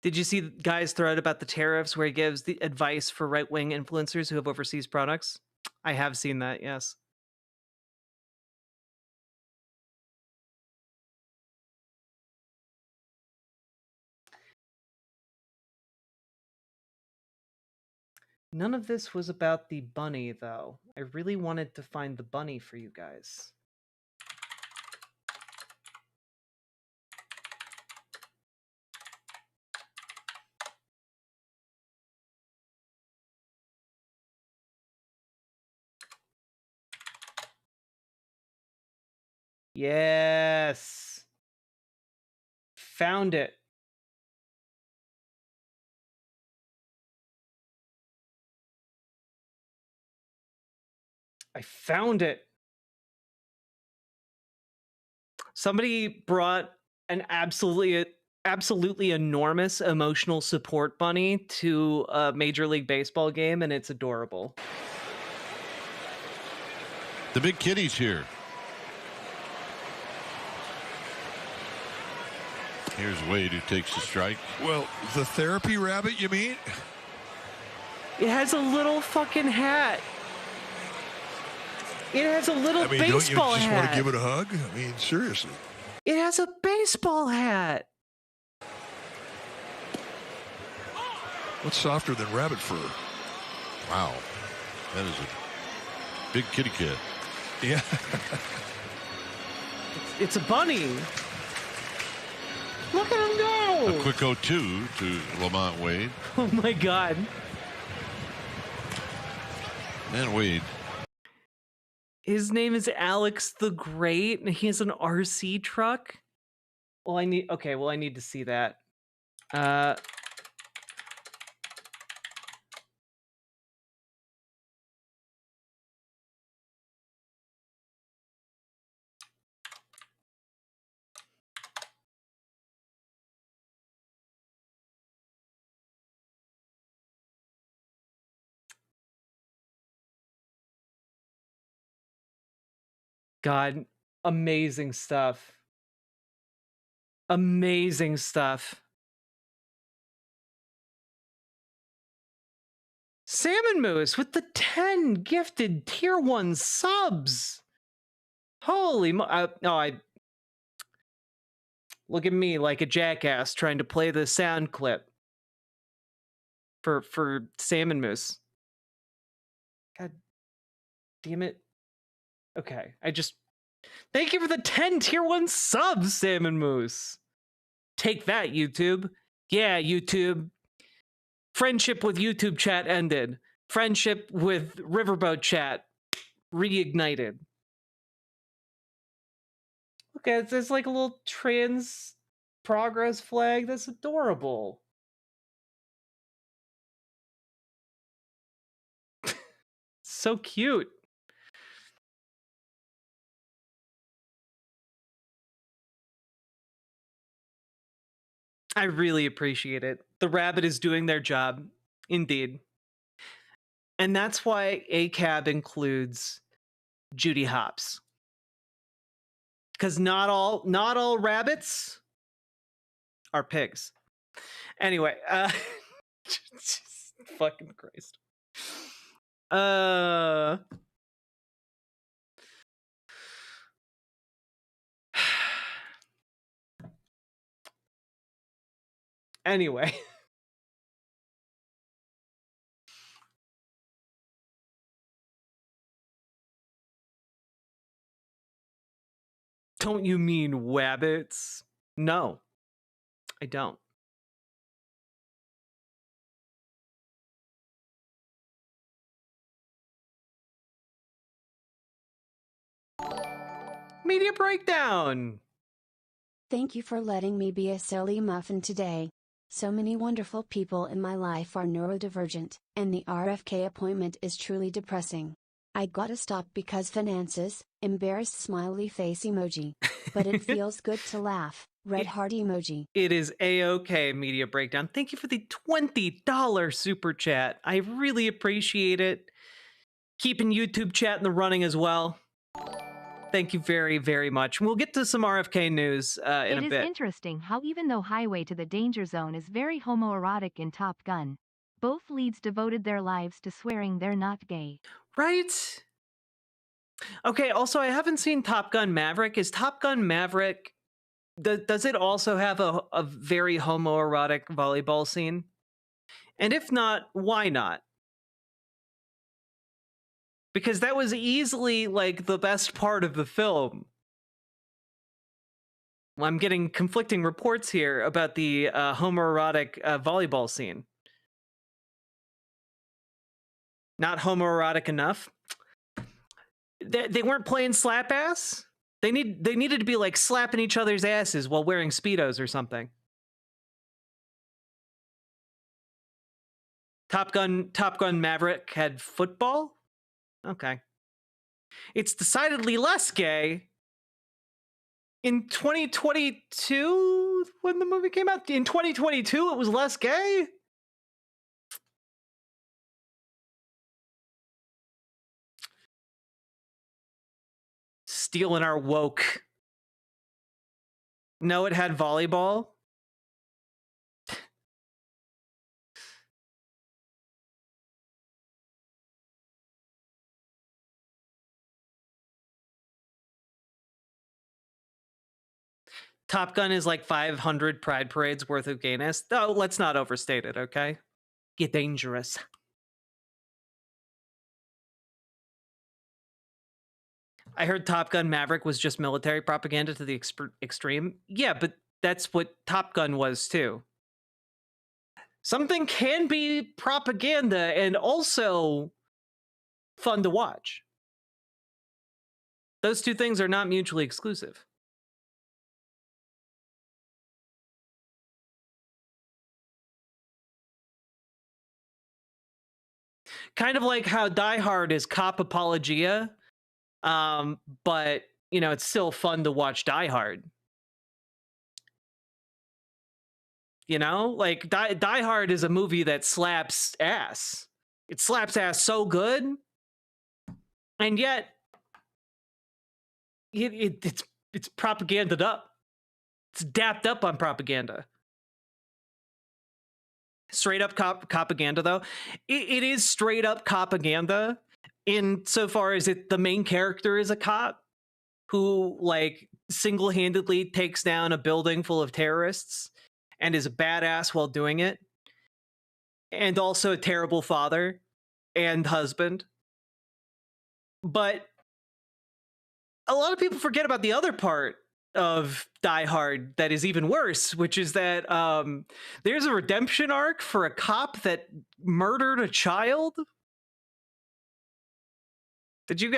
Did you see Guy's thread about the tariffs where he gives the advice for right-wing influencers who have overseas products? I have seen that, yes. None of this was about the bunny, though. I really wanted to find the bunny for you guys. Yes. Found it. I found it. Somebody brought an absolutely enormous emotional support bunny to a Major League Baseball game, and it's adorable. The big kitty's here. Here's Wade, who takes the strike. Well, the therapy rabbit, you mean? It has a little fucking hat. It has a little baseball hat. Don't you just want to give it a hug? I mean, seriously. It has a baseball hat. What's softer than rabbit fur? Wow. That is a big kitty cat. Yeah. It's a bunny. Look at him go. A quick 0-2 to Lamont Wade. Oh my God. And Wade. His name is Alex the Great, and he has an RC truck. Well, I need to see that. God, amazing stuff. Amazing stuff. Salmon Moose with the 10 gifted tier 1 subs. Holy look at me like a jackass trying to play the sound clip for Salmon Moose. God damn it. Okay, thank you for the 10 tier 1 subs, Salmon Moose. Take that, YouTube. Yeah, YouTube. Friendship with YouTube chat ended. Friendship with Riverboat chat reignited. Okay, there's like a little trans progress flag. That's adorable. So cute. I really appreciate it. The rabbit is doing their job, indeed. And that's why ACAB includes Judy Hopps. Because not all rabbits are pigs. Anyway, fucking Christ. Anyway. Don't you mean wabbits? No, I don't. Media breakdown. Thank you for letting me be a silly muffin today. So many wonderful people in my life are neurodivergent, and the RFK appointment is truly depressing. I gotta stop because finances, embarrassed smiley face emoji. But it feels good to laugh, red heart emoji. It is A-OK, Media Breakdown. Thank you for the $20 super chat. I really appreciate it. Keeping YouTube chat in the running as well. Thank you very, very much. We'll get to some RFK news in a bit. It is interesting how even though Highway to the Danger Zone is very homoerotic in Top Gun, both leads devoted their lives to swearing they're not gay. Right? Okay, also, I haven't seen Top Gun Maverick. Is Top Gun Maverick... Does it also have a very homoerotic volleyball scene? And if not, why not? Because that was easily, like, the best part of the film. Well, I'm getting conflicting reports here about the homoerotic volleyball scene. Not homoerotic enough? They weren't playing slap ass? They needed to be, like, slapping each other's asses while wearing Speedos or something. Top Gun Maverick had football? Okay. It's decidedly less gay. In 2022, when the movie came out? In 2022, it was less gay? Stealing our woke. No, it had volleyball. Top Gun is like 500 Pride Parades worth of gayness. Oh, let's not overstate it, okay? Get dangerous. I heard Top Gun Maverick was just military propaganda to the extreme. Yeah, but that's what Top Gun was too. Something can be propaganda and also fun to watch. Those two things are not mutually exclusive. Kind of like how Die Hard is cop apologia, but, you know, it's still fun to watch Die Hard. You know, like Die Hard is a movie that slaps ass. It slaps ass so good, and yet it's propagandaed up. It's dapped up on propaganda. straight up propaganda, though. It is straight up propaganda insofar as the main character is a cop who like single-handedly takes down a building full of terrorists and is a badass while doing it, and also a terrible father and husband. But a lot of people forget about the other part of Die Hard that is even worse, which is that there's a redemption arc for a cop that murdered a child. Did you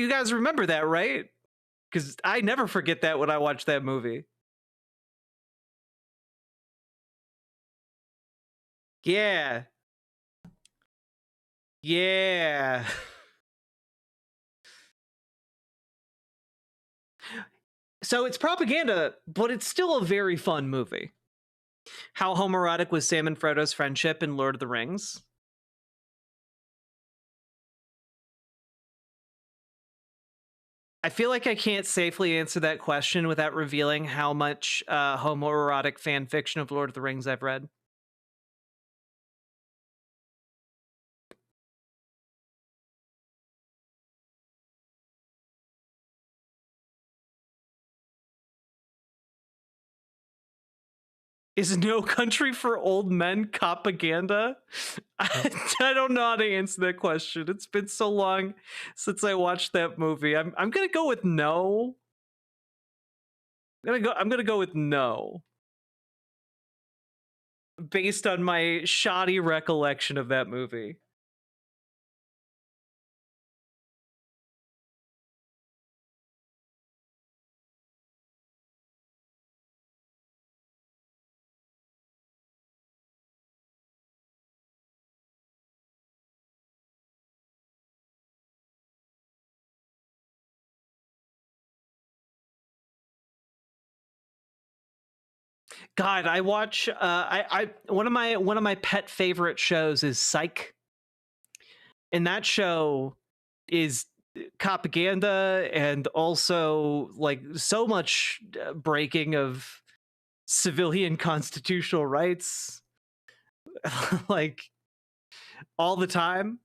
guys remember that, right? Because I never forget that when I watch that movie. Yeah. Yeah. So it's propaganda, but it's still a very fun movie. How homoerotic was Sam and Frodo's friendship in Lord of the Rings? I feel like I can't safely answer that question without revealing how much homoerotic fan fiction of Lord of the Rings I've read. Is No Country for Old Men propaganda? I don't know how to answer that question. It's been so long since I watched that movie. I'm gonna go with no. I'm gonna go with no. Based on my shoddy recollection of that movie. God, I watch one of my pet favorite shows is Psych. And that show is propaganda and also like so much breaking of civilian constitutional rights like all the time.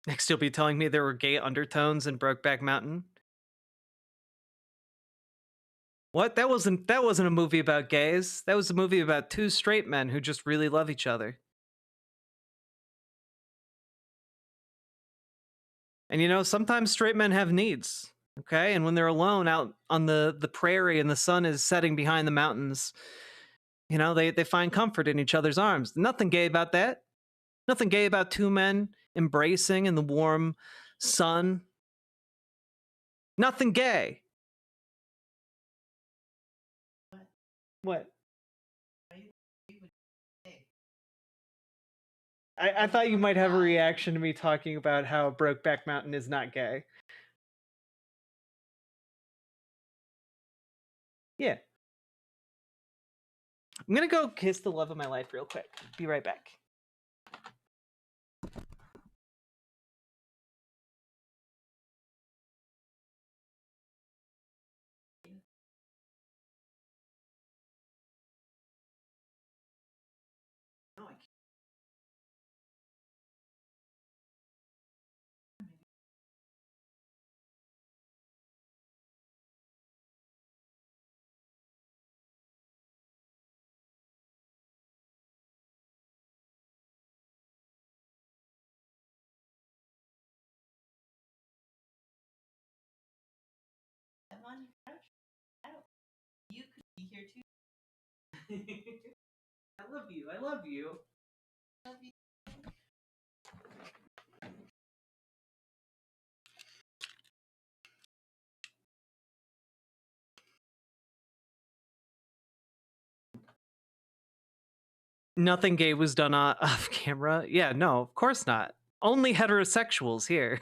Next you'll be telling me there were gay undertones in Brokeback Mountain. What? That wasn't a movie about gays. That was a movie about two straight men who just really love each other. And you know, sometimes straight men have needs, okay? And when they're alone out on the prairie and the sun is setting behind the mountains, you know, they find comfort in each other's arms. Nothing gay about that. Nothing gay about two men embracing in the warm sun. Nothing gay. What? I thought you might have a reaction to me talking about how Brokeback Mountain is not gay. Yeah. I'm gonna go kiss the love of my life real quick. Be right back. I'm on your couch. You could be here too. I love you. I love you. Love you. Nothing gay was done off camera. Yeah, no, of course not. Only heterosexuals here.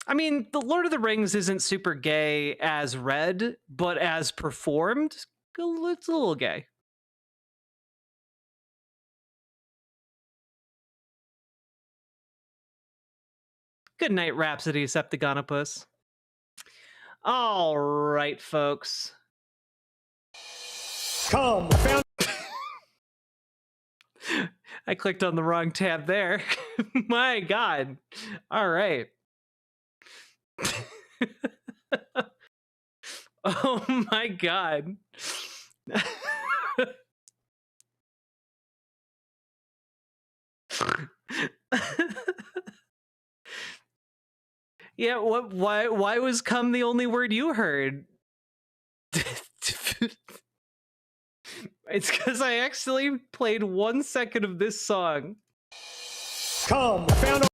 I mean, The Lord of the Rings isn't super gay as read, but as performed, it's a little gay. Good night, Rhapsody Septigonopus. All right, folks. Come, found. I clicked on the wrong tab there. My God. All right. Oh my God. Yeah, why was "come" the only word you heard? It's because I accidentally played 1 second of this song. Come, found.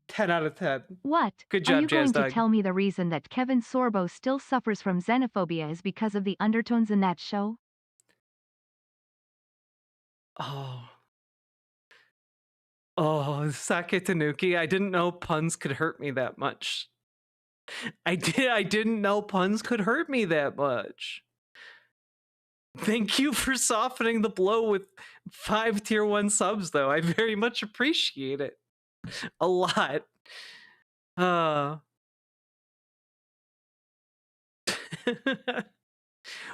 10 out of 10. What? Good job, Are you going Jazz to Dog. tell me the reason that Kevin Sorbo still suffers from xenophobia is because of the undertones in that show? Oh, Sake Tanuki, I didn't know puns could hurt me that much. I didn't know puns could hurt me that much. Thank you for softening the blow with 5 tier 1 subs, though. I very much appreciate it. A lot.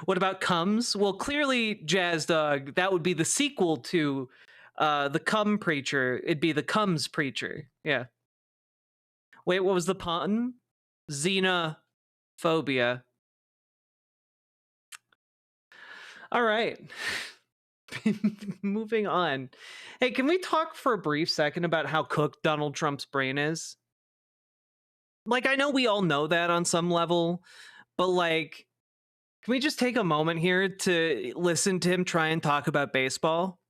What about Comes? Well, clearly, Jazz Dog, that would be the sequel to the Cum Preacher. It'd be the Comes Preacher. Yeah. Wait, what was the pun? Xenophobia. All right. Moving on. Hey, can we talk for a brief second about how cooked Donald Trump's brain is? Like, I know we all know that on some level, but like, can we just take a moment here to listen to him try and talk about baseball?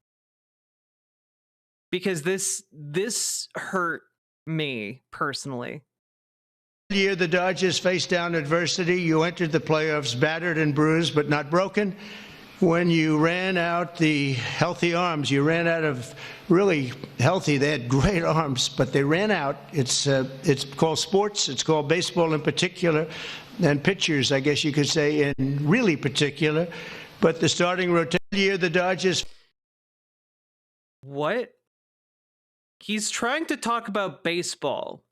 Because this hurt me personally. Year the Dodgers faced down adversity. You entered the playoffs battered and bruised, but not broken. When you ran out the healthy arms, you ran out of really healthy. They had great arms, but they ran out. It's called sports. It's called baseball in particular, and pitchers, I guess you could say, in really particular. But the starting rotation year, the Dodgers. What? He's trying to talk about baseball.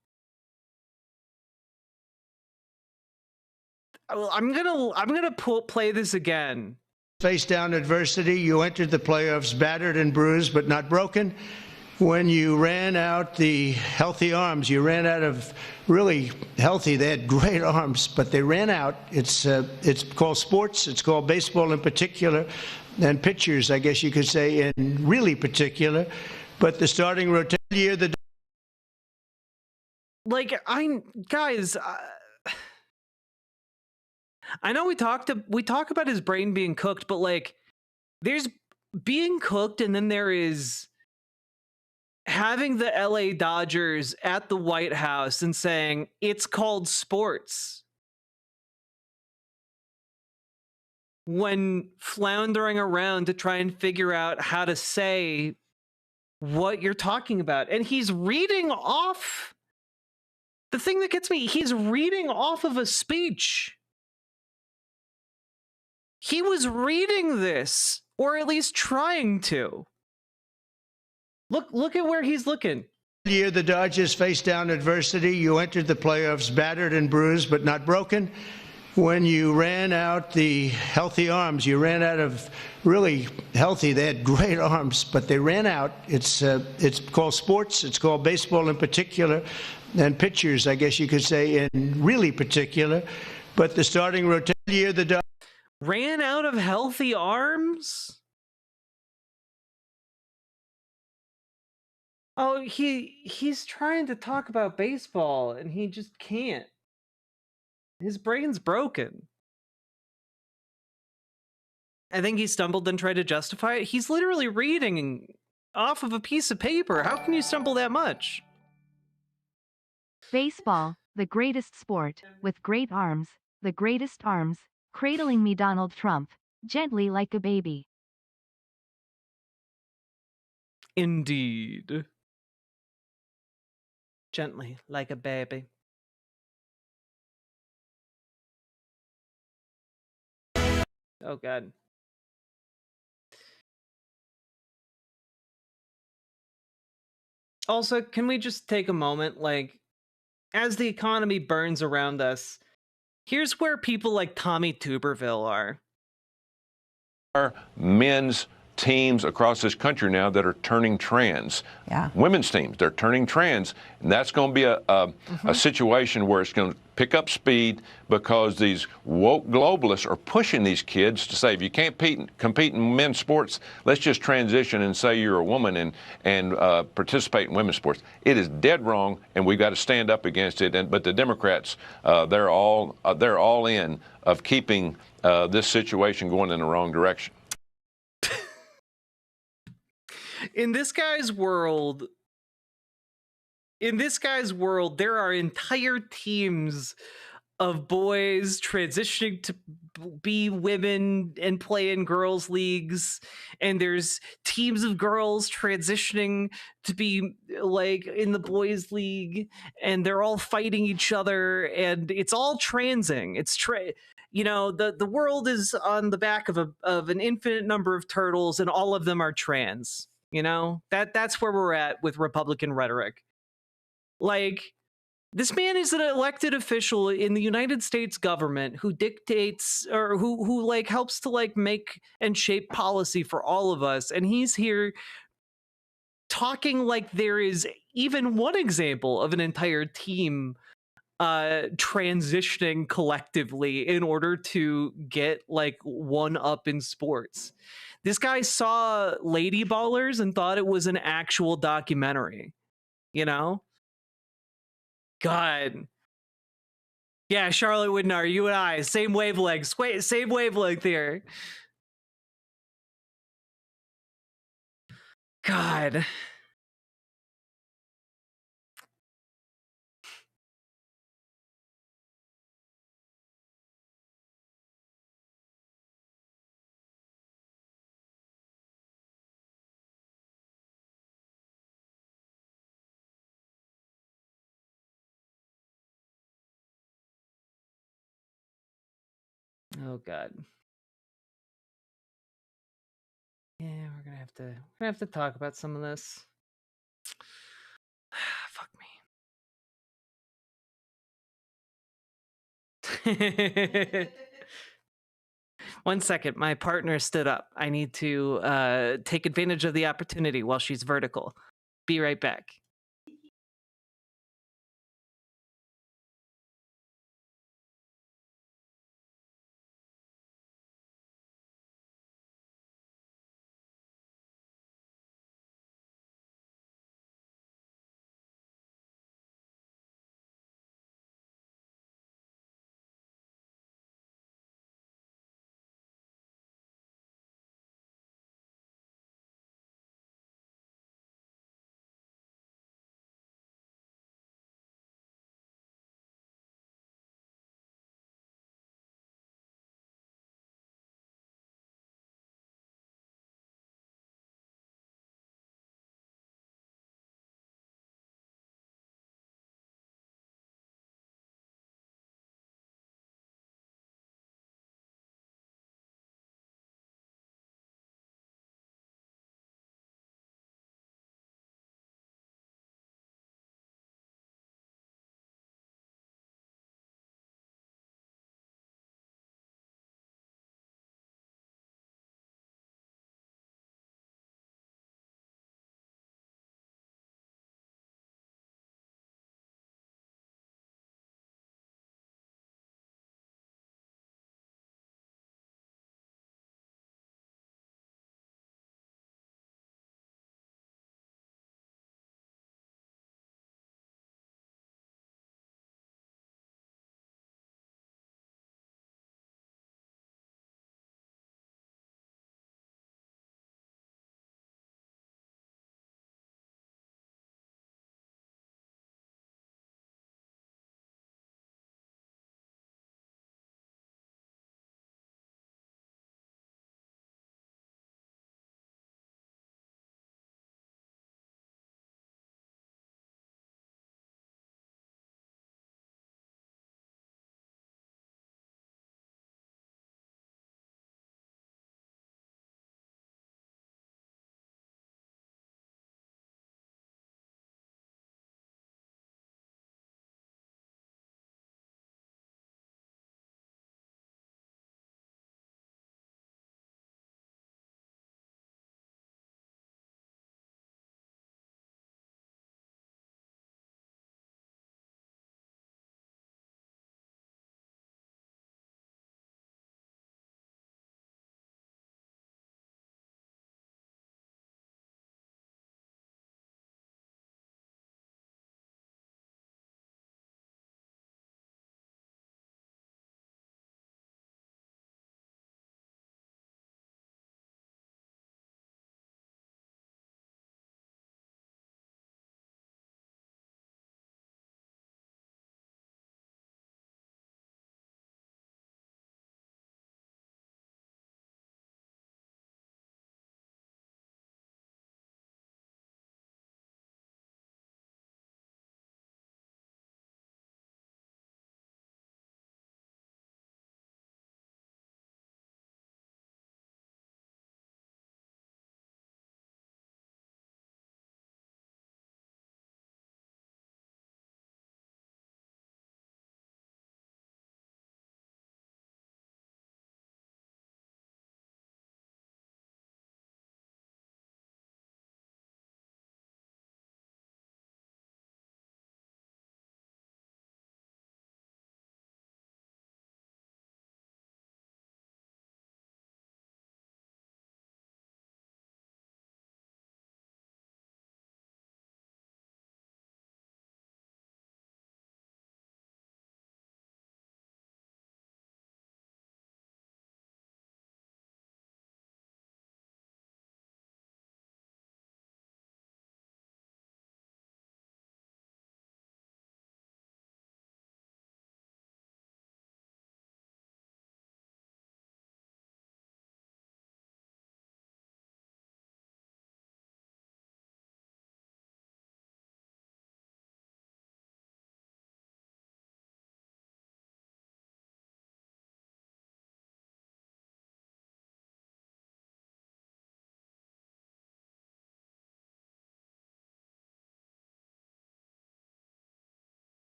I'm gonna play this again. Face down adversity. You entered the playoffs battered and bruised, but not broken. When you ran out the healthy arms, you ran out of really healthy. They had great arms, but they ran out. It's called sports. It's called baseball in particular, and pitchers, I guess you could say, in really particular. But the starting rotation year, the guys. I know we talk about his brain being cooked, but like, there's being cooked, and then there is having the LA Dodgers at the White House and saying it's called sports when floundering around to try and figure out how to say what you're talking about. And he's reading off. The thing that gets me, he's reading off of a speech. He was reading this, or at least trying to. Look at where he's looking. year the Dodgers faced down adversity. You entered the playoffs battered and bruised, but not broken. When you ran out the healthy arms, you ran out of really healthy. They had great arms, but they ran out. It's called sports. It's called baseball in particular, and pitchers, I guess you could say, in really particular. But the starting rotation year, the Dodgers ran out of healthy arms. Oh, he's trying to talk about baseball and he just can't. His brain's broken. I think he stumbled and tried to justify it. He's literally reading off of a piece of paper. How can you stumble that much? Baseball, the greatest sport, with great arms, the greatest arms, cradling me Donald Trump, gently like a baby. Indeed. Gently like a baby. Oh, God. Also, can we just take a moment, like, as the economy burns around us, here's where people like Tommy Tuberville are. Men's teams across this country now that are turning trans. Yeah. Women's teams, they're turning trans. And that's going to be a situation where it's going to pick up speed because these woke globalists are pushing these kids to say, if you can't compete in men's sports, let's just transition and say you're a woman and participate in women's sports. It is dead wrong, and we've got to stand up against it. But the Democrats, they're all in of keeping this situation going in the wrong direction. In this guy's world, there are entire teams of boys transitioning to be women and play in girls' leagues, and there's teams of girls transitioning to be like in the boys' league, and they're all fighting each other, and it's all transing. It's the world is on the back of an infinite number of turtles, and all of them are trans. That's where we're at with Republican rhetoric. Like, this man is an elected official in the United States government who dictates or who like helps to like make and shape policy for all of us, and he's here talking like there is even one example of an entire team transitioning collectively in order to get like one up in sports. This guy saw Lady Ballers and thought it was an actual documentary, God. Yeah, Charlotte Widnar, you and I, same wavelength. Wait, same wavelength here. God. Oh God. Yeah, we're gonna have to talk about some of this. Fuck me. 1 second, my partner stood up. I need to take advantage of the opportunity while she's vertical. Be right back.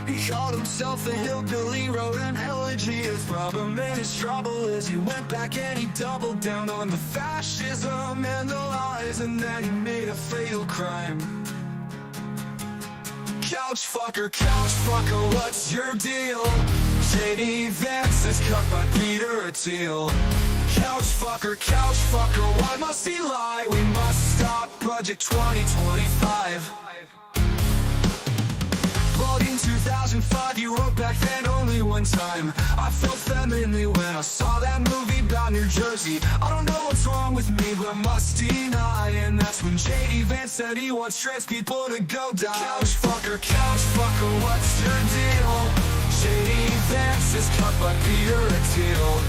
He called himself a hillbilly, wrote an elegy of problem and his trouble as he went back and he doubled down on the fascism and the lies, and then he made a fatal crime. Couch fucker, what's your deal? JD Vance is cut by Peter Attil. Couch fucker, why must he lie? We must stop Project 2025. But in 2005 you wrote back then only one time. I felt femininely when I saw that movie about New Jersey. I don't know what's wrong with me, but I must deny. And that's when J.D. Vance said he wants trans people to go down. Couch fucker, what's your deal? J.D. Vance is cut by Peter Attil.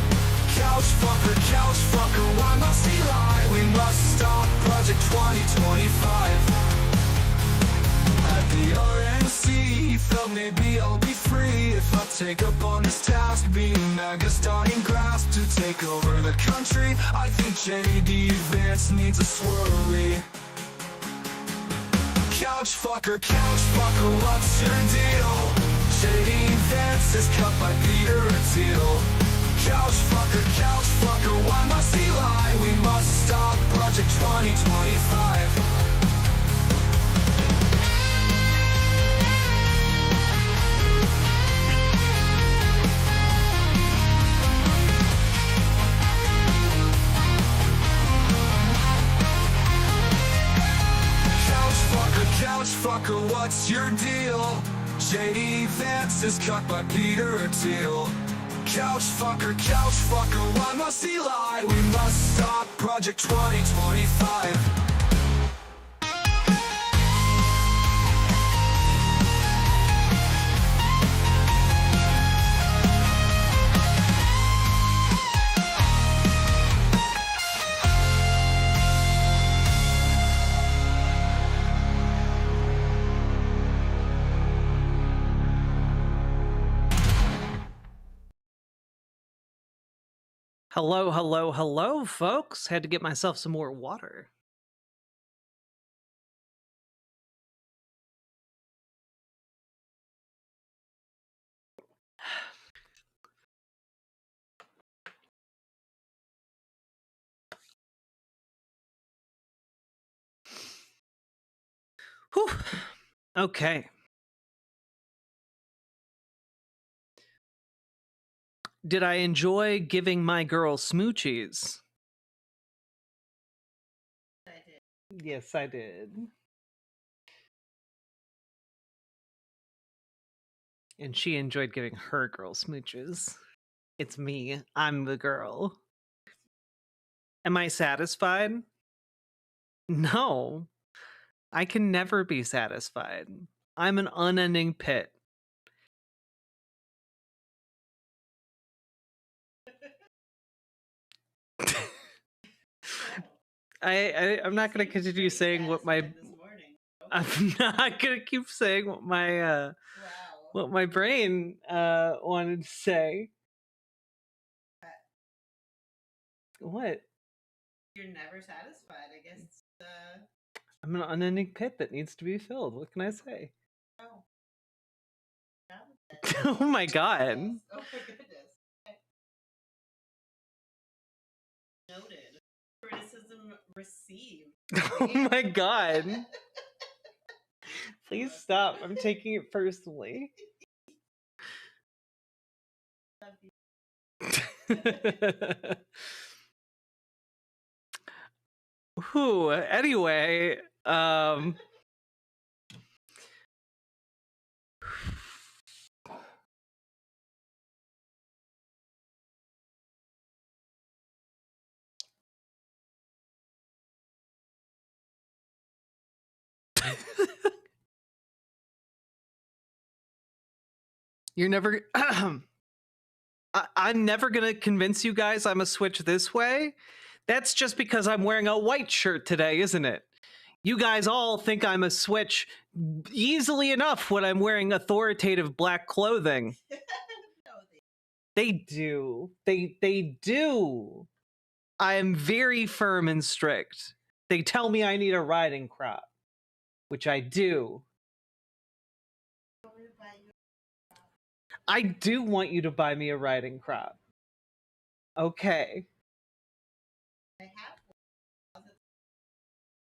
Couch fucker, why must he lie? We must stop Project 2025. At the RNC, he felt maybe I'll be free if I take up on this task, being MAGA starting grass to take over the country. I think J.D. Vance needs a swirly. Couch fucker, what's your deal? J.D. Vance is cut by Peter Attil. Couch fucker, why must he lie? We must stop Project 2025. Couch fucker, what's your deal? J.D. Vance is cut by Peter Attil. Couch fucker, why must he lie? We must stop Project 2025. Hello, folks. Had to get myself some more water. Whew. Okay. Did I enjoy giving my girl smoochies? I did. Yes, I did. And she enjoyed giving her girl smooches. It's me. I'm the girl. Am I satisfied? No. I can never be satisfied. I'm an unending pit. I'm not gonna continue saying what my I'm not gonna keep saying what my brain wanted to say. What? You're never satisfied, I guess. I'm an unending pit that needs to be filled. What can I say? Oh. Oh my god. Oh my goodness. Noted. Criticism received. Oh my god. Please stop. I'm taking it personally. Whew. Anyway, you're never I'm never gonna convince you guys I'm a switch this way. That's just because I'm wearing a white shirt today, isn't it? You guys all think I'm a switch easily enough when I'm wearing authoritative black clothing. They do. They do. I am very firm and strict. They tell me I need a riding crop, which I do. I do want you to buy me a riding crop. Okay. I have one.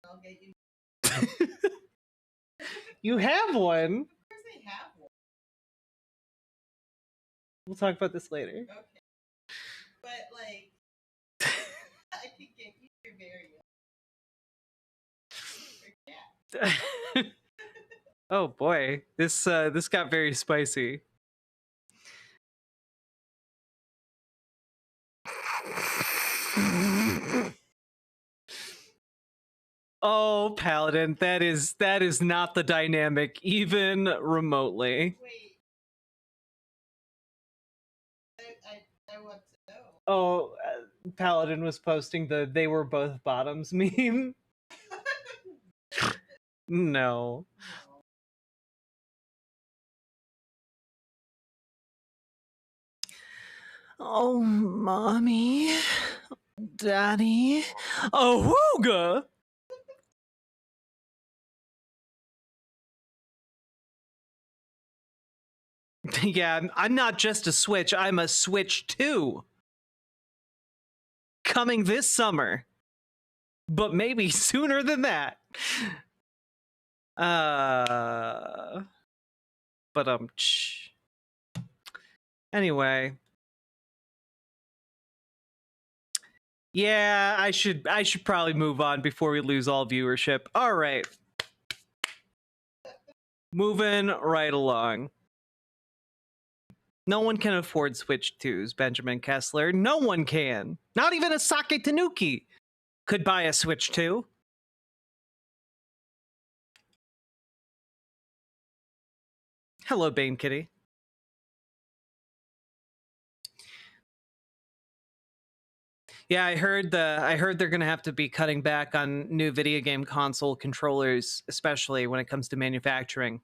I'll get you. You have one? Of course I have one. We'll talk about this later. Okay. But, like, I can get you your very Oh boy, this got very spicy. Oh, Paladin, that is not the dynamic, even remotely. Wait. I want to know. Oh, Paladin was posting the "they were both bottoms" meme. No. Oh, mommy, daddy, oh, wooga. Yeah, I'm not just a Switch, I'm a Switch 2. Coming this summer. But maybe sooner than that. But anyway. Yeah, I should probably move on before we lose all viewership. All right. Moving right along. No one can afford Switch 2s, Benjamin Kessler. No one can. Not even a Sake Tanuki could buy a Switch 2. Hello, Bane Kitty. Yeah, I heard they're gonna have to be cutting back on new video game console controllers, especially when it comes to manufacturing.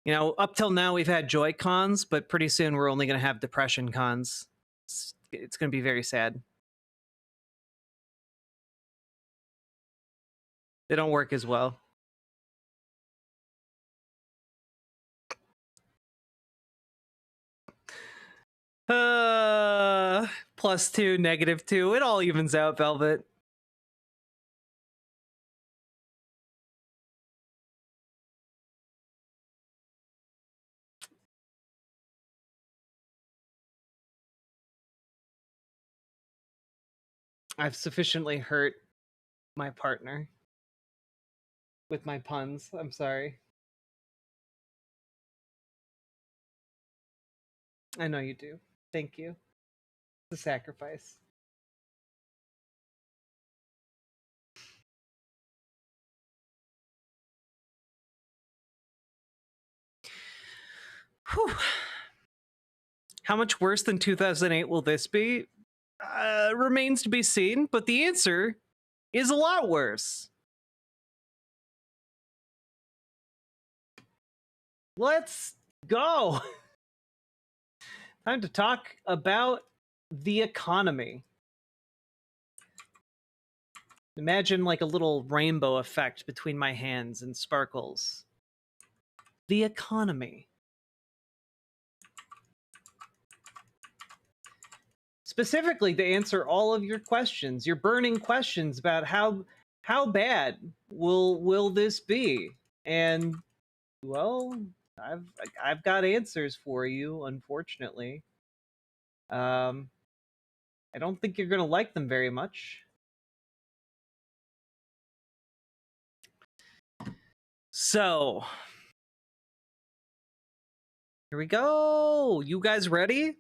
You know, up till now we've had Joy-Cons, but pretty soon we're only gonna have Depression Cons. It's gonna be very sad. They don't work as well. +2, -2. It all evens out, Velvet. I've sufficiently hurt my partner with my puns. I'm sorry. I know you do. Thank you. It's a sacrifice. Whew. How much worse than 2008 will this be? Remains to be seen, but the answer is a lot worse. Let's go. Time to talk about the economy. Imagine like a little rainbow effect between my hands and sparkles. The economy. Specifically to answer all of your questions, your burning questions about how bad will this be? And well, I've got answers for you, unfortunately. I don't think you're gonna like them very much. So, here we go. You guys ready?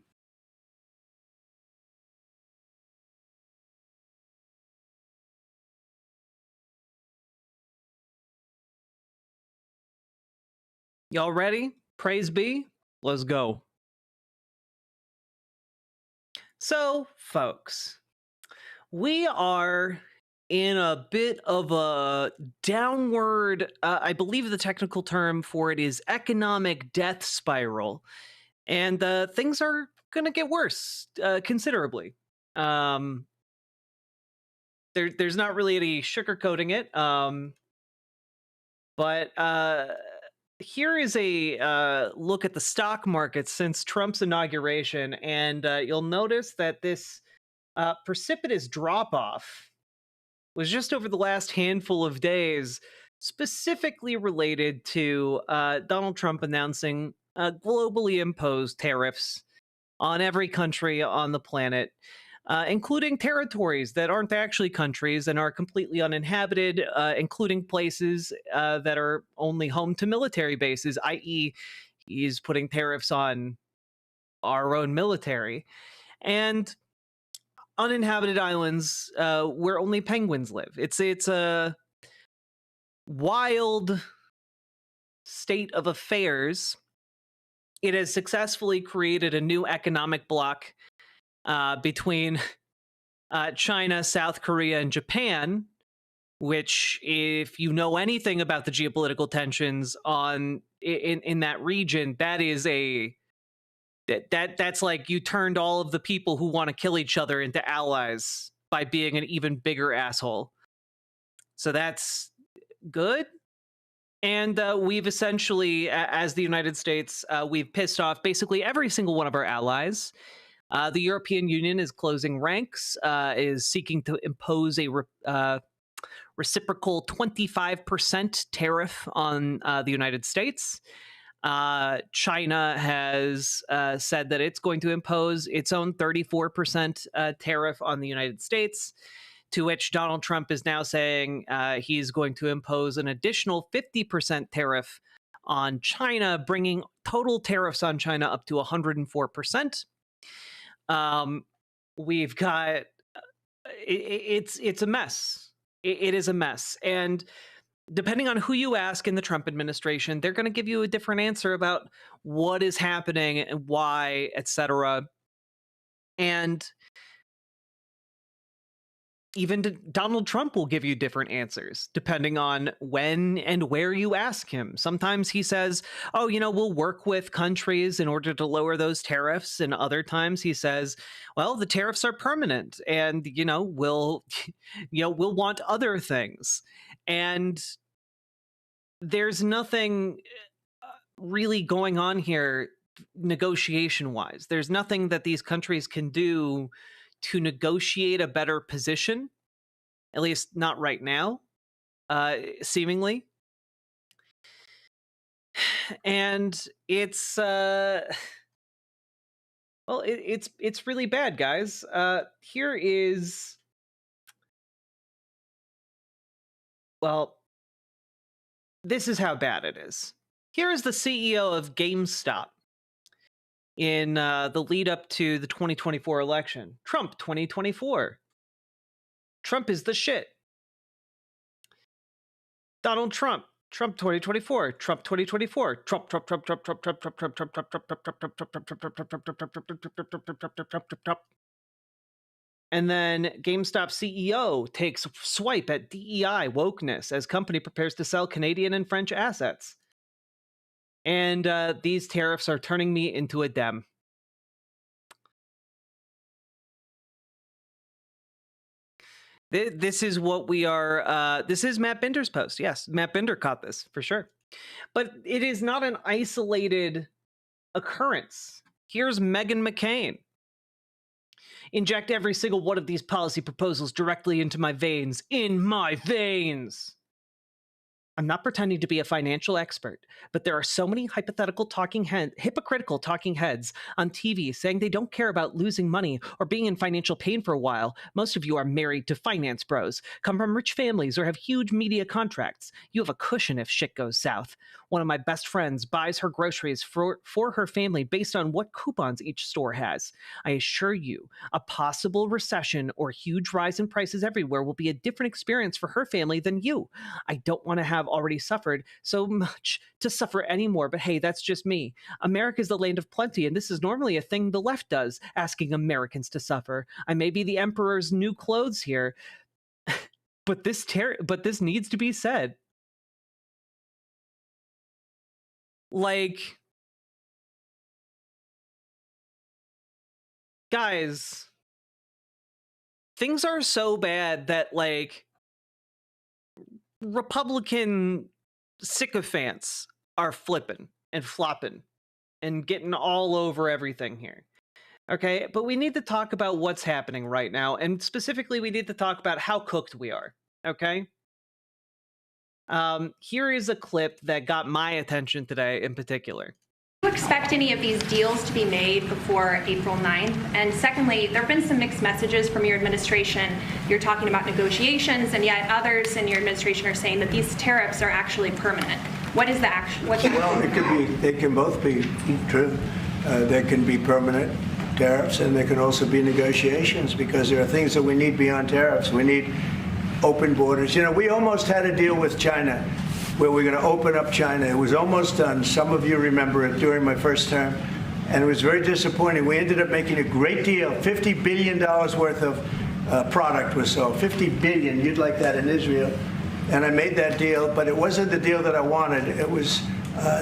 Y'all ready? Praise be. Let's go. So, folks, we are in a bit of a downward, I believe the technical term for it is economic death spiral. And things are going to get worse considerably. There's not really any sugarcoating it. But here is a look at the stock market since Trump's inauguration, and you'll notice that this precipitous drop-off was just over the last handful of days, specifically related to Donald Trump announcing globally imposed tariffs on every country on the planet, including territories that aren't actually countries and are completely uninhabited, including places that are only home to military bases, i.e., he's putting tariffs on our own military, and uninhabited islands where only penguins live. It's a wild state of affairs. It has successfully created a new economic bloc between China, South Korea, and Japan, which, if you know anything about the geopolitical tensions in that region, that is that's like you turned all of the people who want to kill each other into allies by being an even bigger asshole. So that's good. And we've essentially, as the United States, we've pissed off basically every single one of our allies. The European Union is closing ranks, is seeking to impose a reciprocal 25% tariff on the United States. China has said that it's going to impose its own 34% tariff on the United States, to which Donald Trump is now saying he's going to impose an additional 50% tariff on China, bringing total tariffs on China up to 104%. We've got it's a mess. It is a mess, and depending on who you ask in the Trump administration, they're going to give you a different answer about what is happening and why, etc. And even Donald Trump will give you different answers depending on when and where you ask him. Sometimes he says, oh, we'll work with countries in order to lower those tariffs. And other times he says, well, the tariffs are permanent and, we'll want other things. And there's nothing really going on here negotiation wise. There's nothing that these countries can do to negotiate a better position, at least not right now, seemingly. And it's it's really bad, guys. Here is, well, this is how bad it is. Here is the CEO of GameStop in the lead up to the 2024 election. Trump 2024. Trump is the shit. Donald Trump. Trump 2024. Trump 2024. Trump. And then GameStop CEO takes swipe at DEI wokeness as company prepares to sell Canadian and French assets. And these tariffs are turning me into a Dem. This is what we are. This is Matt Binder's post. Yes, Matt Binder caught this for sure. But it is not an isolated occurrence. Here's Meghan McCain. Inject every single one of these policy proposals directly into my veins. In my veins. I'm not pretending to be a financial expert, but there are so many hypocritical talking heads on TV saying they don't care about losing money or being in financial pain for a while. Most of you are married to finance bros, come from rich families, or have huge media contracts. You have a cushion if shit goes south. One of my best friends buys her groceries for her family based on what coupons each store has. I assure you, a possible recession or huge rise in prices everywhere will be a different experience for her family than you. I don't want to have already suffered so much to suffer anymore, but hey, that's just me. America is the land of plenty, and this is normally a thing the left does, asking Americans to suffer. I may be the emperor's new clothes here, but this needs to be said. Like, guys, things are so bad that, like, Republican sycophants are flipping and flopping and getting all over everything here. Okay, but we need to talk about what's happening right now, and specifically we need to talk about how cooked we are. Okay? Here is a clip that got my attention today in particular. Do you expect any of these deals to be made before April 9th? And secondly, there have been some mixed messages from your administration. You're talking about negotiations, and yet others in your administration are saying that these tariffs are actually permanent. What is the action? Well, it could be. They can both be true. There can be permanent tariffs, and there can also be negotiations, because there are things that we need beyond tariffs. We need open borders. You know, we almost had a deal with China where we're going to open up China. It was almost done. Some of you remember it during my first term, and it was very disappointing. We ended up making a great deal. $50 billion worth of product was sold. $50 billion. You'd like that in Israel. And I made that deal, but it wasn't the deal that I wanted. It was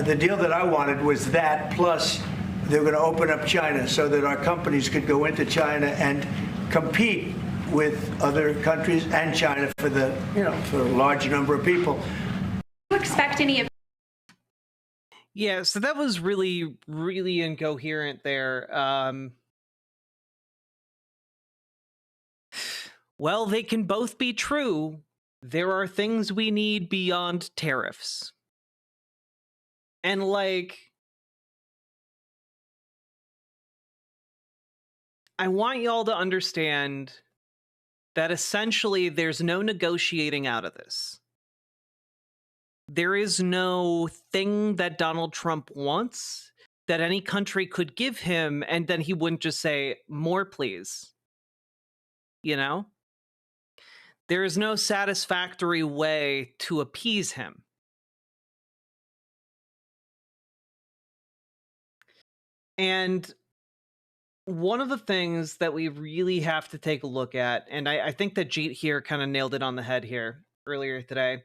the deal that I wanted was that, plus they were going to open up China so that our companies could go into China and compete with other countries and China for the, for a large number of people. Do you expect any of... Yeah, so that was really, really incoherent there. Well, they can both be true. There are things we need beyond tariffs. And I want y'all to understand that essentially there's no negotiating out of this. There is no thing that Donald Trump wants that any country could give him, and then he wouldn't just say, more, please. You know? There is no satisfactory way to appease him. And one of the things that we really have to take a look at, and I think that Jeet here kind of nailed it on the head here earlier today.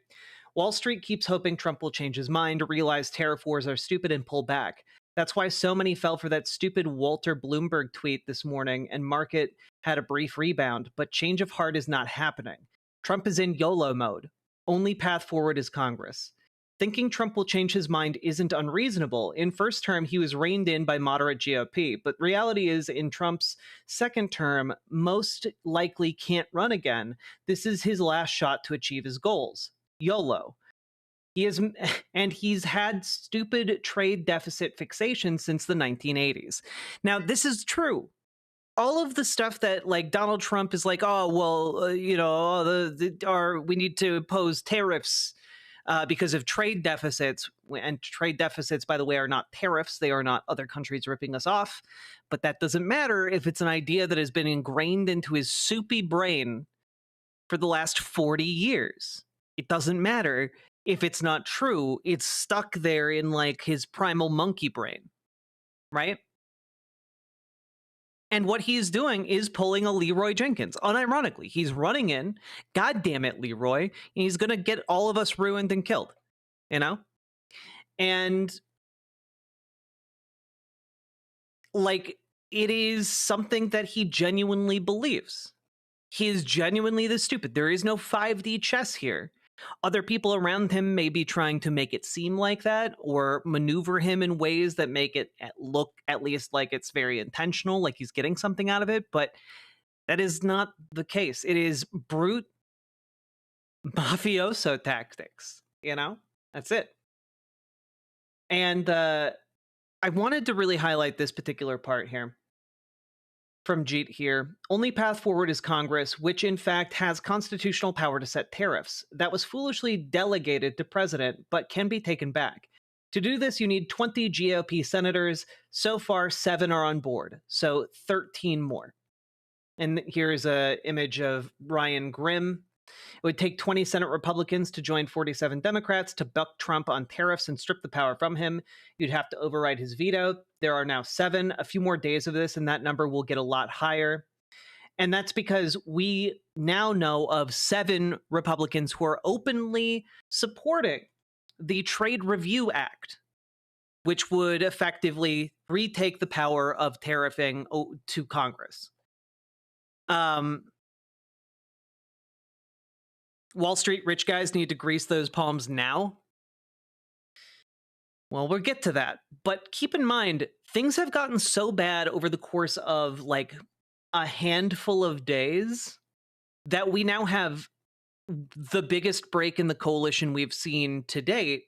Wall Street keeps hoping Trump will change his mind, realize tariff wars are stupid, and pull back. That's why so many fell for that stupid Walter Bloomberg tweet this morning, and market had a brief rebound. But change of heart is not happening. Trump is in YOLO mode. Only path forward is Congress. Thinking Trump will change his mind isn't unreasonable. In first term, he was reined in by moderate GOP, but reality is in Trump's second term, most likely can't run again. This is his last shot to achieve his goals. YOLO. He's had stupid trade deficit fixation since the 1980s. Now, this is true. All of the stuff that Donald Trump is like, oh, well, we need to impose tariffs because of trade deficits. And trade deficits, by the way, are not tariffs. They are not other countries ripping us off. But that doesn't matter if it's an idea that has been ingrained into his soupy brain for the last 40 years. It doesn't matter if it's not true. It's stuck there in his primal monkey brain, right? And what he's doing is pulling a Leroy Jenkins. Unironically, he's running in, God damn it, Leroy, and he's going to get all of us ruined and killed, you know? And it is something that he genuinely believes. He is genuinely this stupid. There is no 5D chess here. Other people around him may be trying to make it seem like that or maneuver him in ways that make it look at least like it's very intentional, like he's getting something out of it, but that is not the case. It is brute mafioso tactics, That's it. And I wanted to really highlight this particular part here. From Jeet here, only path forward is Congress, which in fact has constitutional power to set tariffs. That was foolishly delegated to president, but can be taken back. To do this, you need 20 GOP senators. So far, 7 are on board, so 13 more. And here's an image of Ryan Grimm. It would take 20 Senate Republicans to join 47 Democrats to buck Trump on tariffs and strip the power from him. You'd have to override his veto. There are now 7. A few more days of this, and that number will get a lot higher. And that's because we now know of 7 Republicans who are openly supporting the Trade Review Act, which would effectively retake the power of tariffing to Congress. Wall Street rich guys need to grease those palms now. Well, we'll get to that. But keep in mind, things have gotten so bad over the course of like a handful of days that we now have the biggest break in the coalition we've seen to date,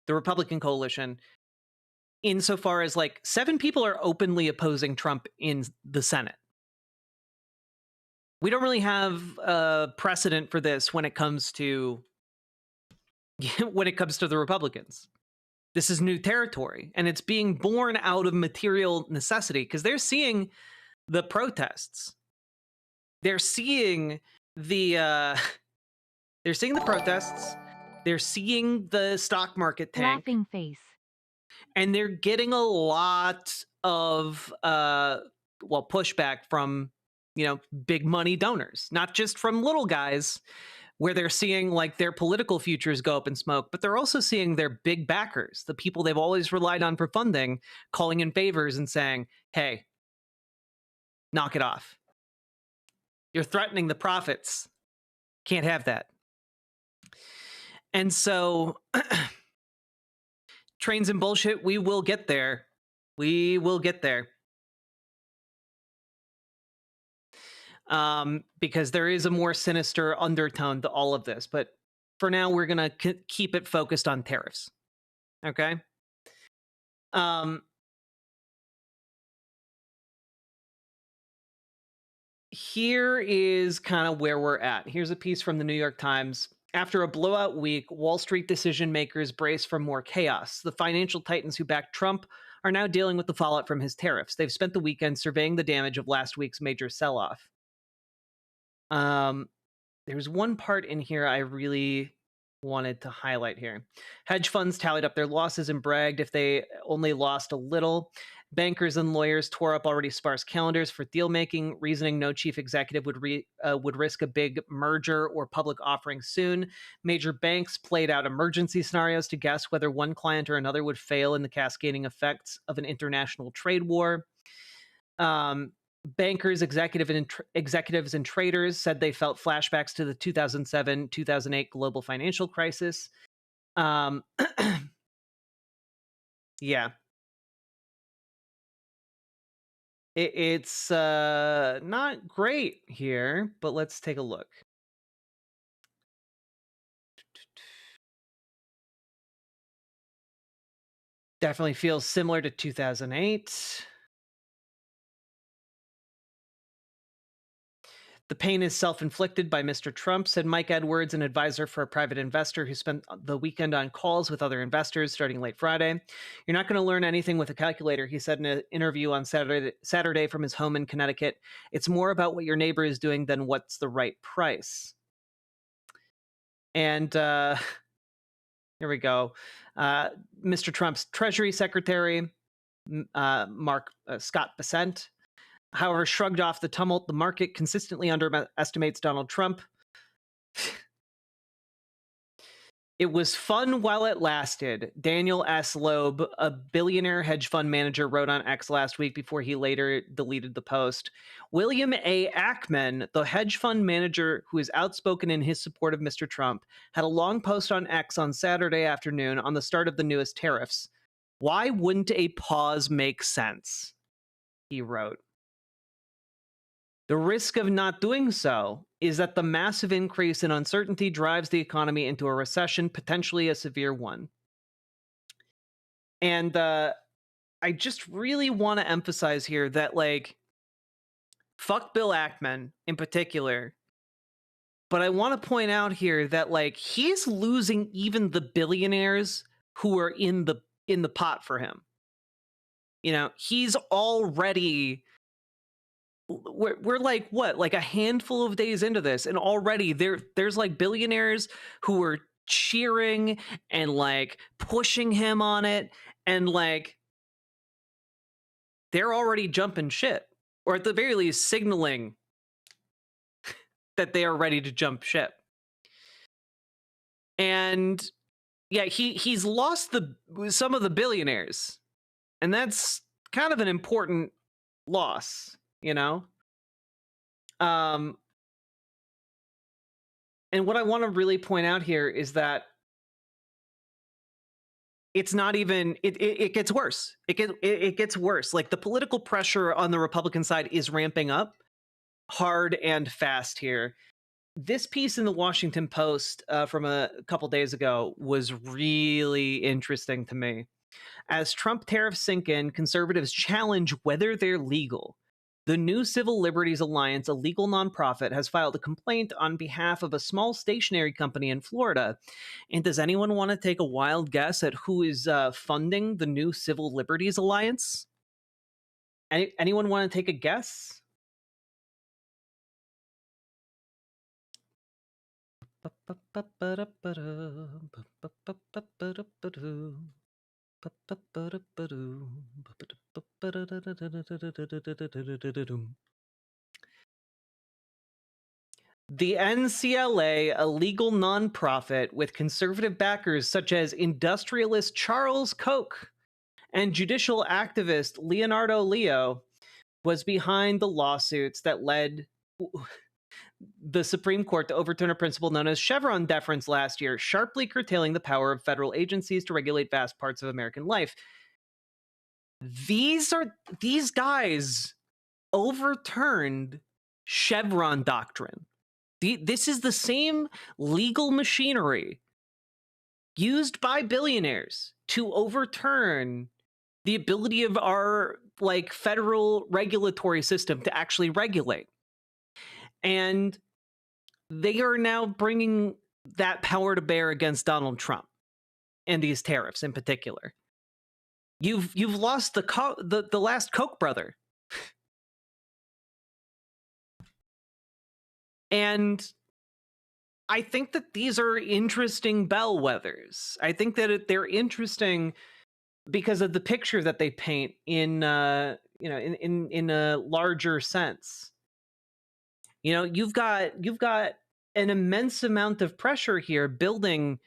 the Republican coalition, insofar as like 7 people are openly opposing Trump in the Senate. We don't really have a precedent for this when it comes to the Republicans. This is new territory, and it's being born out of material necessity because they're seeing the protests. They're seeing the protests. They're seeing the stock market tank. Laughing face. And they're getting a lot of pushback from, big money donors, not just from little guys where they're seeing like their political futures go up in smoke, but they're also seeing their big backers, the people they've always relied on for funding, calling in favors and saying, hey, knock it off. You're threatening the profits. Can't have that. And so trains and bullshit, we will get there. We will get there. Because there is a more sinister undertone to all of this. But for now, we're going to keep it focused on tariffs. Okay? Here is kind of where we're at. Here's a piece from the New York Times. After a blowout week, Wall Street decision makers brace for more chaos. The financial titans who backed Trump are now dealing with the fallout from his tariffs. They've spent the weekend surveying the damage of last week's major sell-off. There's one part in here I really wanted to highlight here. Hedge funds tallied up their losses and bragged if they only lost a little. Bankers and lawyers tore up already sparse calendars for deal making, reasoning no chief executive would risk a big merger or public offering soon. Major banks played out emergency scenarios to guess whether one client or another would fail in the cascading effects of an international trade war. Bankers, executives, and traders said they felt flashbacks to the 2007-2008 global financial crisis. Yeah. It's not great here, but let's take a look. Definitely feels similar to 2008. The pain is self-inflicted by Mr. Trump, said Mike Edwards, an advisor for a private investor who spent the weekend on calls with other investors starting late Friday. You're not going to learn anything with a calculator, he said in an interview on Saturday from his home in Connecticut. It's more about what your neighbor is doing than what's the right price. And here we go. Mr. Trump's Treasury Secretary, Scott Bessent, however, shrugged off the tumult. The market consistently underestimates Donald Trump. It was fun while it lasted, Daniel S. Loeb, a billionaire hedge fund manager, wrote on X last week before he later deleted the post. William A. Ackman, the hedge fund manager who is outspoken in his support of Mr. Trump, had a long post on X on Saturday afternoon on the start of the newest tariffs. Why wouldn't a pause make sense? He wrote. The risk of not doing so is that the massive increase in uncertainty drives the economy into a recession, potentially a severe one. And I just really want to emphasize here that, like, fuck Bill Ackman in particular. But I want to point out here that, like, he's losing even the billionaires who are in the pot for him. You know, he's already... We're like, what, like a handful of days into this, and already there's like billionaires who are cheering and like pushing him on it, and like they're already jumping shit, or at the very least signaling that they are ready to jump ship. And yeah, he's lost some of the billionaires, and that's kind of an important loss. You know? And what I want to really point out here is that it's not even, it gets worse. It gets worse. Like, the political pressure on the Republican side is ramping up hard and fast here. This piece in the Washington Post from a couple days ago was really interesting to me. As Trump tariffs sink in, conservatives challenge whether they're legal. The New Civil Liberties Alliance, a legal nonprofit, has filed a complaint on behalf of a small stationery company in Florida. And does anyone want to take a wild guess at who is funding the New Civil Liberties Alliance? Anyone want to take a guess? The NCLA, a legal nonprofit with conservative backers such as industrialist Charles Koch and judicial activist Leonardo Leo, was behind the lawsuits that led the Supreme Court to overturn a principle known as Chevron deference last year, sharply curtailing the power of federal agencies to regulate vast parts of American life. These guys overturned Chevron doctrine. This is the same legal machinery used by billionaires to overturn the ability of our federal regulatory system to actually regulate. And they are now bringing that power to bear against Donald Trump and these tariffs in particular. You've lost the last Koch brother. And I think that these are interesting bellwethers. I think that they're interesting because of the picture that they paint in a larger sense. You've got an immense amount of pressure here building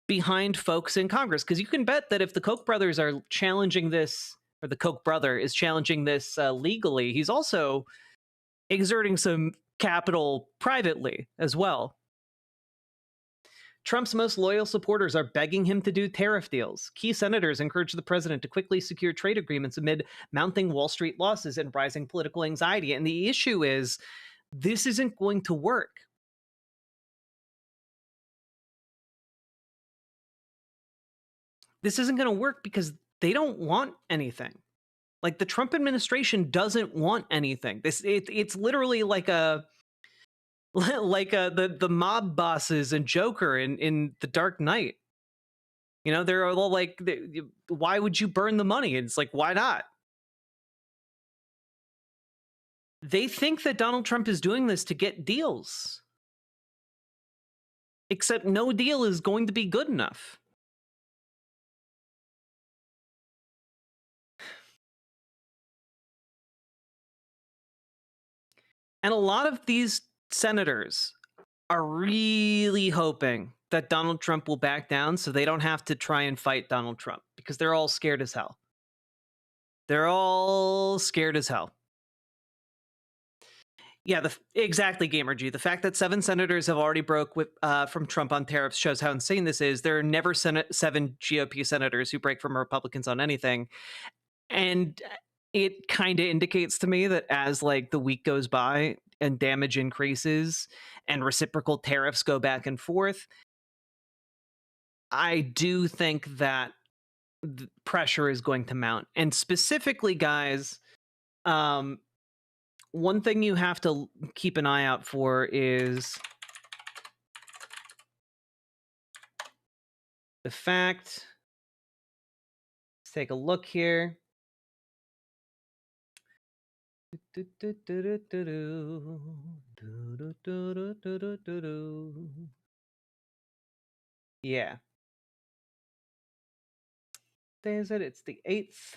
behind folks in Congress, because you can bet that if the Koch brothers are challenging this, or the Koch brother is challenging this legally, he's also exerting some capital privately as well. Trump's most loyal supporters are begging him to do tariff deals. Key senators encourage the president to quickly secure trade agreements amid mounting Wall Street losses and rising political anxiety. And the issue is, this isn't going to work. This isn't going to work because they don't want anything. Like, the Trump administration doesn't want anything. It's literally like the mob bosses and Joker in The Dark Knight. They're all like, why would you burn the money? And it's like, why not? They think that Donald Trump is doing this to get deals. Except no deal is going to be good enough. And a lot of these senators are really hoping that Donald Trump will back down so they don't have to try and fight Donald Trump, because they're all scared as hell. They're all scared as hell. Yeah, exactly, GamerG. The fact that 7 senators have already broke from Trump on tariffs shows how insane this is. There are never 7 GOP senators who break from Republicans on anything. And it kind of indicates to me that as the week goes by and damage increases and reciprocal tariffs go back and forth, I do think that the pressure is going to mount. And specifically, guys, one thing you have to keep an eye out for is the fact, let's take a look here. Yeah. Day is it? It's the 8th.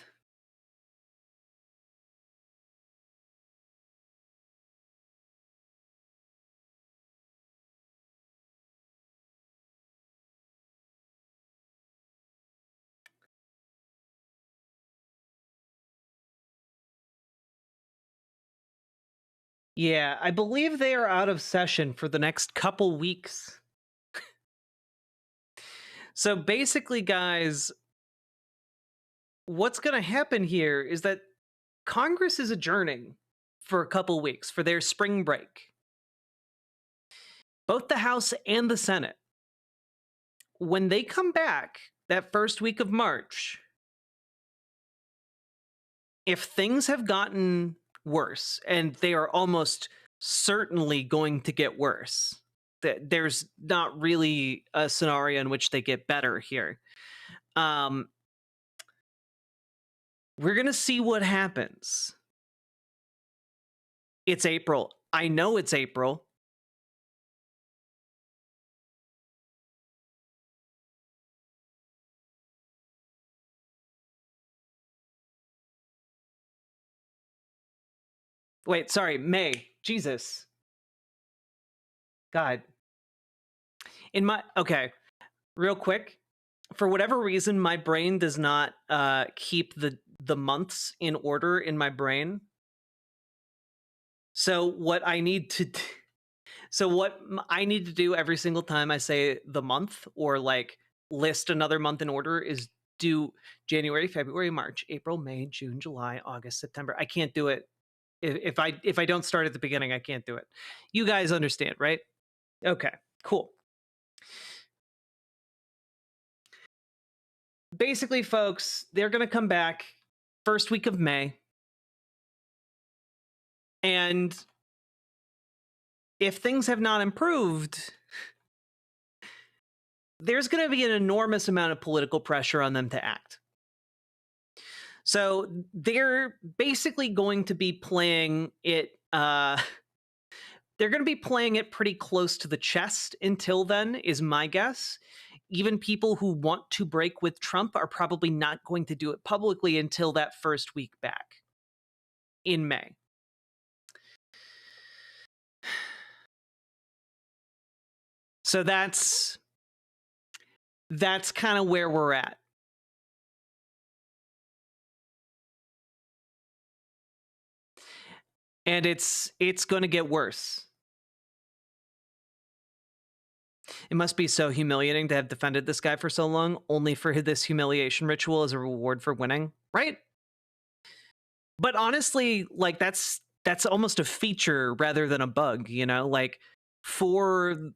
Yeah, I believe they are out of session for the next couple weeks. So basically, guys, what's going to happen here is that Congress is adjourning for a couple weeks for their spring break. Both the House and the Senate. When they come back that first week of March, if things have gotten worse, and they are almost certainly going to get worse, there's not really a scenario in which they get better here. We're going to see what happens. It's April. I know it's April. Wait, sorry, May. Jesus. God. Okay, real quick. For whatever reason, my brain does not keep the months in order in my brain. So what I need to do every single time I say the month or like list another month in order is do January, February, March, April, May, June, July, August, September. I can't do it. If I don't start at the beginning, I can't do it. You guys understand, right? Okay, cool. Basically, folks, they're going to come back first week of May. And if things have not improved, there's going to be an enormous amount of political pressure on them to act. So they're basically going to be playing it. They're going to be playing it pretty close to the chest until then, is my guess. Even people who want to break with Trump are probably not going to do it publicly until that first week back in May. So that's kind of where we're at. And it's going to get worse. It must be so humiliating to have defended this guy for so long, only for this humiliation ritual as a reward for winning, right? But honestly, like that's almost a feature rather than a bug, you know? Like for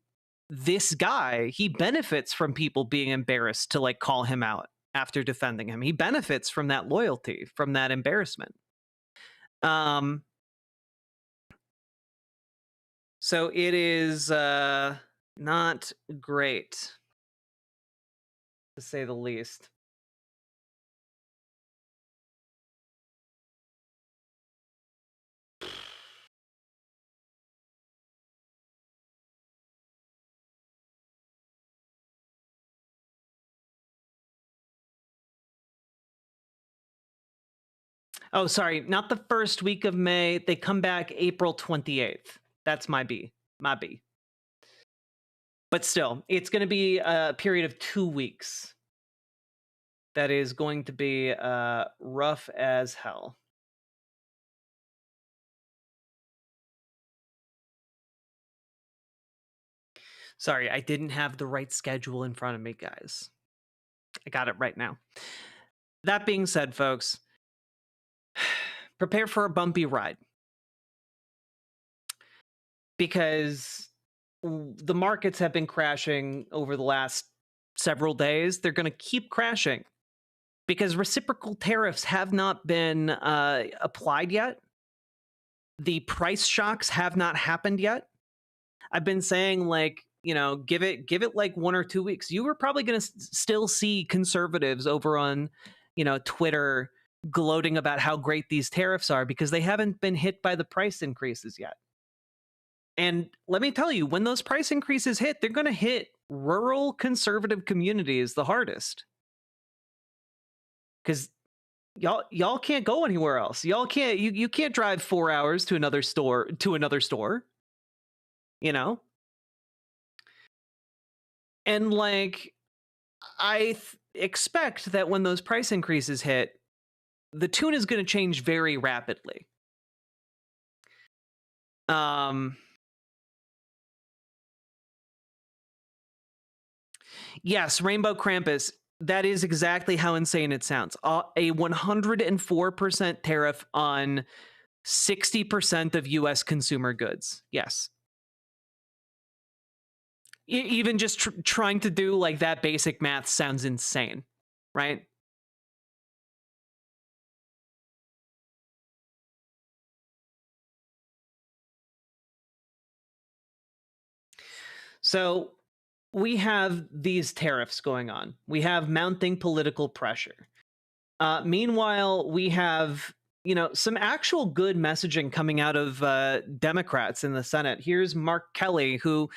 this guy, he benefits from people being embarrassed to like call him out after defending him. He benefits from that loyalty, from that embarrassment. So it is not great, to say the least. Oh, sorry, not the first week of May. They come back April 28th. That's my B. But still, it's going to be a period of 2 weeks. That is going to be rough as hell. Sorry, I didn't have the right schedule in front of me, guys. I got it right now. That being said, folks, prepare for a bumpy ride. Because the markets have been crashing over the last several days. They're going to keep crashing because reciprocal tariffs have not been applied yet. The price shocks have not happened yet. I've been saying, like, you know, give it like 1 or 2 weeks. You were probably going to still see conservatives over on, you know, Twitter gloating about how great these tariffs are because they haven't been hit by the price increases yet. And let me tell you, when those price increases hit, they're going to hit rural conservative communities the hardest. Because y'all can't go anywhere else. Y'all can't you can't drive 4 hours to another store you know? And like I expect that when those price increases hit, the tune is going to change very rapidly. Yes, Rainbow Krampus. That is exactly how insane it sounds. A 104% tariff on 60% of U.S. consumer goods. Yes. Even just trying to do like that basic math sounds insane, right? So we have these tariffs going on. We have mounting political pressure. Meanwhile, we have, some actual good messaging coming out of Democrats in the Senate. Here's Mark Kelly, who,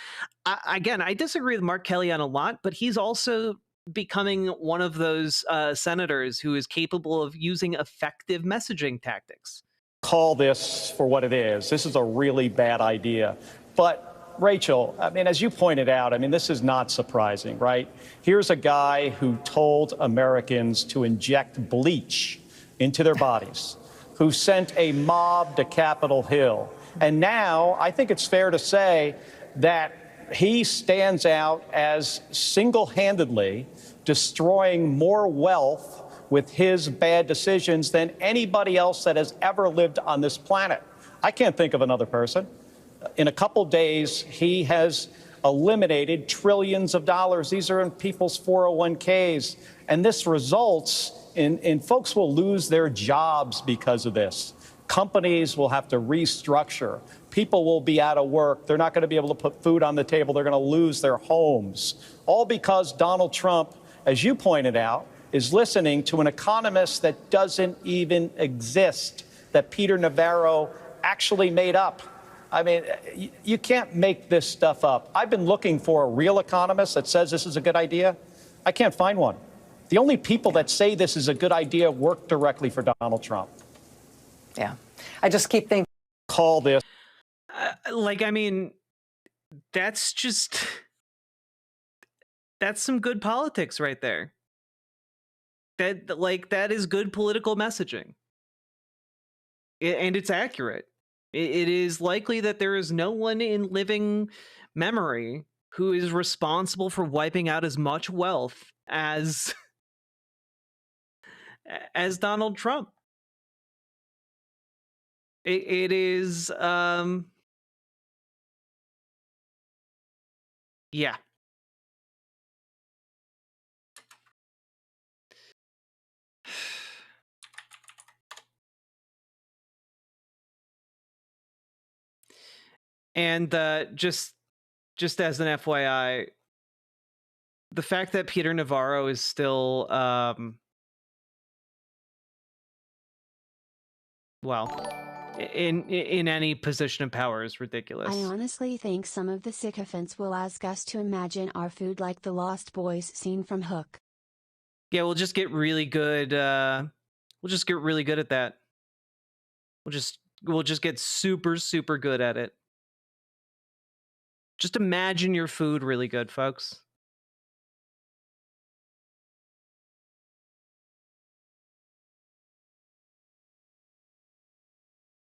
again, I disagree with Mark Kelly on a lot, but he's also becoming one of those senators who is capable of using effective messaging tactics. Call this for what it is. This is a really bad idea. But Rachel, I mean, as you pointed out, I mean, this is not surprising, right? Here's a guy who told Americans to inject bleach into their bodies, who sent a mob to Capitol Hill. And now I think it's fair to say that he stands out as single-handedly destroying more wealth with his bad decisions than anybody else that has ever lived on this planet. I can't think of another person. In a couple days, he has eliminated trillions of dollars. These are in people's 401ks. And this results in folks will lose their jobs because of this. Companies will have to restructure. People will be out of work. They're not going to be able to put food on the table. They're going to lose their homes. All because Donald Trump, as you pointed out, is listening to an economist that doesn't even exist, that Peter Navarro actually made up. I mean, you can't make this stuff up. I've been looking for a real economist that says this is a good idea. I can't find one. The only people that say this is a good idea work directly for Donald Trump. Yeah. I just keep thinking. Call this. I mean, that's some good politics right there. That is good political messaging. And it's accurate. It is likely that there is no one in living memory who is responsible for wiping out as much wealth as Donald Trump. It is, yeah. And just as an FYI, the fact that Peter Navarro is still, in any position of power is ridiculous. I honestly think some of the sycophants will ask us to imagine our food like the Lost Boys scene from Hook. Yeah, we'll just get really good. We'll just get really good at that. We'll just get super, super good at it. Just imagine your food really good, folks.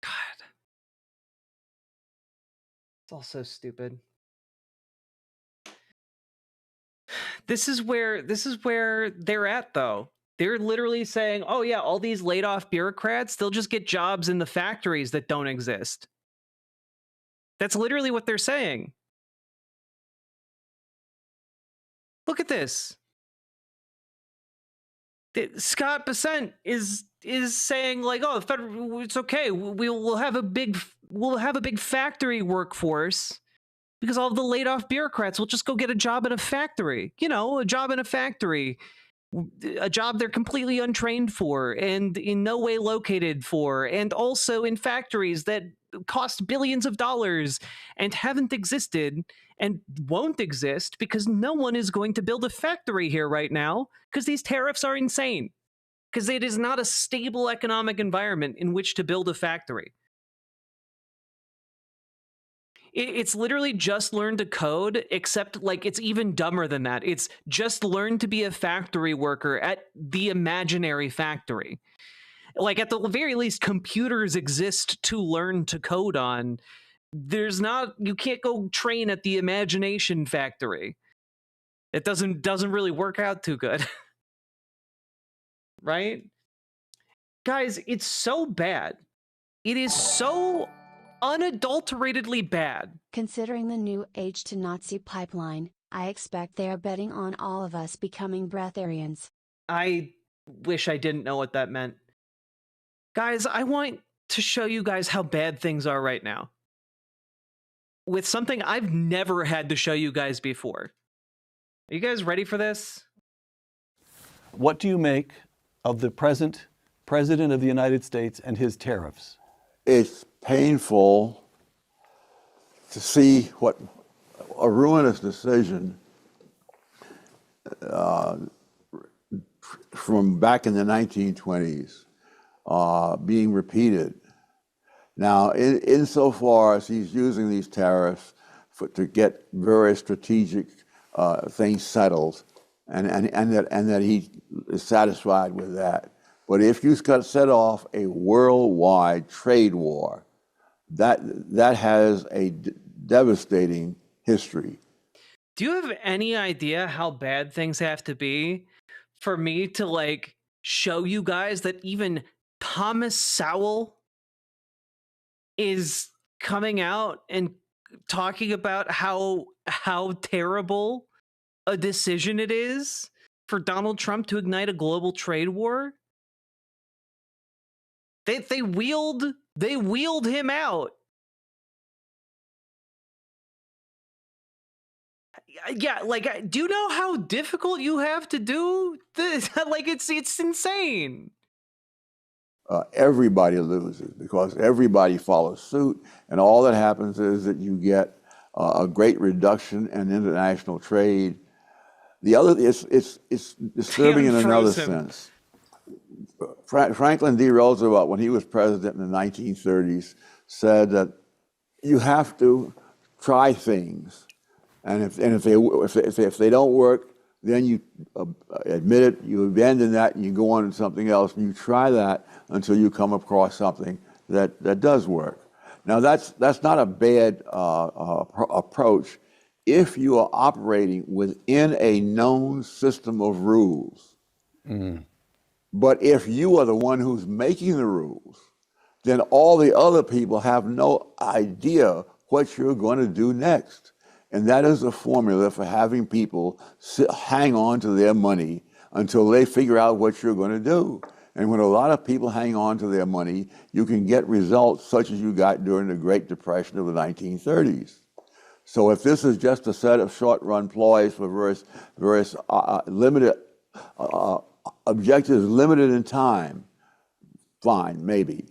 God. It's all so stupid. This is where they're at, though. They're literally saying, oh yeah, all these laid off bureaucrats, they'll just get jobs in the factories that don't exist. That's literally what they're saying. Look at this. Scott Bessent is saying like, oh, it's okay. We'll have a big factory workforce because all of the laid off bureaucrats will just go get a job in a factory. A job in a factory, a job they're completely untrained for and in no way located for, and also in factories that cost billions of dollars and haven't existed and won't exist because no one is going to build a factory here right now because these tariffs are insane, because it is not a stable economic environment in which to build a factory. It's literally just learn to code, except like it's even dumber than that. It's just learn to be a factory worker at the imaginary factory. Like at the very least, computers exist to learn to code on. You can't go train at the imagination factory. It doesn't really work out too good. right? Guys, it's so bad. It is so unadulteratedly bad. Considering the new age to Nazi pipeline, I expect they are betting on all of us becoming breatharians. I wish I didn't know what that meant. Guys, I want to show you guys how bad things are right now. With something I've never had to show you guys before. Are you guys ready for this? What do you make of the present President of the United States and his tariffs? It's painful to see what a ruinous decision from back in the 1920s being repeated. Now, insofar as he's using these tariffs to get very strategic things settled, and that he is satisfied with that. But if you set off a worldwide trade war, that has a devastating history. Do you have any idea how bad things have to be for me to like show you guys that even Thomas Sowell is coming out and talking about how terrible a decision it is for Donald Trump to ignite a global trade war? They wheeled him out. Yeah, like, do you know how difficult you have to do this? Like, it's insane. Everybody loses because everybody follows suit, and all that happens is that you get a great reduction in international trade. The other, it's disturbing in another sense. Franklin D. Roosevelt, when he was president in the 1930s, said that you have to try things, and if they don't work, then you admit it, you abandon that, and you go on to something else, and you try that until you come across something that does work. Now, that's not a bad approach if you are operating within a known system of rules. Mm. But if you are the one who's making the rules, then all the other people have no idea what you're going to do next. And that is the formula for having people hang on to their money until they figure out what you're going to do. And when a lot of people hang on to their money, you can get results such as you got during the Great Depression of the 1930s. So if this is just a set of short-run ploys for various limited objectives limited in time, fine, maybe.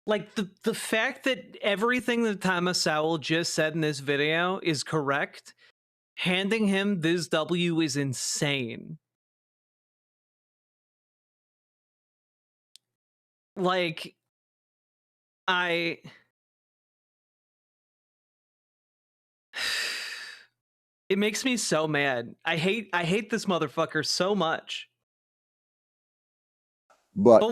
Like, the fact that everything that Thomas Sowell just said in this video is correct, handing him this W is insane. Like, it makes me so mad. I hate this motherfucker so much. But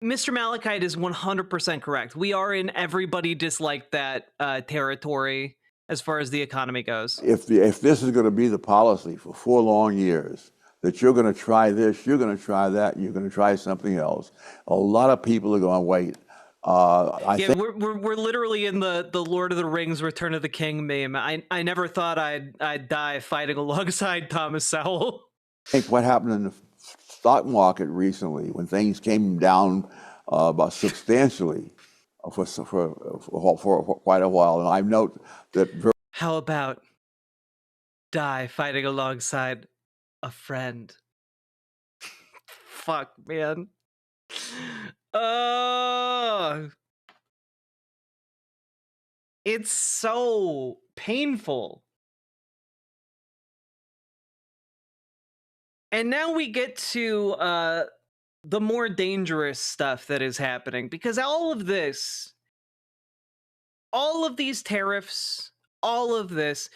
Mr. Malachite is 100% correct. We are in everybody disliked that territory as far as the economy goes. If this is going to be the policy for 4 long years, that you're going to try this, you're going to try that, you're going to try something else, a lot of people are going to wait. We're literally in the Lord of the Rings Return of the King meme. I never thought I'd die fighting alongside Thomas Sowell. I think what happened in the stock market recently, when things came down about substantially for quite a while, and I note that. How about die fighting alongside a friend? Fuck, man. It's so painful. And now we get to the more dangerous stuff that is happening, because all of these tariffs, all of this,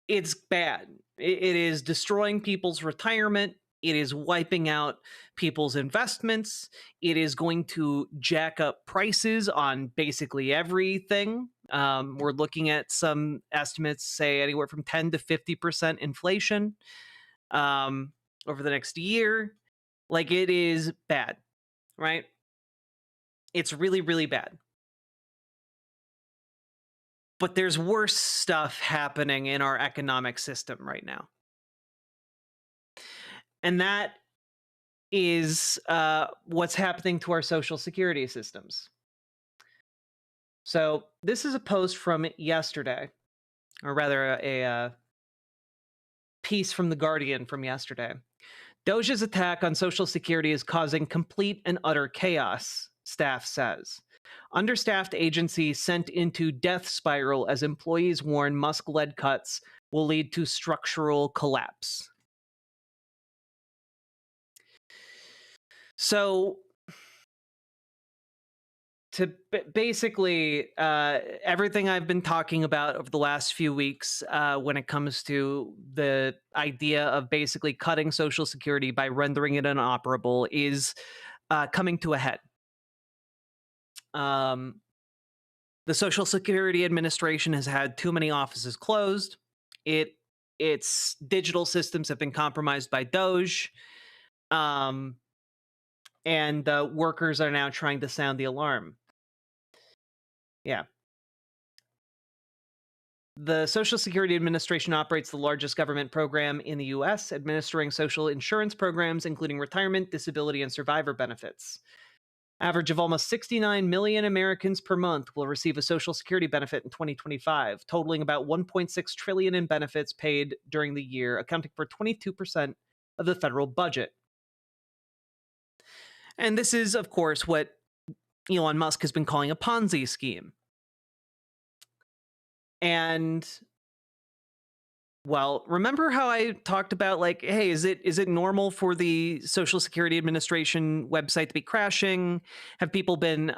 it's bad. It is destroying people's retirement. It is wiping out people's investments. It is going to jack up prices on basically everything. We're looking at some estimates say anywhere from 10 to 50% inflation over the next year. Like, it is bad, right? It's really, really bad. But there's worse stuff happening in our economic system right now. And that is what's happening to our social security systems. So this is a post from yesterday, or rather a piece from The Guardian from yesterday. Doge's attack on Social Security is causing complete and utter chaos, staff says. Understaffed agency sent into death spiral as employees warn Musk-led cuts will lead to structural collapse. So, to basically everything I've been talking about over the last few weeks when it comes to the idea of basically cutting Social Security by rendering it inoperable is coming to a head. The Social Security Administration has had too many offices closed. Its digital systems have been compromised by Doge. And workers are now trying to sound the alarm. Yeah. The Social Security Administration operates the largest government program in the U.S., administering social insurance programs, including retirement, disability, and survivor benefits. Average of almost 69 million Americans per month will receive a Social Security benefit in 2025, totaling about $1.6 trillion in benefits paid during the year, accounting for 22% of the federal budget. And this is, of course, what Elon Musk has been calling a Ponzi scheme. And, well, remember how I talked about, like, hey, is it normal for the Social Security Administration website to be crashing? Have people been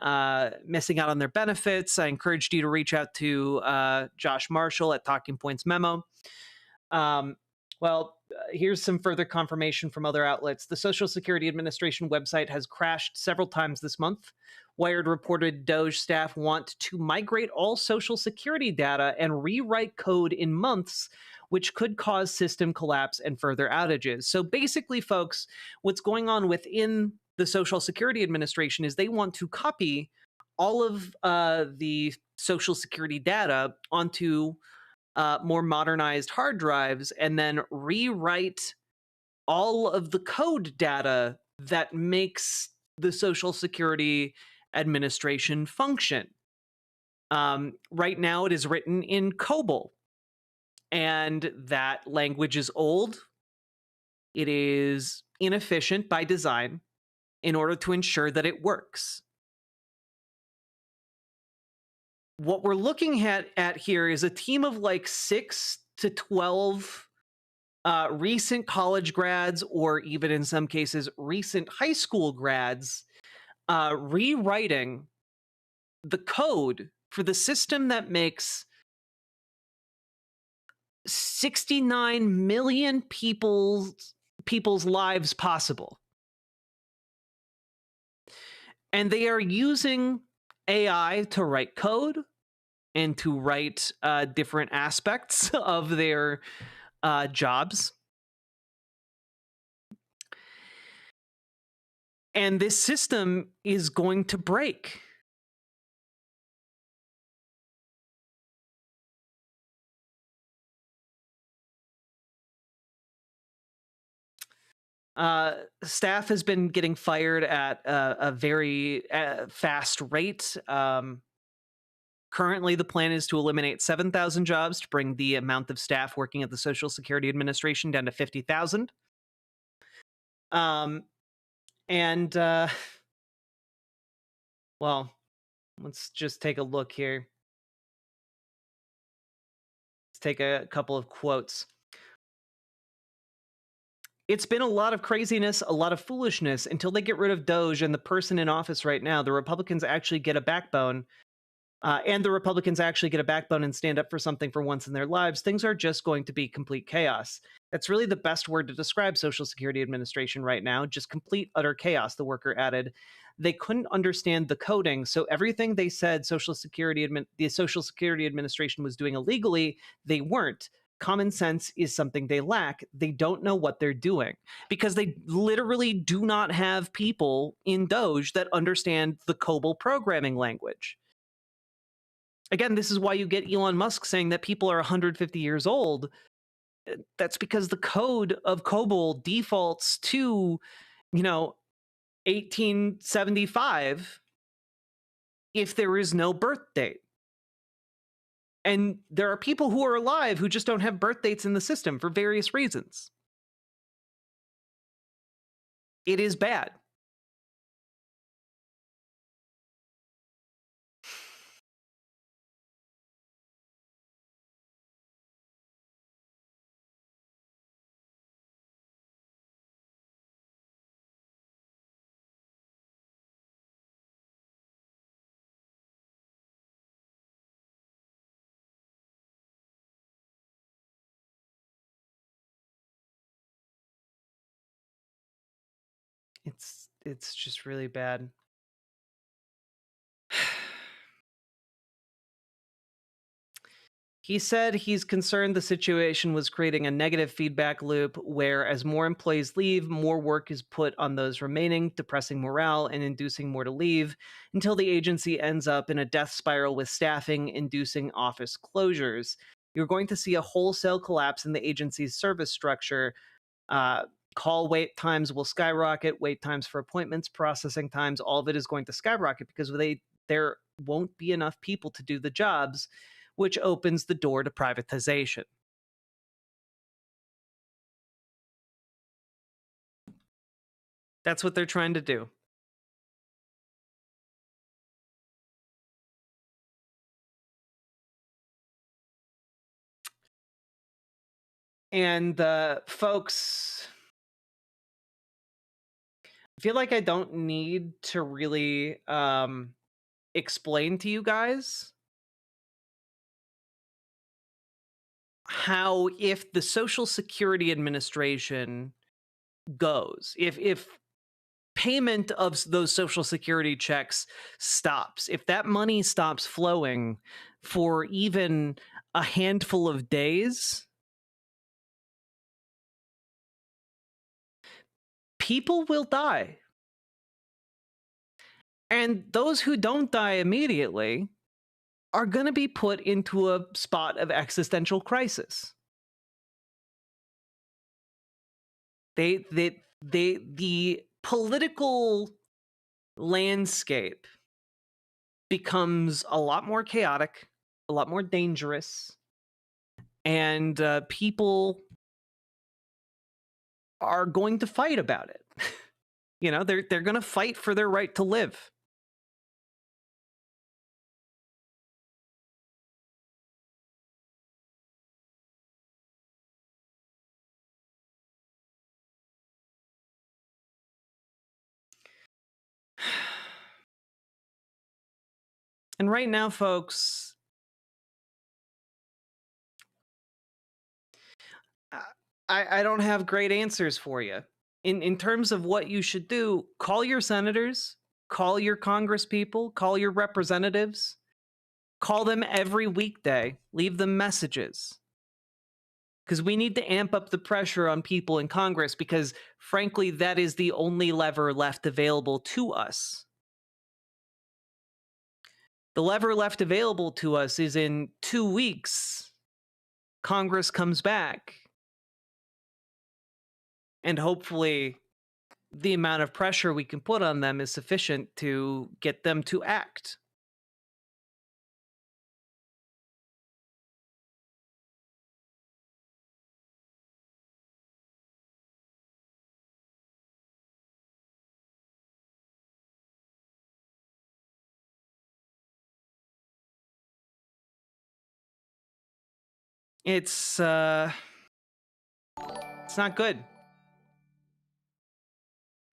missing out on their benefits? I encouraged you to reach out to Josh Marshall at Talking Points Memo. Well, here's some further confirmation from other outlets. The Social Security Administration website has crashed several times this month. Wired reported Doge staff want to migrate all Social Security data and rewrite code in months, which could cause system collapse and further outages. So basically, folks, what's going on within the Social Security Administration is they want to copy all of the Social Security data onto more modernized hard drives and then rewrite all of the code data that makes the Social Security Administration function. Right now, it is written in COBOL, and that language is old. It is inefficient by design in order to ensure that it works. What we're looking at here is a team of like 6 to 12 recent college grads, or even in some cases, recent high school grads, rewriting the code for the system that makes 69 million people's lives possible. And they are using AI to write code and to write different aspects of their jobs. And this system is going to break. Staff has been getting fired at a very fast rate. Currently, the plan is to eliminate 7,000 jobs to bring the amount of staff working at the Social Security Administration down to 50,000. Well, let's just take a look here. Let's take a couple of quotes. It's been a lot of craziness, a lot of foolishness until they get rid of Doge and the person in office right now. The Republicans actually get a backbone. And the Republicans actually get a backbone and stand up for something for once in their lives. Things are just going to be complete chaos. That's really the best word to describe Social Security Administration right now. Just complete, utter chaos, the worker added. They couldn't understand the coding, so everything they said the Social Security Administration was doing illegally, they weren't. common sense is something they lack. They don't know what they're doing because they literally do not have people in Doge that understand the COBOL programming language. Again, this is why you get Elon Musk saying that people are 150 years old. That's because the code of COBOL defaults to, 1875 if there is no birth date. And there are people who are alive who just don't have birth dates in the system for various reasons. It is bad. It's just really bad. He said he's concerned the situation was creating a negative feedback loop where as more employees leave, more work is put on those remaining, depressing morale and inducing more to leave until the agency ends up in a death spiral with staffing, inducing office closures. You're going to see a wholesale collapse in the agency's service structure. Call wait times will skyrocket, wait times for appointments, processing times, all of it is going to skyrocket because there won't be enough people to do the jobs, which opens the door to privatization. That's what they're trying to do. And folks, I feel like I don't need to really explain to you guys how, if the Social Security Administration goes, if payment of those Social Security checks stops, if that money stops flowing for even a handful of days, people will die. And those who don't die immediately are going to be put into a spot of existential crisis. The political landscape becomes a lot more chaotic, a lot more dangerous, and people are going to fight about it. They're going to fight for their right to live. And right now, folks, I don't have great answers for you. In terms of what you should do, call your senators, call your congresspeople, call your representatives, call them every weekday, leave them messages. Because we need to amp up the pressure on people in Congress because, frankly, that is the only lever left available to us. The lever left available to us is in 2 weeks, Congress comes back. And hopefully the amount of pressure we can put on them is sufficient to get them to act. It's not good.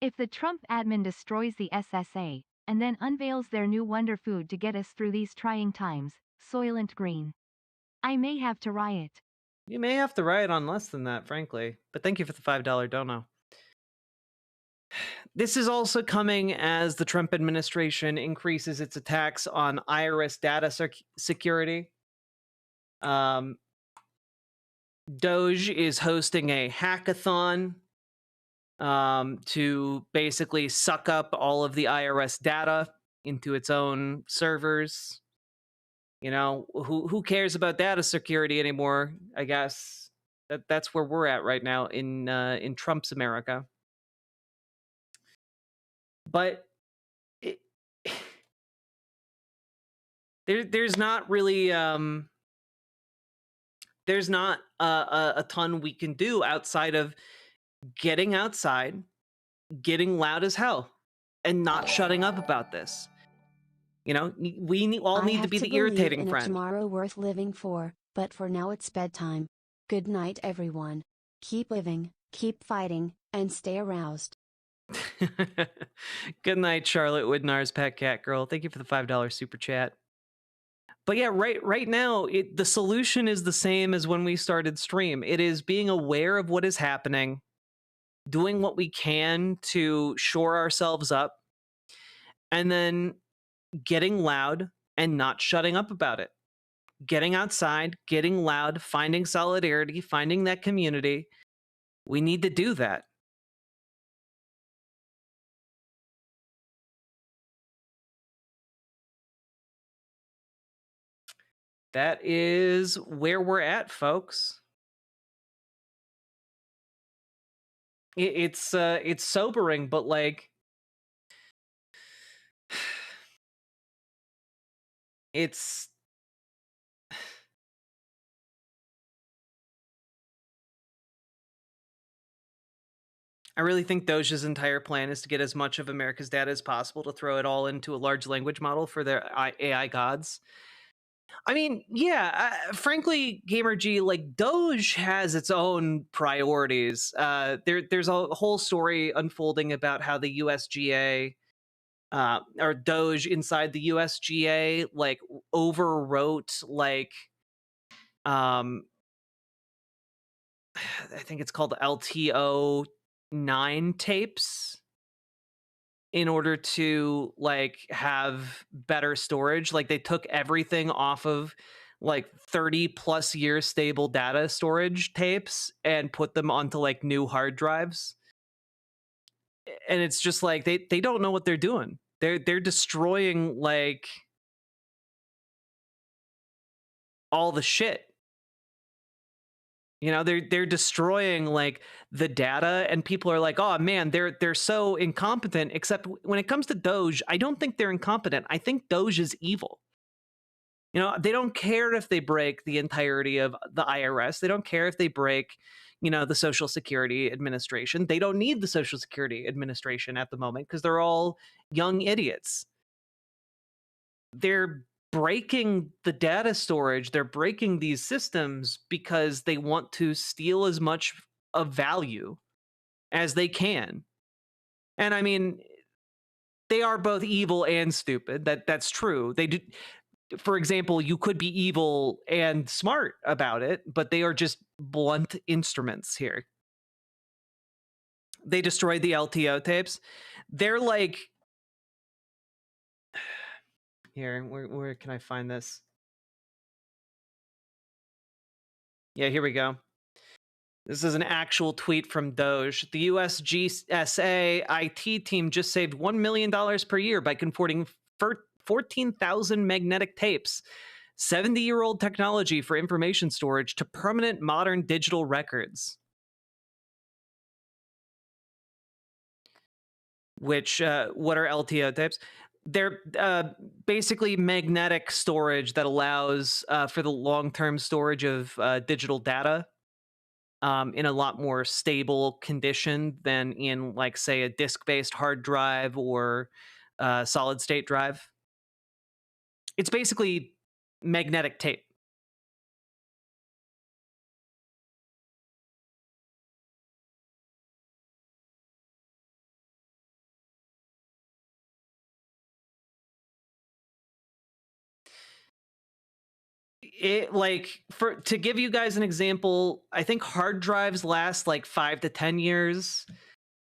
If the Trump admin destroys the SSA, and then unveils their new wonder food to get us through these trying times, Soylent Green, I may have to riot. You may have to riot on less than that, frankly. But thank you for the $5 dono. This is also coming as the Trump administration increases its attacks on IRS data security. Doge is hosting a hackathon to basically suck up all of the IRS data into its own servers. You know, who cares about data security anymore? I guess that's where we're at right now in Trump's America. But there's not really there's not a ton we can do outside of getting outside, getting loud as hell, and not shutting up about this. You know, we all need to be the irritating in a friend. tomorrow worth living for, but for now it's bedtime. Good night, everyone. Keep living, keep fighting, and stay aroused. Good night, Charlotte Widnar's pet cat girl. Thank you for the $5 super chat. But yeah, right now, the solution is the same as when we started stream. It is being aware of what is happening, doing what we can to shore ourselves up, and then getting loud and not shutting up about it. Getting outside, getting loud, finding solidarity, finding that community. We need to do that. That is where we're at, folks. It's sobering, but like it's I really think Doge's entire plan is to get as much of America's data as possible to throw it all into a large language model for their AI gods. I mean, yeah, frankly, GamerG, like Doge has its own priorities. There's a whole story unfolding about how the USGA or Doge inside the USGA like overwrote like I think it's called LTO 9 tapes in order to like have better storage. Like they took everything off of like 30 plus year stable data storage tapes and put them onto like new hard drives. And it's just like they don't know what they're doing. They're destroying like all the shit. You know, they're destroying like the data, and people are like, "Oh man, they're so incompetent." Except when it comes to Doge, I don't think they're incompetent. I think Doge is evil. You know, they don't care if they break the entirety of the IRS. They don't care if they break, you know, the Social Security Administration. They don't need the Social Security Administration at the moment because they're all young idiots. They're breaking the data storage, they're breaking these systems because they want to steal as much of value as they can. And I mean, they are both evil and stupid. That's true. They do. For example, you could be evil and smart about it, but they are just blunt instruments here. They destroyed the LTO tapes. They're like, here, where can I find this? Yeah, here we go. This is an actual tweet from Doge. The US GSA IT team just saved $1 million per year by converting 14,000 magnetic tapes, 70-year-old technology for information storage, to permanent modern digital records. Which, what are LTO tapes? They're basically magnetic storage that allows for the long-term storage of digital data in a lot more stable condition than in, like, say, a disk-based hard drive or solid-state drive. It's basically magnetic tape. It like to give you guys an example, I think hard drives last like 5 to 10 years.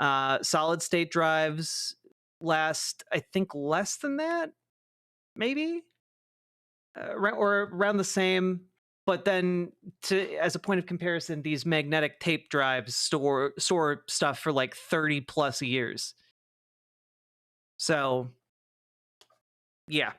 Solid state drives last, I think, less than that, maybe, or around the same. But then, as a point of comparison, these magnetic tape drives store stuff for like 30 plus years. So, yeah.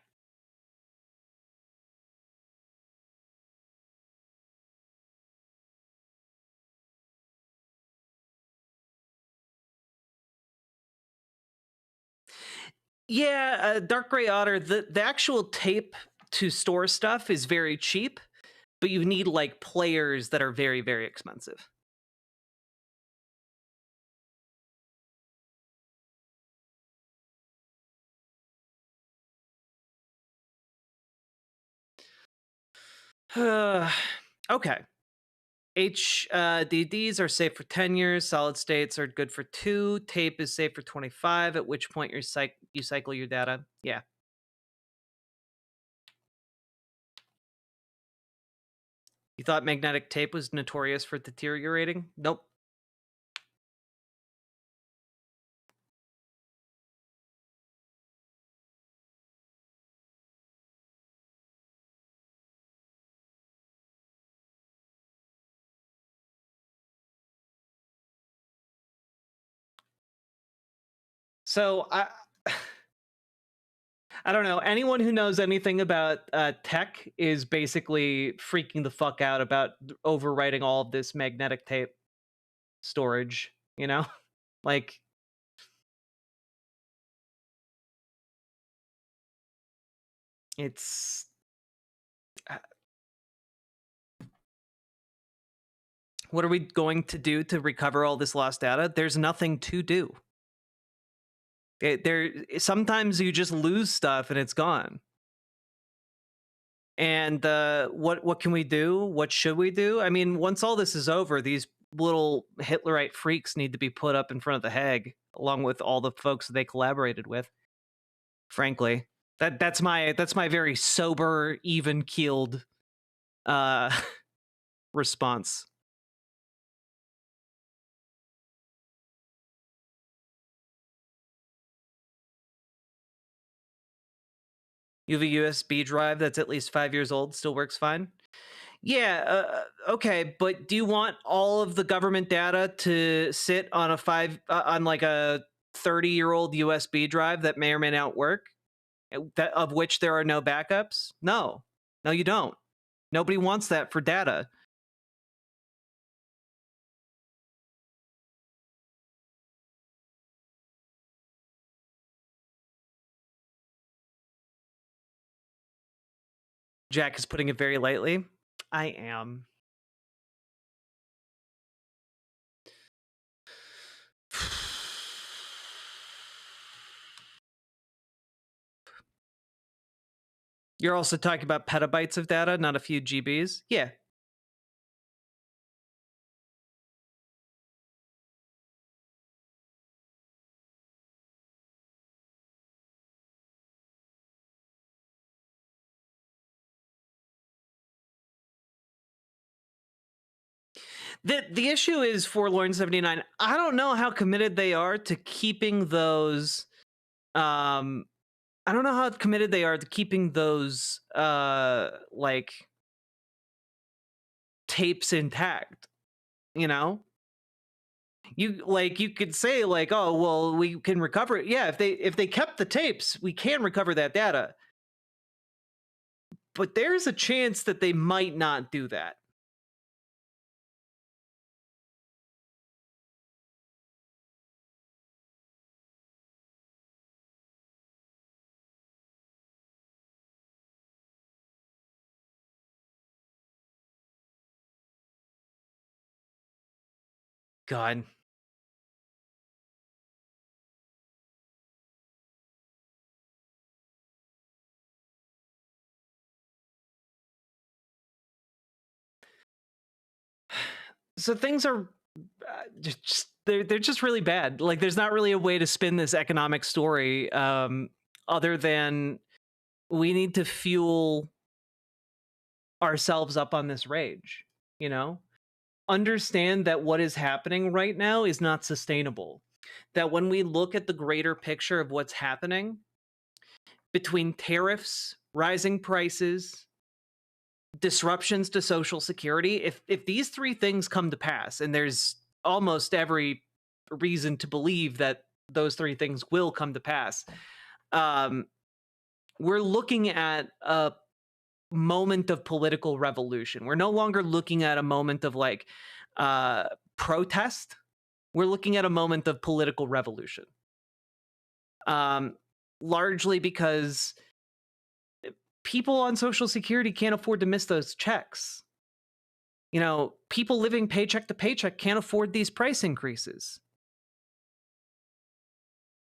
Yeah, Dark Gray Otter, the actual tape to store stuff is very cheap, but you need like players that are very, very expensive. Okay. HDDs are safe for 10 years. Solid states are good for 2. Tape is safe for 25, at which point you cycle your data. Yeah. You thought magnetic tape was notorious for deteriorating? Nope. So I don't know. Anyone who knows anything about tech is basically freaking the fuck out about overwriting all of this magnetic tape storage, you know? Like, it's... what are we going to do to recover all this lost data? There's nothing to do. Sometimes you just lose stuff and it's gone. And what can we do? What should we do? I mean, once all this is over, these little Hitlerite freaks need to be put up in front of the Hague, along with all the folks they collaborated with. Frankly, that's my very sober, even-keeled response. You have a USB drive that's at least 5 years old, still works fine. Yeah, okay, but do you want all of the government data to sit on a 30-year-old USB drive that may or may not work, of which there are no backups? No, you don't. Nobody wants that for data. Jack is putting it very lightly. I am. You're also talking about petabytes of data, not a few GBs? Yeah. The issue is Forlorn 79. I don't know how committed they are to keeping those I don't know how committed they are to keeping those like tapes intact, you know? You could say like, oh well, we can recover it. Yeah, if they kept the tapes, we can recover that data. But there's a chance that they might not do that. God. So things are they're just really bad. Like there's not really a way to spin this economic story other than we need to fuel ourselves up on this rage, you know? Understand that what is happening right now is not sustainable. That when we look at the greater picture of what's happening between tariffs, rising prices, disruptions to Social Security, if these three things come to pass, and there's almost every reason to believe that those three things will come to pass, we're looking at a moment of political revolution. We're no longer looking at a moment of like protest. We're looking at a moment of political revolution. Largely because people on Social Security can't afford to miss those checks. You know, people living paycheck to paycheck can't afford these price increases.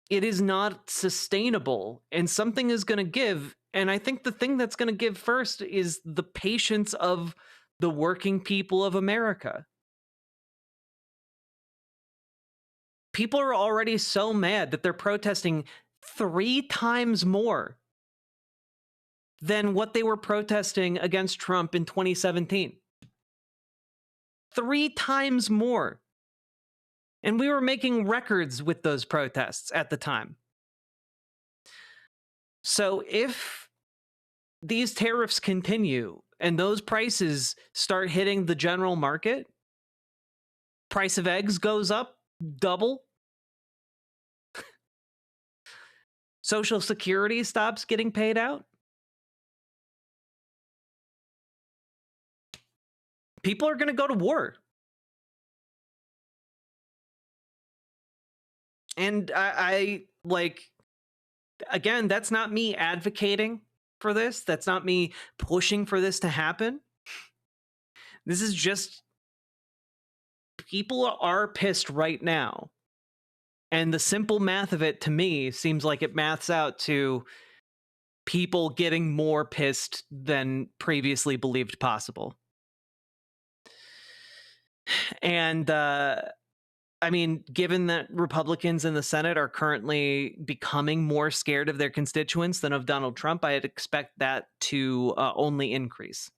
It is not sustainable, and something is going to give. And I think the thing that's going to give first is the patience of the working people of America. People are already so mad that they're protesting 3 times more than what they were protesting against Trump in 2017. 3 times more. And we were making records with those protests at the time. So if these tariffs continue and those prices start hitting the general market, price of eggs goes up double. Social Security stops getting paid out. People are going to go to war. And I like, again, that's not me advocating for this. That's not me pushing for this to happen. This is just, people are pissed right now. And the simple math of it, to me, seems like it maths out to people getting more pissed than previously believed possible. And, I mean, given that Republicans in the Senate are currently becoming more scared of their constituents than of Donald Trump, I'd expect that to only increase.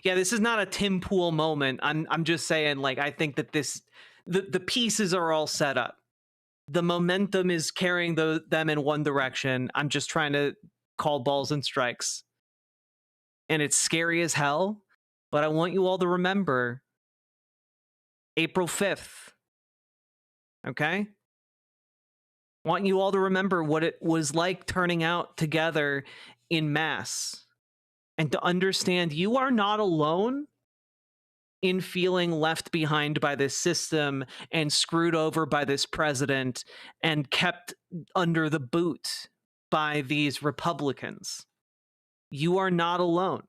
Yeah, this is not a Tim Pool moment. I'm just saying, like, I think that the pieces are all set up. The momentum is carrying them in one direction. I'm just trying to call balls and strikes. And it's scary as hell, but I want you all to remember April 5th. Okay? Want you all to remember what it was like turning out together in mass, and to understand you are not alone in feeling left behind by this system and screwed over by this president and kept under the boot by these Republicans. You are not alone.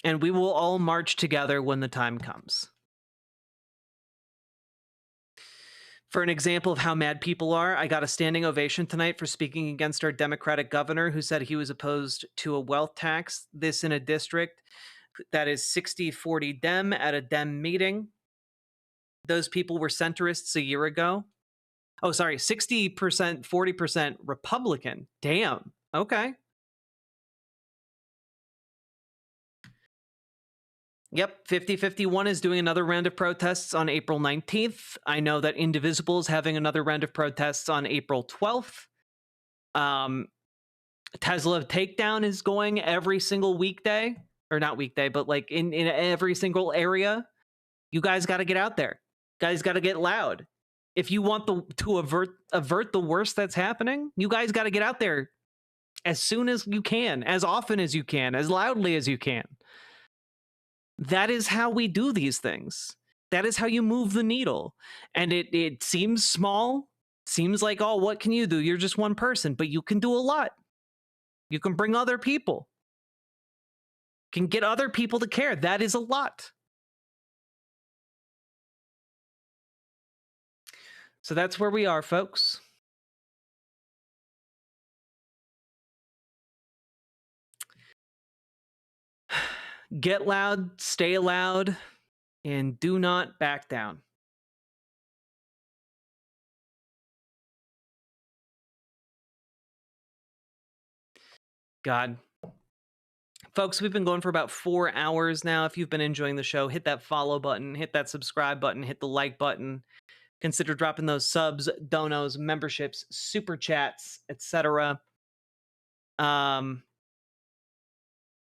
And we will all march together when the time comes. For an example of how mad people are, I got a standing ovation tonight for speaking against our Democratic governor who said he was opposed to a wealth tax. This in a district that is 60-40 Dem at a Dem meeting. Those people were centrists a year ago. Oh, sorry, 60%, 40% Republican. Damn. Okay. Yep, 5051 is doing another round of protests on April 19th. I know that Indivisible is having another round of protests on April 12th. Tesla Takedown is going every single weekday. Or not weekday, but like in every single area. You guys got to get out there. Guys got to get loud. If you want to avert the worst that's happening, you guys got to get out there as soon as you can, as often as you can, as loudly as you can. That is how we do these things. That is how you move the needle. And it seems small, seems like, oh, what can you do? You're just one person, but you can do a lot. You can bring other people. Can get other people to care. That is a lot. So that's where we are, folks. Get loud, stay loud, and do not back down. God. Folks, we've been going for about 4 hours now. If you've been enjoying the show, hit that follow button, hit that subscribe button, hit the like button. consider dropping those subs, donos, memberships, super chats, etc.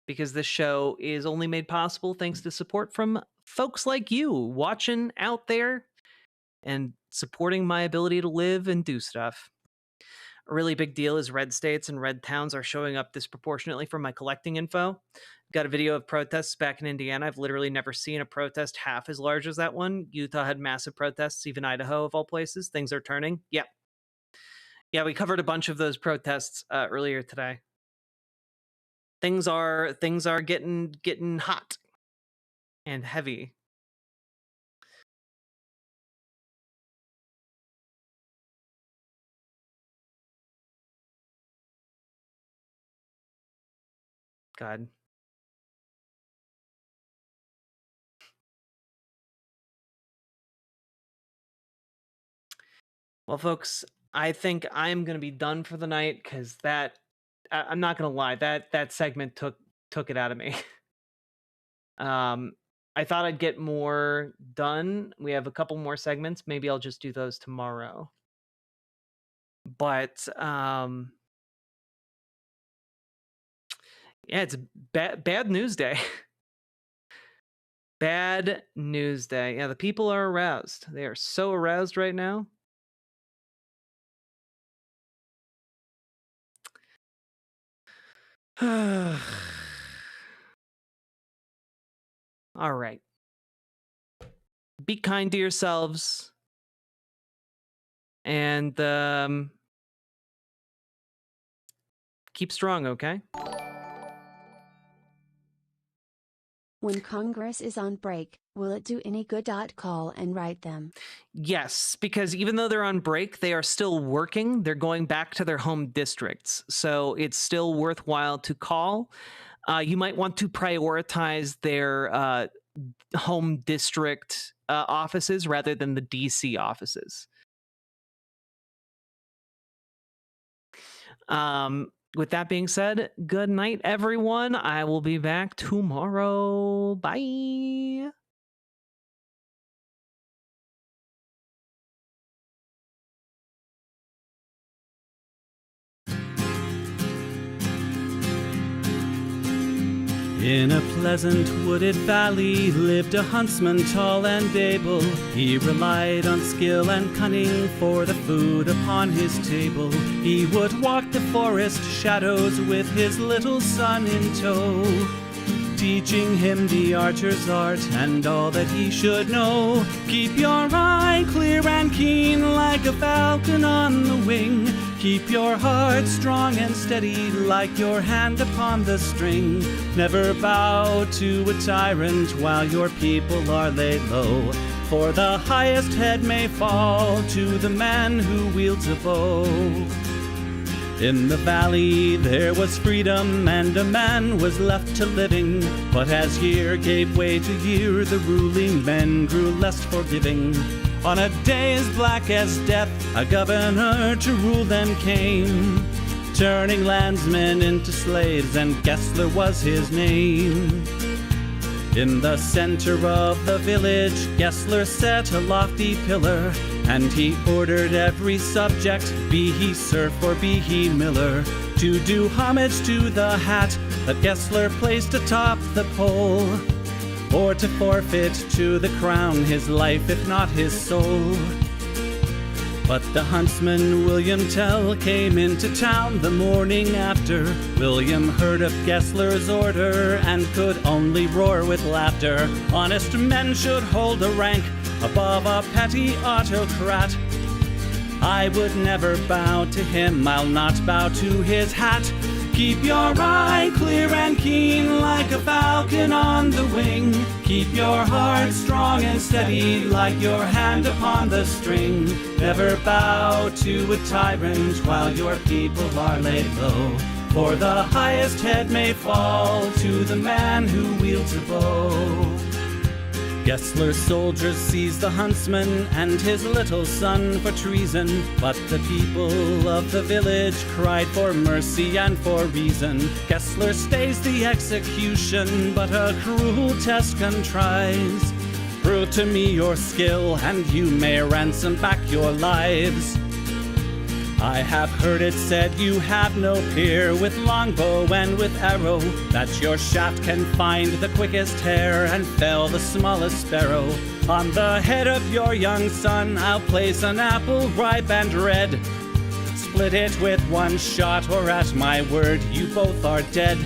Because this show is only made possible thanks to support from folks like you watching out there and supporting my ability to live and do stuff. A really big deal is red states and red towns are showing up disproportionately for my collecting info. Got a video of protests back in Indiana. I've literally never seen a protest half as large as that one. Utah had massive protests, even Idaho of all places. Things are turning. Yeah. Yeah, we covered a bunch of those protests earlier today. Things are getting hot and heavy. God. Well, folks, I think I'm going to be done for the night because I'm not going to lie, that segment took it out of me. I thought I'd get more done. We have a couple more segments. Maybe I'll just do those tomorrow. But yeah, it's bad news day. Bad news day. Yeah, the people are aroused. They are so aroused right now. All right. Be kind to yourselves. And keep strong, okay? When Congress is on break, will it do any good? Call and write them. Yes, because even though they're on break, they are still working. They're going back to their home districts. So it's still worthwhile to call. You might want to prioritize their home district offices rather than the DC offices. With that being said, good night, everyone. I will be back tomorrow. Bye. In a pleasant wooded valley lived a huntsman tall and able. He relied on skill and cunning for the food upon his table. He would walk the forest shadows with his little son in tow, teaching him the archer's art and all that he should know. Keep your eye clear and keen like a falcon on the wing. Keep your heart strong and steady like your hand upon the string. Never bow to a tyrant while your people are laid low, for the highest head may fall to the man who wields a bow. In the valley there was freedom and a man was left to living, but as year gave way to year the ruling men grew less forgiving. On a day as black as death a governor to rule them came, turning landsmen into slaves, and Gessler was his name. In the center of the village Gessler set a lofty pillar, and he ordered every subject, be he serf or be he miller, to do homage to the hat that Gessler placed atop the pole, or to forfeit to the crown his life if not his soul. But the huntsman William Tell came into town the morning after. William heard of Gessler's order and could only roar with laughter. Honest men should hold a rank above a petty autocrat. I would never bow to him, I'll not bow to his hat. Keep your eye clear and keen like a falcon on the wing. Keep your heart strong and steady like your hand upon the string. Never bow to a tyrant while your people are laid low, for the highest head may fall to the man who wields a bow. Gessler's soldiers seized the huntsman and his little son for treason, but the people of the village cried for mercy and for reason. Gessler stays the execution, but a cruel test contrives. Prove to me your skill, and you may ransom back your lives. I have heard it said you have no peer with longbow and with arrow, that your shaft can find the quickest hare and fell the smallest sparrow. On the head of your young son I'll place an apple ripe and red. Split it with one shot, or at my word you both are dead.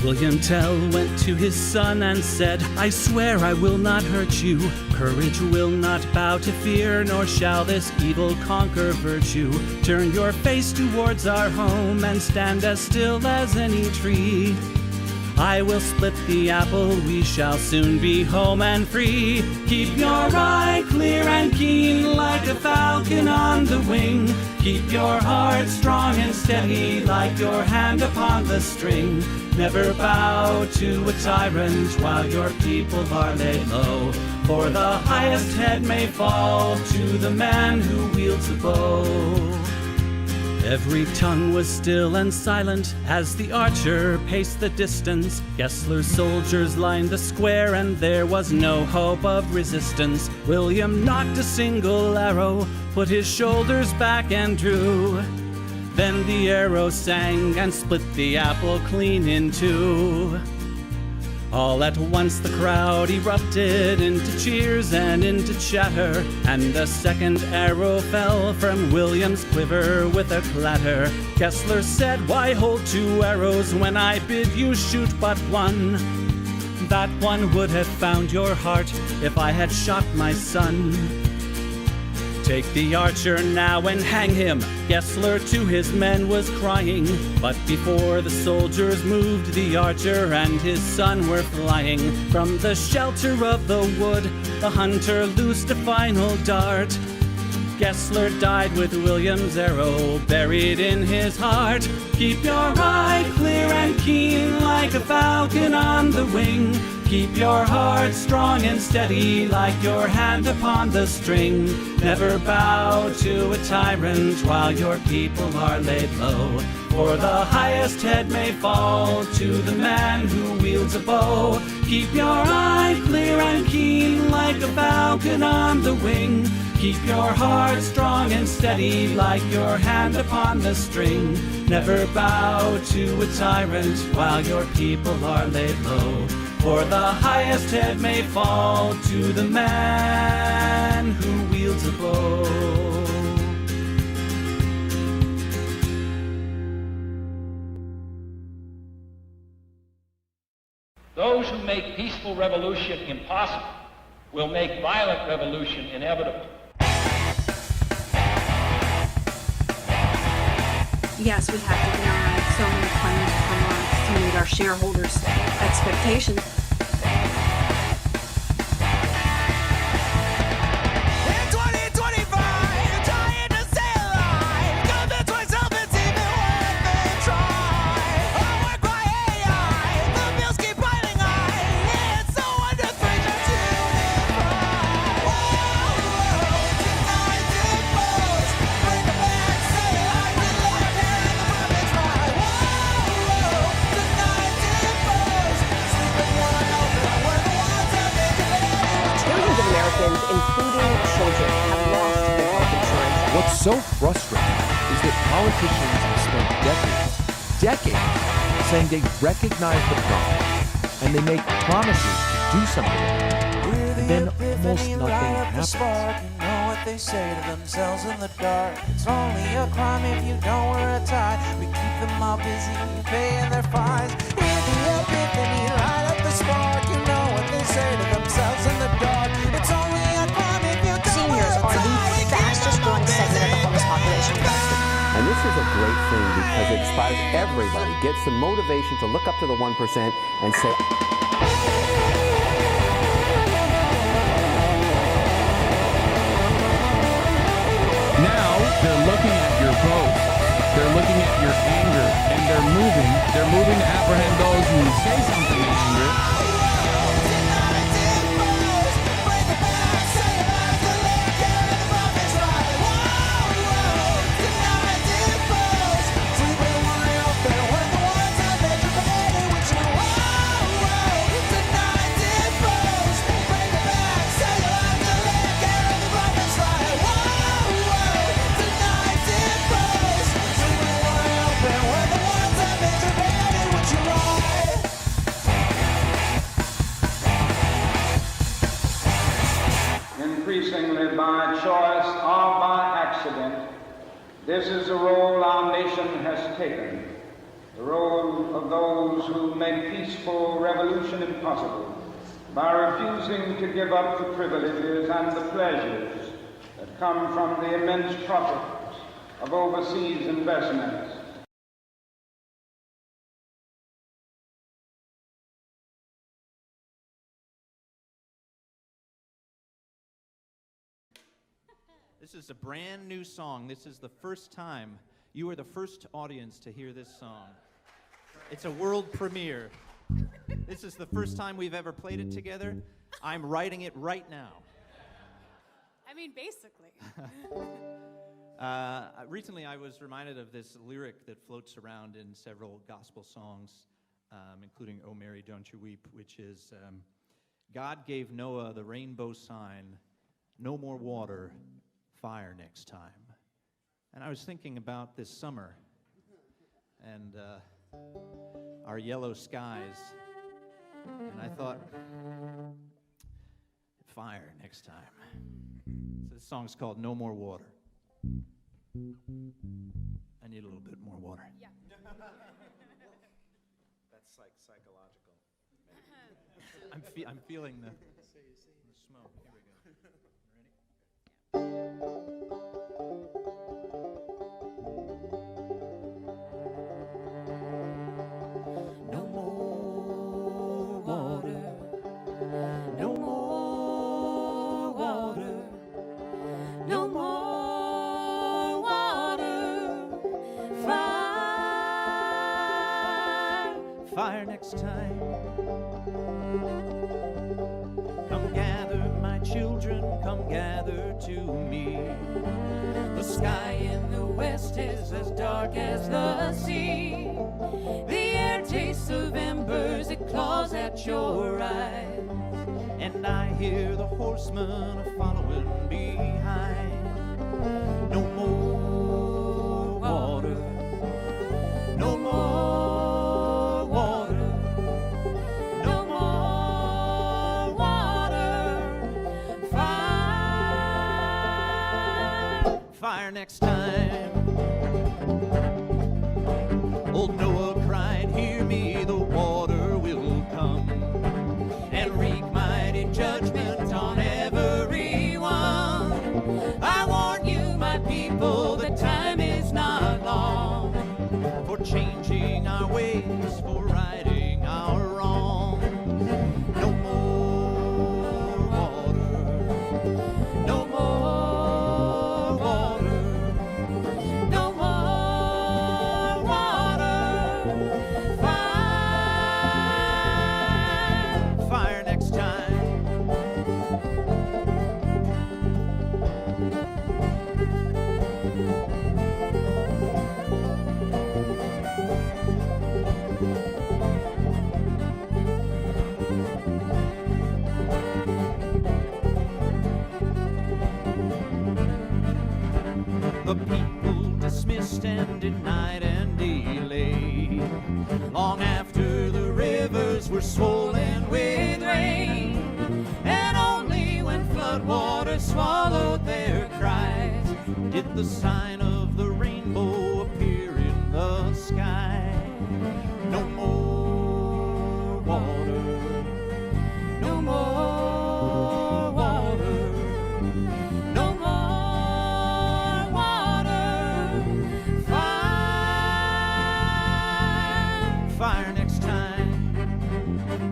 William Tell went to his son and said, I swear I will not hurt you. Courage will not bow to fear, nor shall this evil conquer virtue. Turn your face towards our home and stand as still as any tree. I will split the apple, we shall soon be home and free. Keep your eye clear and keen like a falcon on the wing. Keep your heart strong and steady like your hand upon the string. Never bow to a tyrant while your people are laid low, for the highest head may fall to the man who wields a bow. Every tongue was still and silent as the archer paced the distance. Gessler's soldiers lined the square and there was no hope of resistance. William knocked a single arrow, put his shoulders back and drew. Then the arrow sang and split the apple clean in two. All at once the crowd erupted into cheers and into chatter, and a second arrow fell from William's quiver with a clatter. Gessler said, why hold two arrows when I bid you shoot but one? That one would have found your heart if I had shot my son. Take the archer now and hang him, Gessler to his men was crying. But before the soldiers moved, the archer and his son were flying. From the shelter of the wood, the hunter loosed a final dart. Gessler died with William's arrow buried in his heart. Keep your eye clear and keen like a falcon on the wing. Keep your heart strong and steady like your hand upon the string. Never bow to a tyrant while your people are laid low, for the highest head may fall to the man who wields a bow. Keep your eye clear and keen like a falcon on the wing. Keep your heart strong and steady like your hand upon the string. Never bow to a tyrant while your people are laid low, for the highest head may fall to the man who wields a bow. Those who make peaceful revolution impossible will make violent revolution inevitable. Yes, we have to deny so many claims from us to meet our shareholders' expectations. including children, have lost their health insurance. What's so frustrating is that politicians have spent decades saying they recognize the problem and they make promises to do something about it, and then almost nothing happens. You know what they say to themselves in the dark. It's only a crime if you don't wear a tie. We keep them all busy paying their fines. Hear the epiphany, light up the spark. You know what they say to themselves in the dark. It's only a crime if you don't wear a tie. Seniors are the fastest growing segment of the homeless population. And this is a great thing because it inspires everybody, gets the motivation to look up to the 1% and say, now they're looking at your post, they're looking at your anger, and they're moving to apprehend those who say something in anger. increasingly by choice or by accident, this is the role our nation has taken, the role of those who make peaceful revolution impossible by refusing to give up the privileges and the pleasures that come from the immense profits of overseas investments. This is a brand new song. This is the first time. You are the first audience to hear this song. It's a world premiere. This is the first time we've ever played it together. I'm writing it right now. I mean, basically. Recently, I was reminded of this lyric that floats around in several gospel songs, including "Oh Mary, Don't You Weep," which is, God gave Noah the rainbow sign, no more water, fire next time. And I was thinking about this summer and our yellow skies, and I thought, fire next time. So this song's called No More Water. I need a little bit more water. Yeah. That's like psychological. I'm feeling the smoke. Here we go. No more water, no more water, no more water, Fire next time. Come gather, my children, come gather to me. The sky in the west is as dark as the sea. The air tastes of embers, it claws at your eyes. And I hear the horsemen are following behind. No more water, No more water, no more water, fire next time. Old Noah cried, hear me, the water will come and wreak mighty judgment on everyone. I warn you, my people, the time is not long for changing our ways, for righting our wrongs. No more water, no more water, no more water, fire next time. The people dismissed and denied and delayed, long after the rivers were swollen with rain, and only when floodwaters swallowed their cries did the sign of the rainbow appear in the sky.